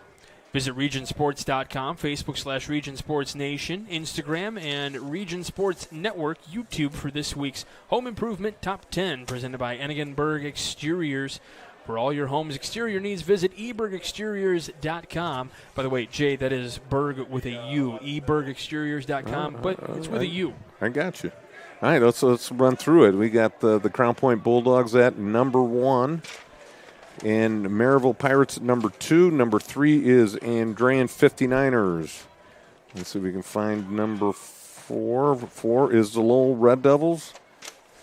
Visit regionsports.com, Facebook /Region Sports Nation, Instagram, and Region Sports Network YouTube for this week's Home Improvement Top 10, presented by Enigenberg Exteriors. For all your home's exterior needs, visit ebergexteriors.com. By the way, Jay, that is Berg with a U, ebergexteriors.com, but it's with a U. I got you. All right, let's run through it. We got the Crown Point Bulldogs at number 1. And Maryville Pirates at number 2. Number 3 is Andrean 59ers. Let's see if we can find number 4. 4 is the Lowell Red Devils.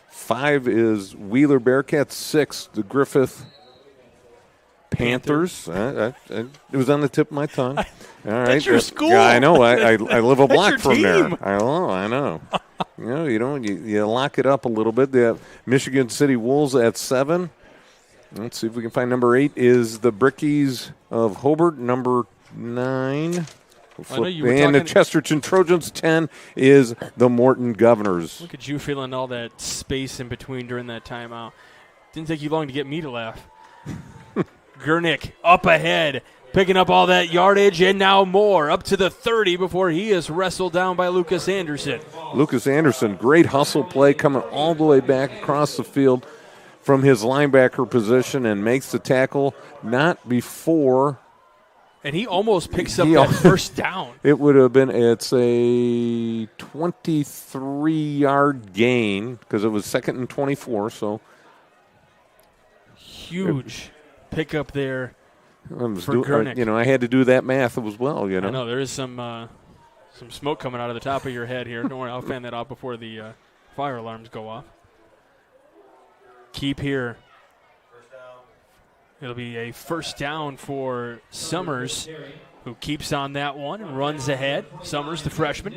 5 is Wheeler Bearcats. 6, the Griffith Panthers. It was on the tip of my tongue. All right. That's your school. Yeah, I know. I live a block your from team. there. I know. You lock it up a little bit. The Michigan City Wolves at 7. Let's see if we can find number 8 is the Brickies of Hobart. Number 9. And the Chesterton Trojans. 10 is the Morton Governors. Look at you filling all that space in between during that timeout. Didn't take you long to get me to laugh. Gurnick up ahead, picking up all that yardage and now more, up to the 30 before he is wrestled down by Lucas Anderson. Lucas Anderson, great hustle play coming all the way back across the field from his linebacker position and makes the tackle not before. And he almost picks up that first down. It would have been, it's a 23-yard gain because it was 2nd and 24, so. Huge pickup there for Gurnick. I had to do that math as well, I know, there is some smoke coming out of the top of your head here. Don't worry, I'll fan that out before the fire alarms go off. Keep here. It'll be a first down for Summers, who keeps on that one and runs ahead. Summers, the freshman.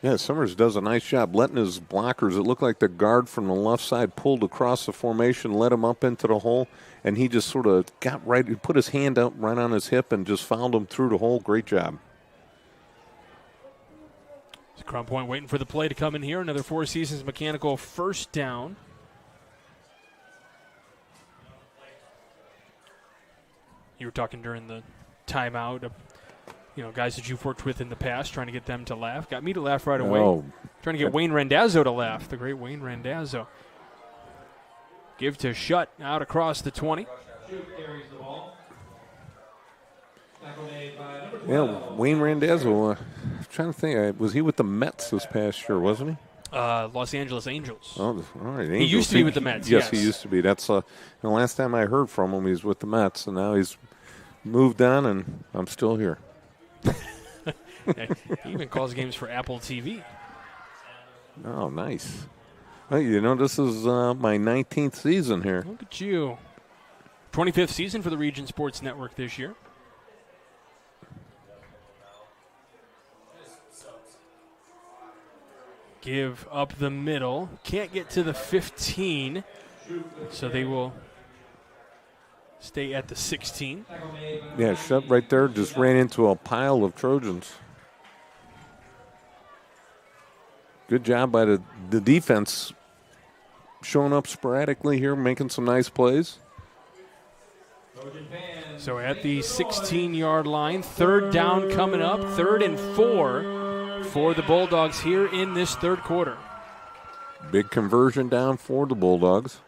Yeah, Summers does a nice job letting his blockers, it looked like the guard from the left side pulled across the formation, let him up into the hole, and he just sort of got right, he put his hand up right on his hip and just fouled him through the hole. Great job. Crown Point waiting for the play to come in here. Another Four Seasons Mechanical first down. You were talking during the timeout of, guys that you've worked with in the past, trying to get them to laugh. Got me to laugh right away. Oh. Trying to get Wayne Randazzo to laugh, the great Wayne Randazzo. Give to Shutt out across the 20. Yeah, Wayne Randazzo, I'm trying to think, was he with the Mets this past year, wasn't he? Los Angeles Angels. Oh, all right. Angels. He used to be with the Mets, yes. He used to be. That's the last time I heard from him, he was with the Mets, and now he's moved on, and I'm still here. He even calls games for Apple TV. Oh, nice. Well, this is my 19th season here. Look at you. 25th season for the Region Sports Network this year. Give up the middle. Can't get to the 15, so they will stay at the 16. Yeah, Shutt right there just ran into a pile of Trojans. Good job by the defense showing up sporadically here, making some nice plays. So at the 16-yard line, third down coming up, 3rd and 4 for the Bulldogs here in this third quarter. Big conversion down for the Bulldogs.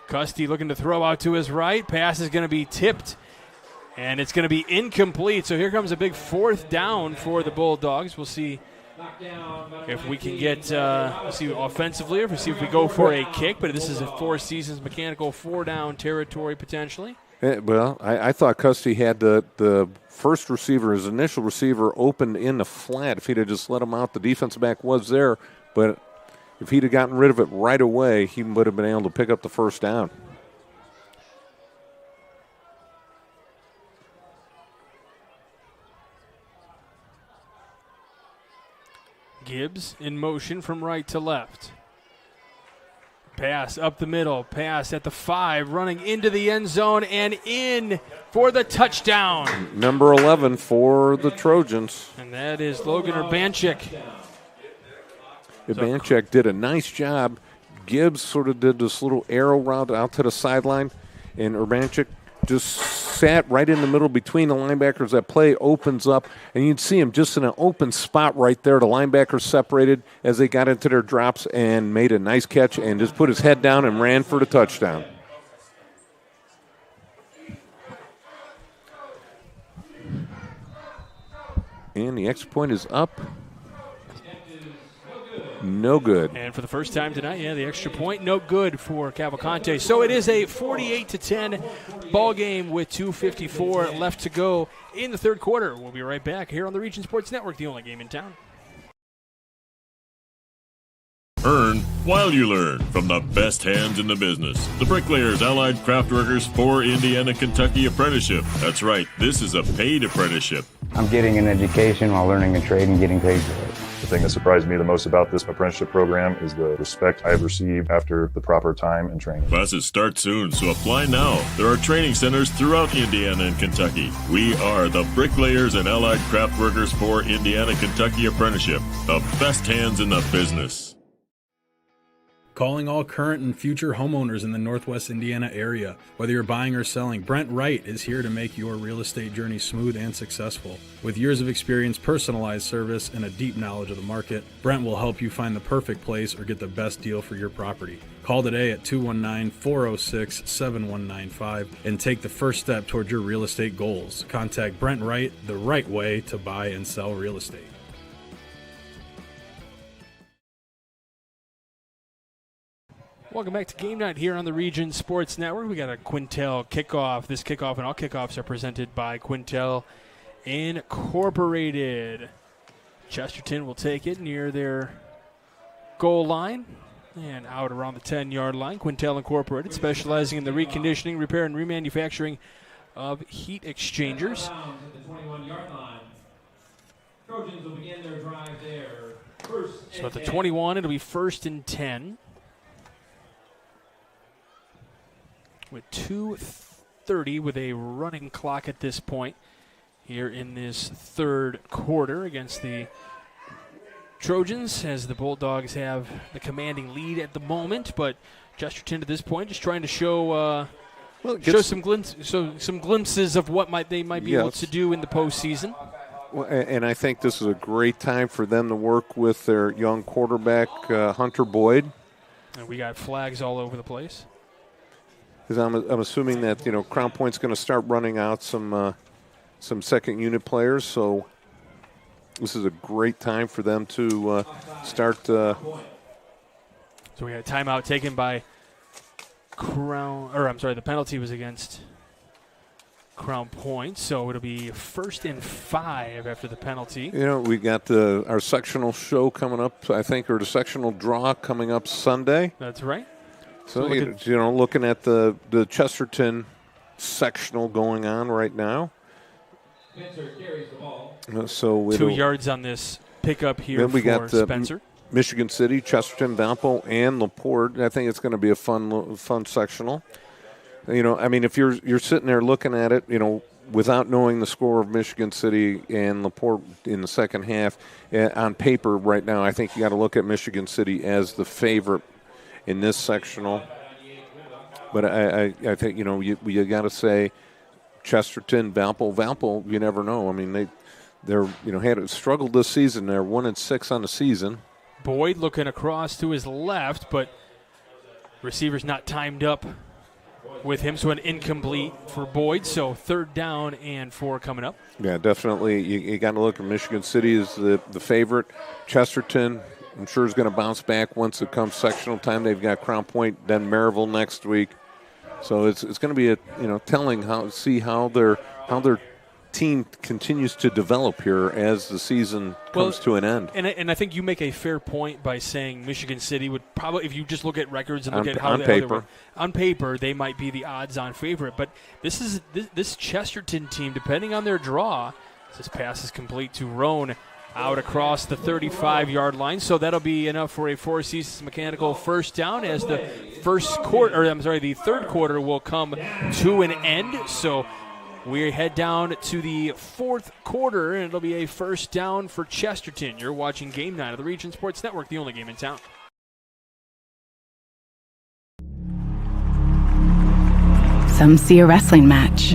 Custy looking to throw out to his right. Pass is going to be tipped, and it's going to be incomplete. So here comes a big 4th down for the Bulldogs. We'll see if we can get see offensively, or see if we go for a kick. But this is a Four Seasons Mechanical 4-down territory potentially. Well, I thought Custy had the first receiver, his initial receiver, opened in the flat. If he'd have just let him out, the defensive back was there. But if he'd have gotten rid of it right away, he would have been able to pick up the first down. Gibbs in motion from right to left. Pass up the middle. Pass at the 5, running into the end zone and in for the touchdown. Number 11 for the Trojans. And that is Logan Urbanchik. Urbanchik did a nice job. Gibbs sort of did this little arrow route out to the sideline, and Urbanchik just sat right in the middle between the linebackers. That play opens up, and you'd see him just in an open spot right there. The linebackers separated as they got into their drops and made a nice catch and just put his head down and ran for the touchdown. And the extra point is up. No good. And for the first time tonight, the extra point, no good for Cavalcante. So it is a 48-10 ball game with 2:54 left to go in the third quarter. We'll be right back here on the Region Sports Network, the only game in town. Earn while you learn from the best hands in the business. The Bricklayers Allied Craft Workers for Indiana Kentucky Apprenticeship. That's right, this is a paid apprenticeship. I'm getting an education while learning a trade and getting paid for it. The thing that surprised me the most about this apprenticeship program is the respect I've received after the proper time and training. Classes start soon, so apply now. There are training centers throughout Indiana and Kentucky. We are the Bricklayers and Allied Craft Workers for Indiana Kentucky Apprenticeship, the best hands in the business. Calling all current and future homeowners in the Northwest Indiana area. Whether you're buying or selling, Brent Wright is here to make your real estate journey smooth and successful. With years of experience, personalized service, and a deep knowledge of the market, Brent will help you find the perfect place or get the best deal for your property. Call today at 219-406-7195 and take the first step toward your real estate goals. Contact Brent Wright, the right way to buy and sell real estate. Welcome back to Game Night here on the Region Sports Network. We got a Quintel kickoff. This kickoff and all kickoffs are presented by Quintel Incorporated. Chesterton will take it near their goal line and out around the 10-yard line. Quintel Incorporated, specializing in the reconditioning, repair, and remanufacturing of heat exchangers. At the 21-yard line. Trojans will begin their drive there. So at the 21, it'll be 1st and 10. With 2:30 with a running clock at this point here in this third quarter against the Trojans, as the Bulldogs have the commanding lead at the moment, but Chesterton at this point just trying to show some glimpses of what they might be able to do in the postseason. Well, and I think this is a great time for them to work with their young quarterback, Hunter Boyd. And we got flags all over the place. Because I'm assuming that Crown Point's going to start running out some second unit players, so this is a great time for them to start. So we had a timeout taken by the penalty was against Crown Point, so it'll be 1st and 5 after the penalty. We got our sectional show coming up, I think, or the sectional draw coming up Sunday. That's right. So, looking at the Chesterton sectional going on right now. Spencer carries the ball. So 2 yards on this pickup here then we for got Spencer. Michigan City, Chesterton, Valpo, and LaPorte. I think it's going to be a fun sectional. If you're sitting there looking at it, without knowing the score of Michigan City and LaPorte in the second half, on paper right now, I think you got to look at Michigan City as the favorite in this sectional. But I think, you got to say Chesterton, Valpo, you never know. I mean, they're had struggled this season. They're 1-6 on the season. Boyd looking across to his left, but receiver's not timed up with him, so an incomplete for Boyd. So 3rd down and 4 coming up. Yeah, definitely. You got to look at Michigan City as the favorite. Chesterton, I'm sure is going to bounce back once it comes sectional time. They've got Crown Point, then Maryville next week, so it's going to be telling how their team continues to develop here as the season comes to an end. And I think you make a fair point by saying Michigan City would probably, if you just look at records and look at how they work, on paper they might be the odds-on favorite. But this Chesterton team, depending on their draw, this pass is complete to Roan out across the 35-yard line, so that'll be enough for a Four Seasons Mechanical first down as the the third quarter will come to an end. So we head down to the 4th quarter, and it'll be a first down for Chesterton. You're watching Game Night of the Region Sports Network, the only game in town. Some see a wrestling match.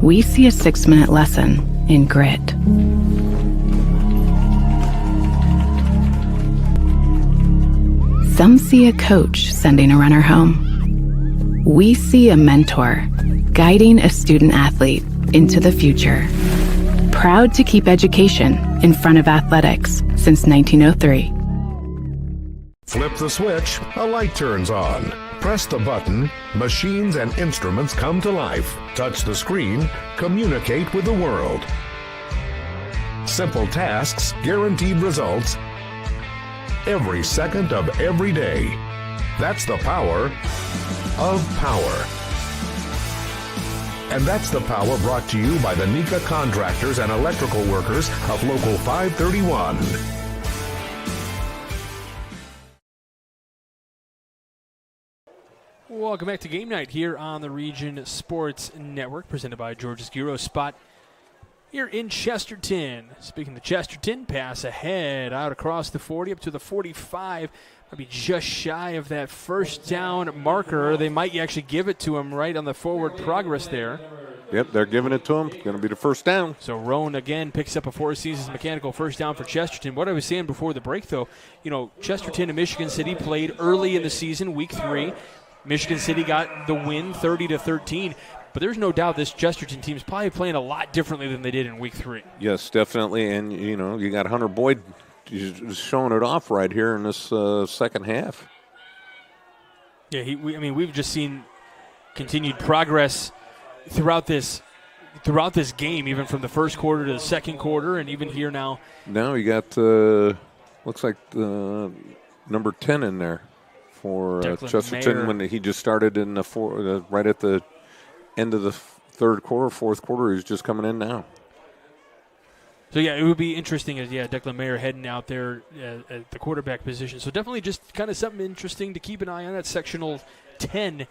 We see a 6-minute lesson in grit. Some see a coach sending a runner home. We see a mentor guiding a student athlete into the future. Proud to keep education in front of athletics since 1903. Flip the switch, a light turns on. Press the button, machines and instruments come to life. Touch the screen, communicate with the world. Simple tasks, guaranteed results, every second of every day. That's the power of power. And that's the power brought to you by the Nika Contractors and Electrical Workers of Local 531. Welcome back to Game Night here on the Region Sports Network, presented by George's Gyro Spot here in Chesterton. Speaking of Chesterton, pass ahead, out across the 40, up to the 45. Maybe just shy of that first down marker. They might actually give it to him right on the forward progress there. Yep, they're giving it to him. Going to be the first down. So Roan again picks up a Four Seasons mechanical first down for Chesterton. What I was saying before the break, though, Chesterton and Michigan City played early in the season, week 3. Michigan City got the win 30-13. But there's no doubt this Chesterton team is probably playing a lot differently than they did in week 3. Yes, definitely. And, you got Hunter Boyd showing it off right here in this second half. Yeah, we've just seen continued progress throughout this game, even from the first quarter to the second quarter, and even here now. Now you got looks like number 10 in there for Chesterton Mayer. When he just started in the right at the end of the third quarter, fourth quarter. He's just coming in now. So, yeah, it would be interesting as, Declan Mayer heading out there at the quarterback position. So definitely just kind of something interesting to keep an eye on at sectional 10.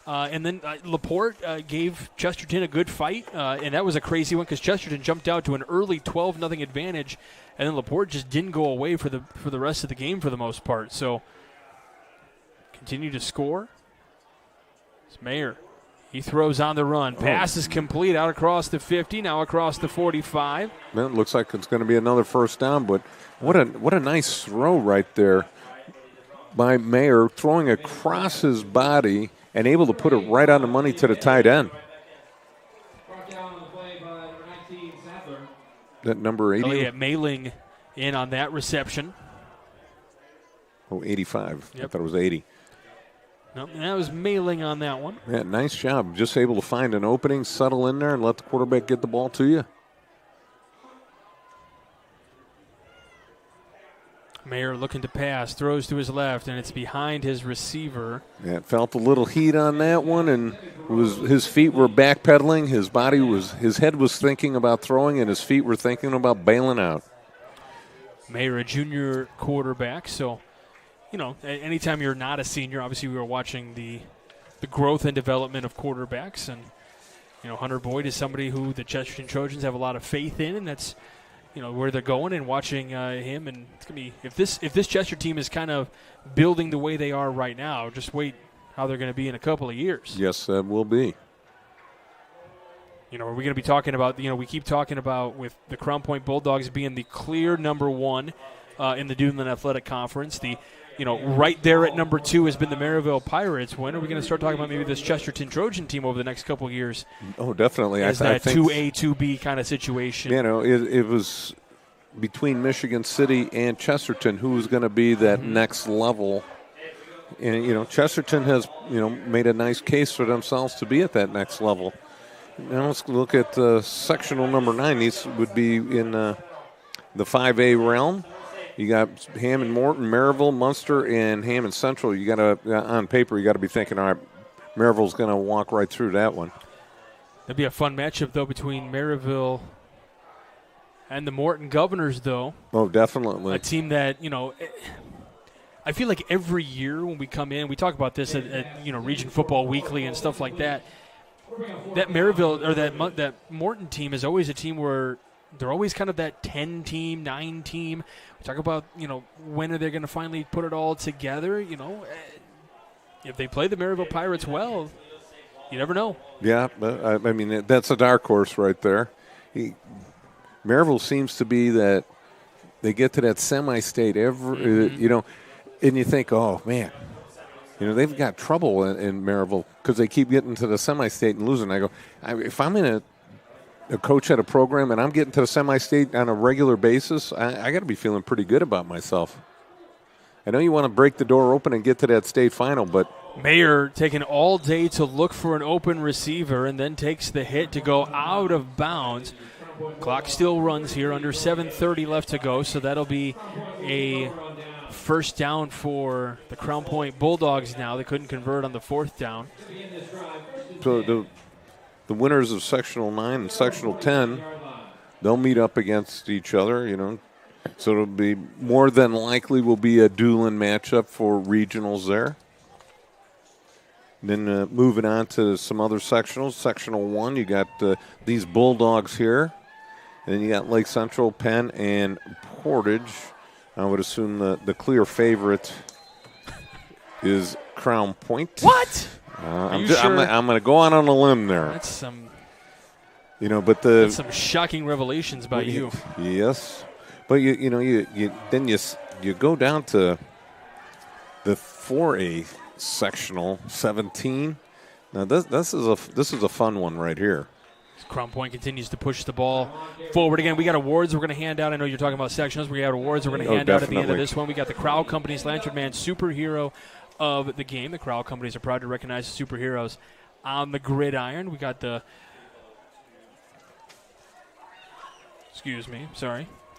And then Laporte gave Chesterton a good fight, and that was a crazy one because Chesterton jumped out to an early 12-0 advantage, and then Laporte just didn't go away for the rest of the game for the most part. So continue to score. It's Mayer. He throws on the run. Pass is complete out across the 50, now across the 45. Man, it looks like it's going to be another first down, but what a nice throw right there by Mayer, throwing across his body and able to put it right on the money to the tight end. That number 80. Elliot Mailing in on that reception. 85. Yep. I thought it was 80. No, that was Mailing on that one. Yeah, nice job. Just able to find an opening, settle in there, and let the quarterback get the ball to you. Mayer looking to pass, throws to his left, and it's behind his receiver. Yeah, it felt a little heat on that one, and his feet were backpedaling. His head was thinking about throwing, and his feet were thinking about bailing out. Mayer, a junior quarterback, so anytime you're not a senior, obviously we were watching the growth and development of quarterbacks, and Hunter Boyd is somebody who the Chesterton Trojans have a lot of faith in, and that's where they're going, and watching him. And it's gonna be if this Chester team is kind of building the way they are right now, just wait how they're going to be in a couple of years. Yes, that will be. Are we going to be talking about? We keep talking about with the Crown Point Bulldogs being the clear number 1 in the Duneland Athletic Conference. Right there at number 2 has been the Maryville Pirates. When are we going to start talking about maybe this Chesterton Trojan team over the next couple of years? Oh, definitely. As that 2A, 2B kind of situation. It was between Michigan City and Chesterton who was going to be that next level. And, Chesterton has, made a nice case for themselves to be at that next level. Now let's look at sectional number 9. These would be in the 5A realm. You got Hammond Morton, Maryville, Munster, and Hammond Central. You got to, on paper, you got to be thinking, all right, Maryville's going to walk right through that one. That'd be a fun matchup, though, between Maryville and the Morton Governors, though. Oh, definitely. A team that, I feel like every year when we come in, we talk about this at Region Football Weekly and stuff like that. That Maryville or that Morton team is always a team where they're always kind of that 10 team, 9 team. We talk about, when are they going to finally put it all together? If they play the Maryville Pirates well, you never know. Yeah, but that's a dark horse right there. Maryville seems to be that they get to that semi-state every, and you think, oh, man, they've got trouble in Maryville because they keep getting to the semi-state and losing. I go, if I'm in a coach at a program and I'm getting to the semi-state on a regular basis, I got to be feeling pretty good about myself. I know you want to break the door open and get to that state final, but Mayer taking all day to look for an open receiver and then takes the hit to go out of bounds. Clock still runs here, under 7:30 left to go, so that'll be a first down for the Crown Point Bulldogs now. They couldn't convert on the fourth down. So the the winners of Sectional 9 and Sectional 10, they'll meet up against each other, So it'll be more than likely will be a dueling matchup for regionals there. Then moving on to some other sectionals. Sectional 1, you got these Bulldogs here. And then you got Lake Central, Penn, and Portage. I would assume the clear favorite is Crown Point. What? I'm going to go on a limb there. That's some, that's some shocking revelations by you. Yes, but you go down to the 4A sectional 17. Now this is a fun one right here. Crown Point continues to push the ball forward. Again, we got awards we're going to hand out. I know you're talking about sectionals. We got awards we're going to hand out at the end of this one. We got the Crowell Companies Lantern Man Superhero of the game. The Crowell Companies are proud to recognize superheroes on the gridiron. We got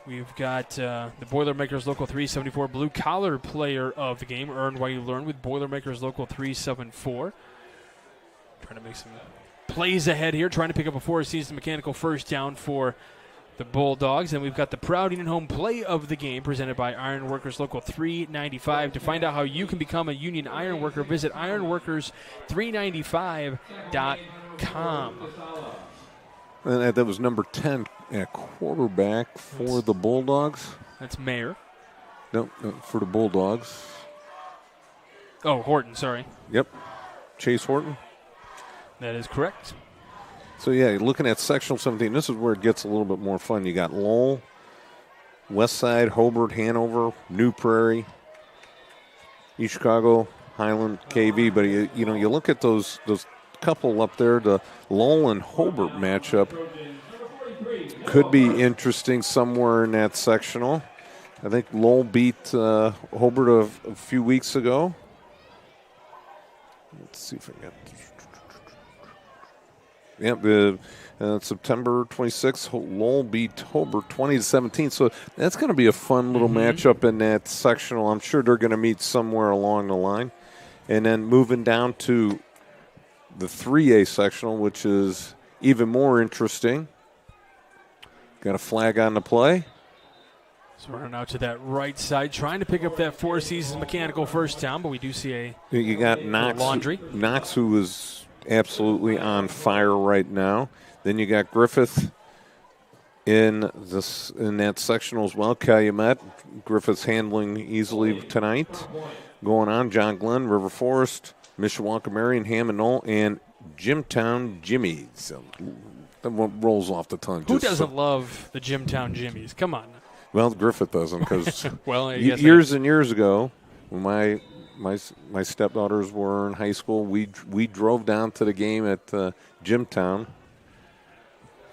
We've got the Boilermakers Local 374 Blue Collar Player of the game. Earn while you learn with Boilermakers Local 374. Trying to make some plays ahead here, trying to pick up a four-season mechanical first down for the Bulldogs. And we've got the Proud Union Home Play of the game presented by Iron Workers Local 395. To find out how you can become a Union Iron Worker, visit ironworkers395.com. And that was number 10 at quarterback for the Bulldogs. That's Mayer. No, for the Bulldogs. Oh, Horton, sorry. Yep, Chase Horton. That is correct. So, yeah, you're looking at Sectional 17. This is where it gets a little bit more fun. You got Lowell, Westside, Hobart, Hanover, New Prairie, East Chicago, Highland, KV. But, you look at those couple up there, the Lowell and Hobart matchup could be interesting somewhere in that sectional. I think Lowell beat Hobart a few weeks ago. Let's see if I got September 26th, Lowell beat Hobart 20-17. So that's going to be a fun little matchup in that sectional. I'm sure they're going to meet somewhere along the line. And then moving down to the 3A sectional, which is even more interesting. Got a flag on the play. So running out to that right side, trying to pick up that four-season mechanical first down, but we do see you got Knox, who is absolutely on fire right now. Then you got Griffith in that sectional as well. Calumet, Griffith's handling easily tonight. Going on, John Glenn, River Forest, Mishawaka, Marion, Hammond Knoll, and Jimtown Jimmy. So that one rolls off the tongue. Who doesn't love the Jimtown Jimmies? Come on. Well, Griffith doesn't, because well, years and years ago, when my stepdaughters were in high school, we drove down to the game at Jimtown.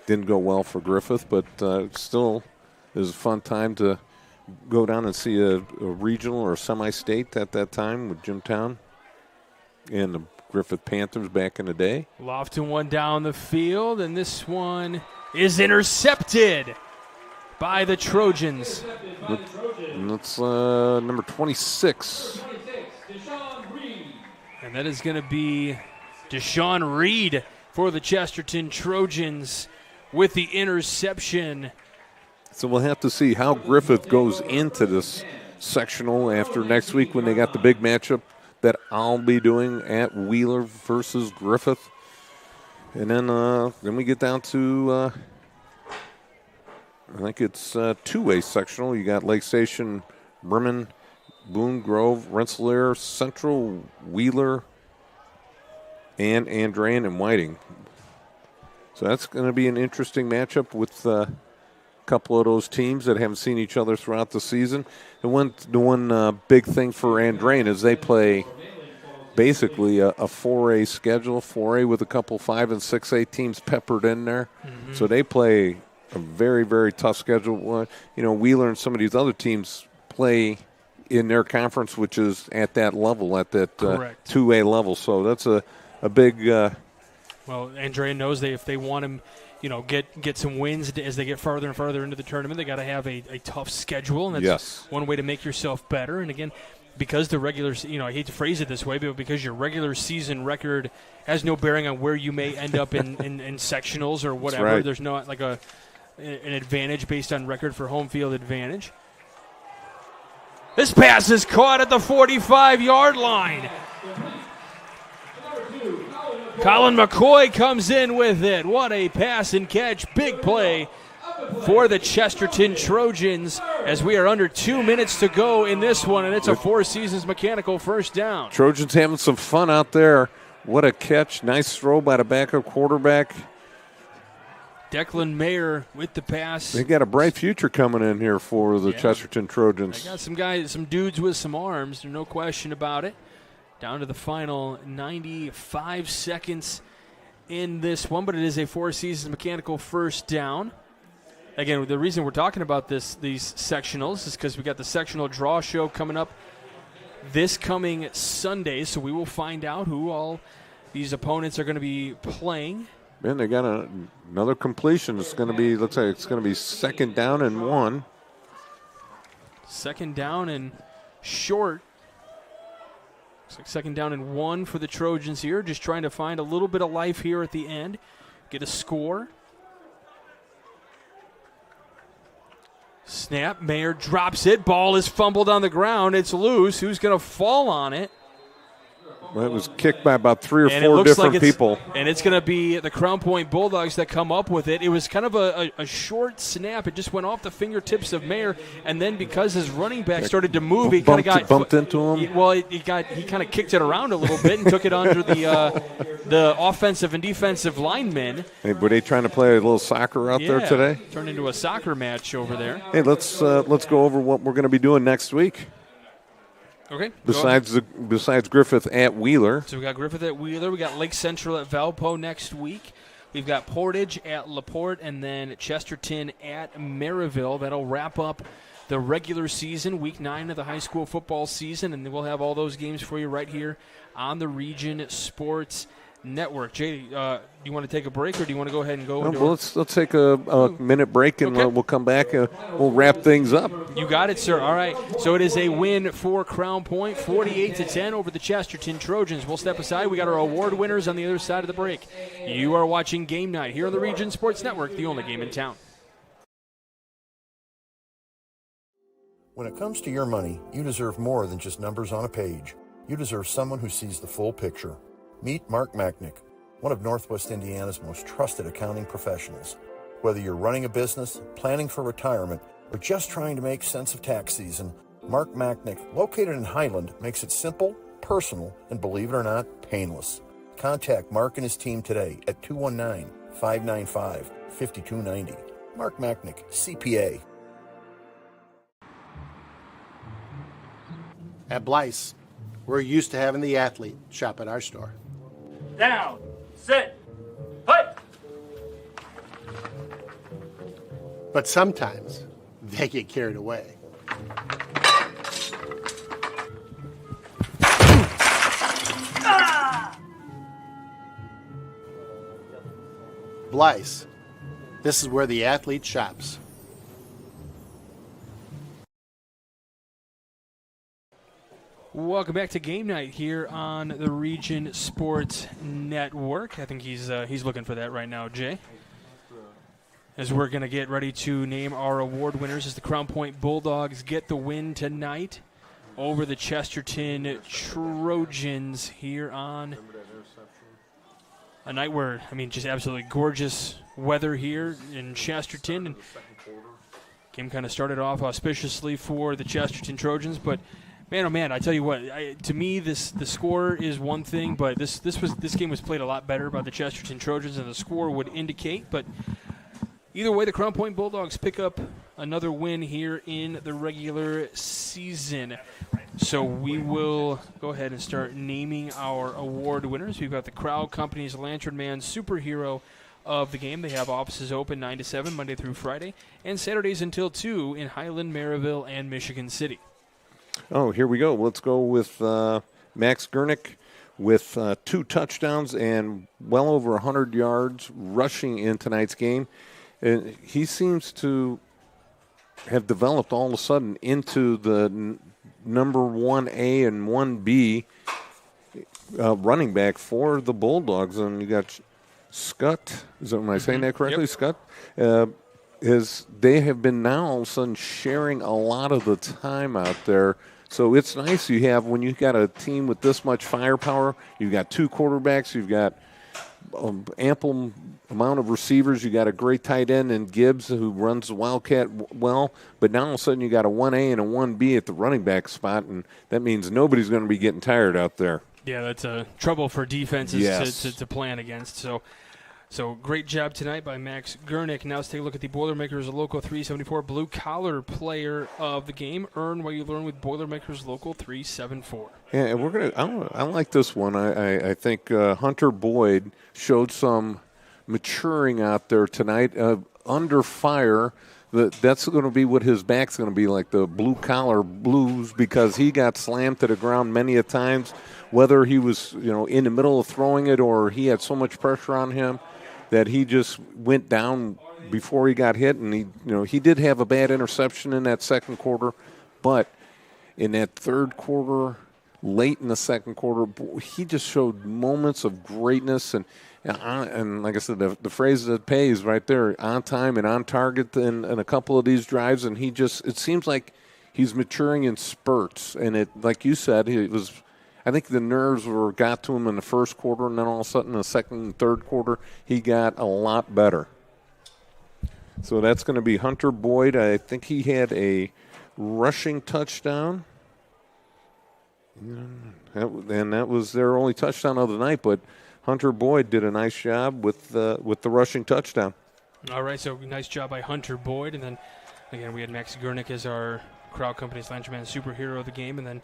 Didn't go well for Griffith, but still it was a fun time to go down and see a regional or semi-state at that time with Jimtown and the Griffith Panthers back in the day. Lofton one down the field, and this one is intercepted by the Trojans. And that's number 26. And that is going to be Deshaun Reed for the Chesterton Trojans with the interception. So we'll have to see how Griffith goes into this sectional after next week when they got the big matchup that I'll be doing at Wheeler versus Griffith. And then we get down to, I think it's 2A sectional. You got Lake Station, Bremen, Boone Grove, Rensselaer, Central, Wheeler, and Andrean and Whiting. So that's going to be an interesting matchup with a couple of those teams that haven't seen each other throughout the season. And the one big thing for Andrean is they play basically a 4A schedule, 4A with a couple 5 and 6A teams peppered in there. Mm-hmm. So they play a very, very tough schedule. Wheeler and some of these other teams play in their conference, which is at that level, at that 2A level. So that's a big well, Andrea knows if they want him, get some wins as they get farther and farther into the tournament, they got to have a tough schedule, and that's one way to make yourself better. And again, because the regular, I hate to phrase it this way, but because your regular season record has no bearing on where you may end up in sectionals or whatever. Right. There's not like an advantage based on record for home field advantage. This pass is caught at the 45-yard line. Colin McCoy comes in with it. What a pass and catch. Big play for the Chesterton Trojans as we are under 2 minutes to go in this one, and it's a Four Seasons mechanical first down. Trojans having some fun out there. What a catch. Nice throw by the backup quarterback. Declan Mayer with the pass. They got a bright future coming in here for the Chesterton Trojans. They got some guys, some dudes with some arms. There's no question about it. Down to the final 95 seconds in this one, but it is a Four Seasons mechanical first down. Again, the reason we're talking about these sectionals is because we got the sectional draw show coming up this coming Sunday, so we will find out who all these opponents are going to be playing. Man, they got another completion. It's going to be, looks like it's going to be 2nd down and 1. 2nd down and short. Looks like 2nd down and 1 for the Trojans here. Just trying to find a little bit of life here at the end. Get a score. Snap. Mayer drops it. Ball is fumbled on the ground. It's loose. Who's going to fall on it? Well, it was kicked by about 3 or 4 different people. And it's going to be the Crown Point Bulldogs that come up with it. It was kind of a short snap. It just went off the fingertips of Mayer, and then because his running back started to move, he kind of got bumped into him. He kind of kicked it around a little bit and took it under the offensive and defensive linemen. Hey, were they trying to play a little soccer out there today? Turned into a soccer match over there. Hey, let's go over what we're going to be doing next week. Okay. Besides Griffith at Wheeler. So we got Griffith at Wheeler. We got Lake Central at Valpo next week. We've got Portage at LaPorte and then Chesterton at Maryville. That'll wrap up the regular season, week 9 of the high school football season, and we'll have all those games for you right here on the Region Sports Network. Jay, do you want to take a break, or do you want to go ahead and go? Well, let's take a minute break, and we'll come back. We'll wrap things up. You got it, sir. All right. So it is a win for Crown Point, 48-10 over the Chesterton Trojans. We'll step aside. We got our award winners on the other side of the break. You are watching Game Night here on the Region Sports Network, the only game in town. When it comes to your money, you deserve more than just numbers on a page. You deserve someone who sees the full picture. Meet Mark Machnick, one of Northwest Indiana's most trusted accounting professionals. Whether you're running a business, planning for retirement, or just trying to make sense of tax season, Mark Machnick, located in Highland, makes it simple, personal, and believe it or not, painless. Contact Mark and his team today at 219-595-5290. Mark Machnick, CPA. At Blyce, we're used to having the athlete shop at our store. Down, sit, put. But sometimes they get carried away. Blyce, this is where the athlete shops. Welcome back to Game Night here on the Region Sports Network. I think he's looking for that right now, Jay. As we're going to get ready to name our award winners as the Crown Point Bulldogs get the win tonight over the Chesterton Trojans here on a night where, just absolutely gorgeous weather here in Chesterton. And game kind of started off auspiciously for the Chesterton Trojans, but man, oh man! I tell you what. To me, the score is one thing, but this game was played a lot better by the Chesterton Trojans than the score would indicate. But either way, the Crown Point Bulldogs pick up another win here in the regular season. So we will go ahead and start naming our award winners. We've got the Crowd Company's Lantern Man Superhero of the game. They have offices open 9 to 7 Monday through Friday, and Saturdays until 2 in Highland, Maryville, and Michigan City. Oh, here we go. Let's go with Max Gurnick with 2 touchdowns and well over 100 yards rushing in tonight's game. And he seems to have developed all of a sudden into the number 1A and 1B running back for the Bulldogs. And you got Scott. Am I saying that correctly? Yep. Scott? They have been now all of a sudden sharing a lot of the time out there. So it's nice you have, when you've got a team with this much firepower, you've got 2 quarterbacks, you've got ample amount of receivers, you got a great tight end in Gibbs who runs the Wildcat well, but now all of a sudden you got a 1A and a 1B at the running back spot, and that means nobody's going to be getting tired out there. Yeah, that's trouble for defenses to plan against. So great job tonight by Max Gurnick. Now let's take a look at the Boilermakers Local 374 Blue Collar Player of the Game. Earn what you learn with Boilermakers Local 374. Yeah, and I like this one. I think Hunter Boyd showed some maturing out there tonight. Under fire, that's going to be what his back's going to be like, the blue collar blues, because he got slammed to the ground many a times, whether he was in the middle of throwing it or he had so much pressure on him that he just went down before he got hit. And he did have a bad interception in that second quarter, but in that third quarter, late in the second quarter, he just showed moments of greatness. And like I said, the phrase that pays right there, on time and on target in a couple of these drives. And it seems like he's maturing in spurts. And it, like you said, I think the nerves got to him in the first quarter, and then all of a sudden in the second and third quarter, he got a lot better. So that's going to be Hunter Boyd. I think he had a rushing touchdown. And that was their only touchdown of the night, but Hunter Boyd did a nice job with the rushing touchdown. All right, so nice job by Hunter Boyd. And then, again, we had Max Gurnick as our Crowd Company's Langerman superhero of the game. And then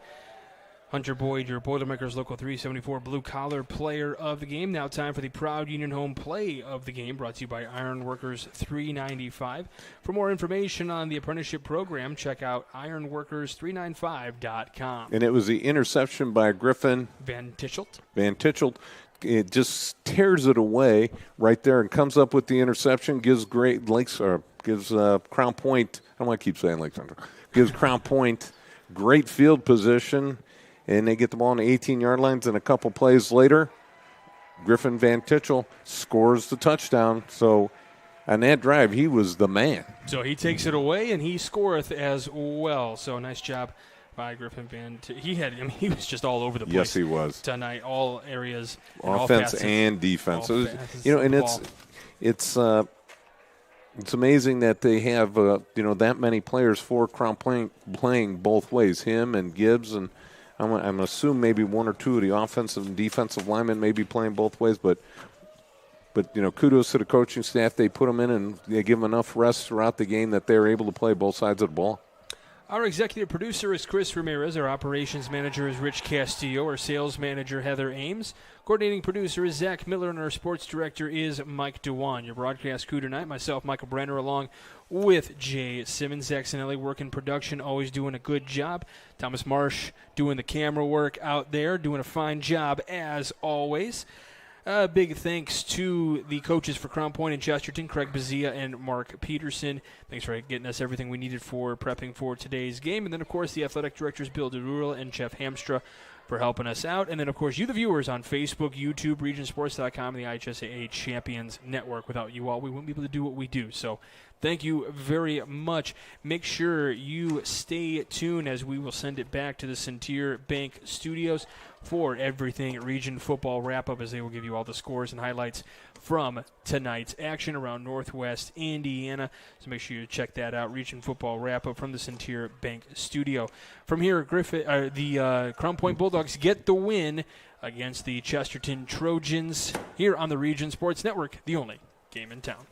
Hunter Boyd, your Boilermakers Local 374 Blue Collar Player of the Game. Now time for the Proud Union Home Play of the Game, brought to you by Ironworkers 395. For more information on the apprenticeship program, check out ironworkers395.com. And it was the interception by Griffin Van Tichelt. It just tears it away right there and comes up with the interception, gives Crown Point, I don't want to keep saying Lake Central, gives Crown Point great field position, and they get the ball on the 18-yard lines, and a couple plays later, Griffin Van Tichel scores the touchdown. So on that drive, he was the man. So he takes it away, and he scoreth as well. So nice job by Griffin Van Tichel. He was just all over the place. Yes, he was. Tonight, all areas. Offense and defense. It's amazing that they have that many players for Crown playing both ways. Him and Gibbs, and I'm assuming maybe one or two of the offensive and defensive linemen may be playing both ways. But kudos to the coaching staff. They put them in and they give them enough rest throughout the game that they're able to play both sides of the ball. Our executive producer is Chris Ramirez. Our operations manager is Rich Castillo. Our sales manager, Heather Ames. Coordinating producer is Zach Miller, and our sports director is Mike Dewan. Your broadcast crew tonight, myself, Michael Brenner, along with Jay Simmons. Zach Sinelli working production, always doing a good job. Thomas Marsh doing the camera work out there, doing a fine job as always. Big thanks to the coaches for Crown Point and Chesterton, Craig Bazia and Mark Peterson. Thanks for getting us everything we needed for prepping for today's game. And then, of course, the athletic directors, Bill DeRula and Jeff Hamstra, for helping us out. And then, of course, you, the viewers, on Facebook, YouTube, regionsports.com, and the IHSAA Champions Network. Without you all, we wouldn't be able to do what we do. So thank you very much. Make sure you stay tuned as we will send it back to the Centier Bank Studios for everything Region Football Wrap-Up, as they will give you all the scores and highlights from tonight's action around Northwest Indiana. So make sure you check that out, Region Football Wrap-Up from the Centier Bank Studio. From here, the Crown Point Bulldogs get the win against the Chesterton Trojans here on the Region Sports Network, the only game in town.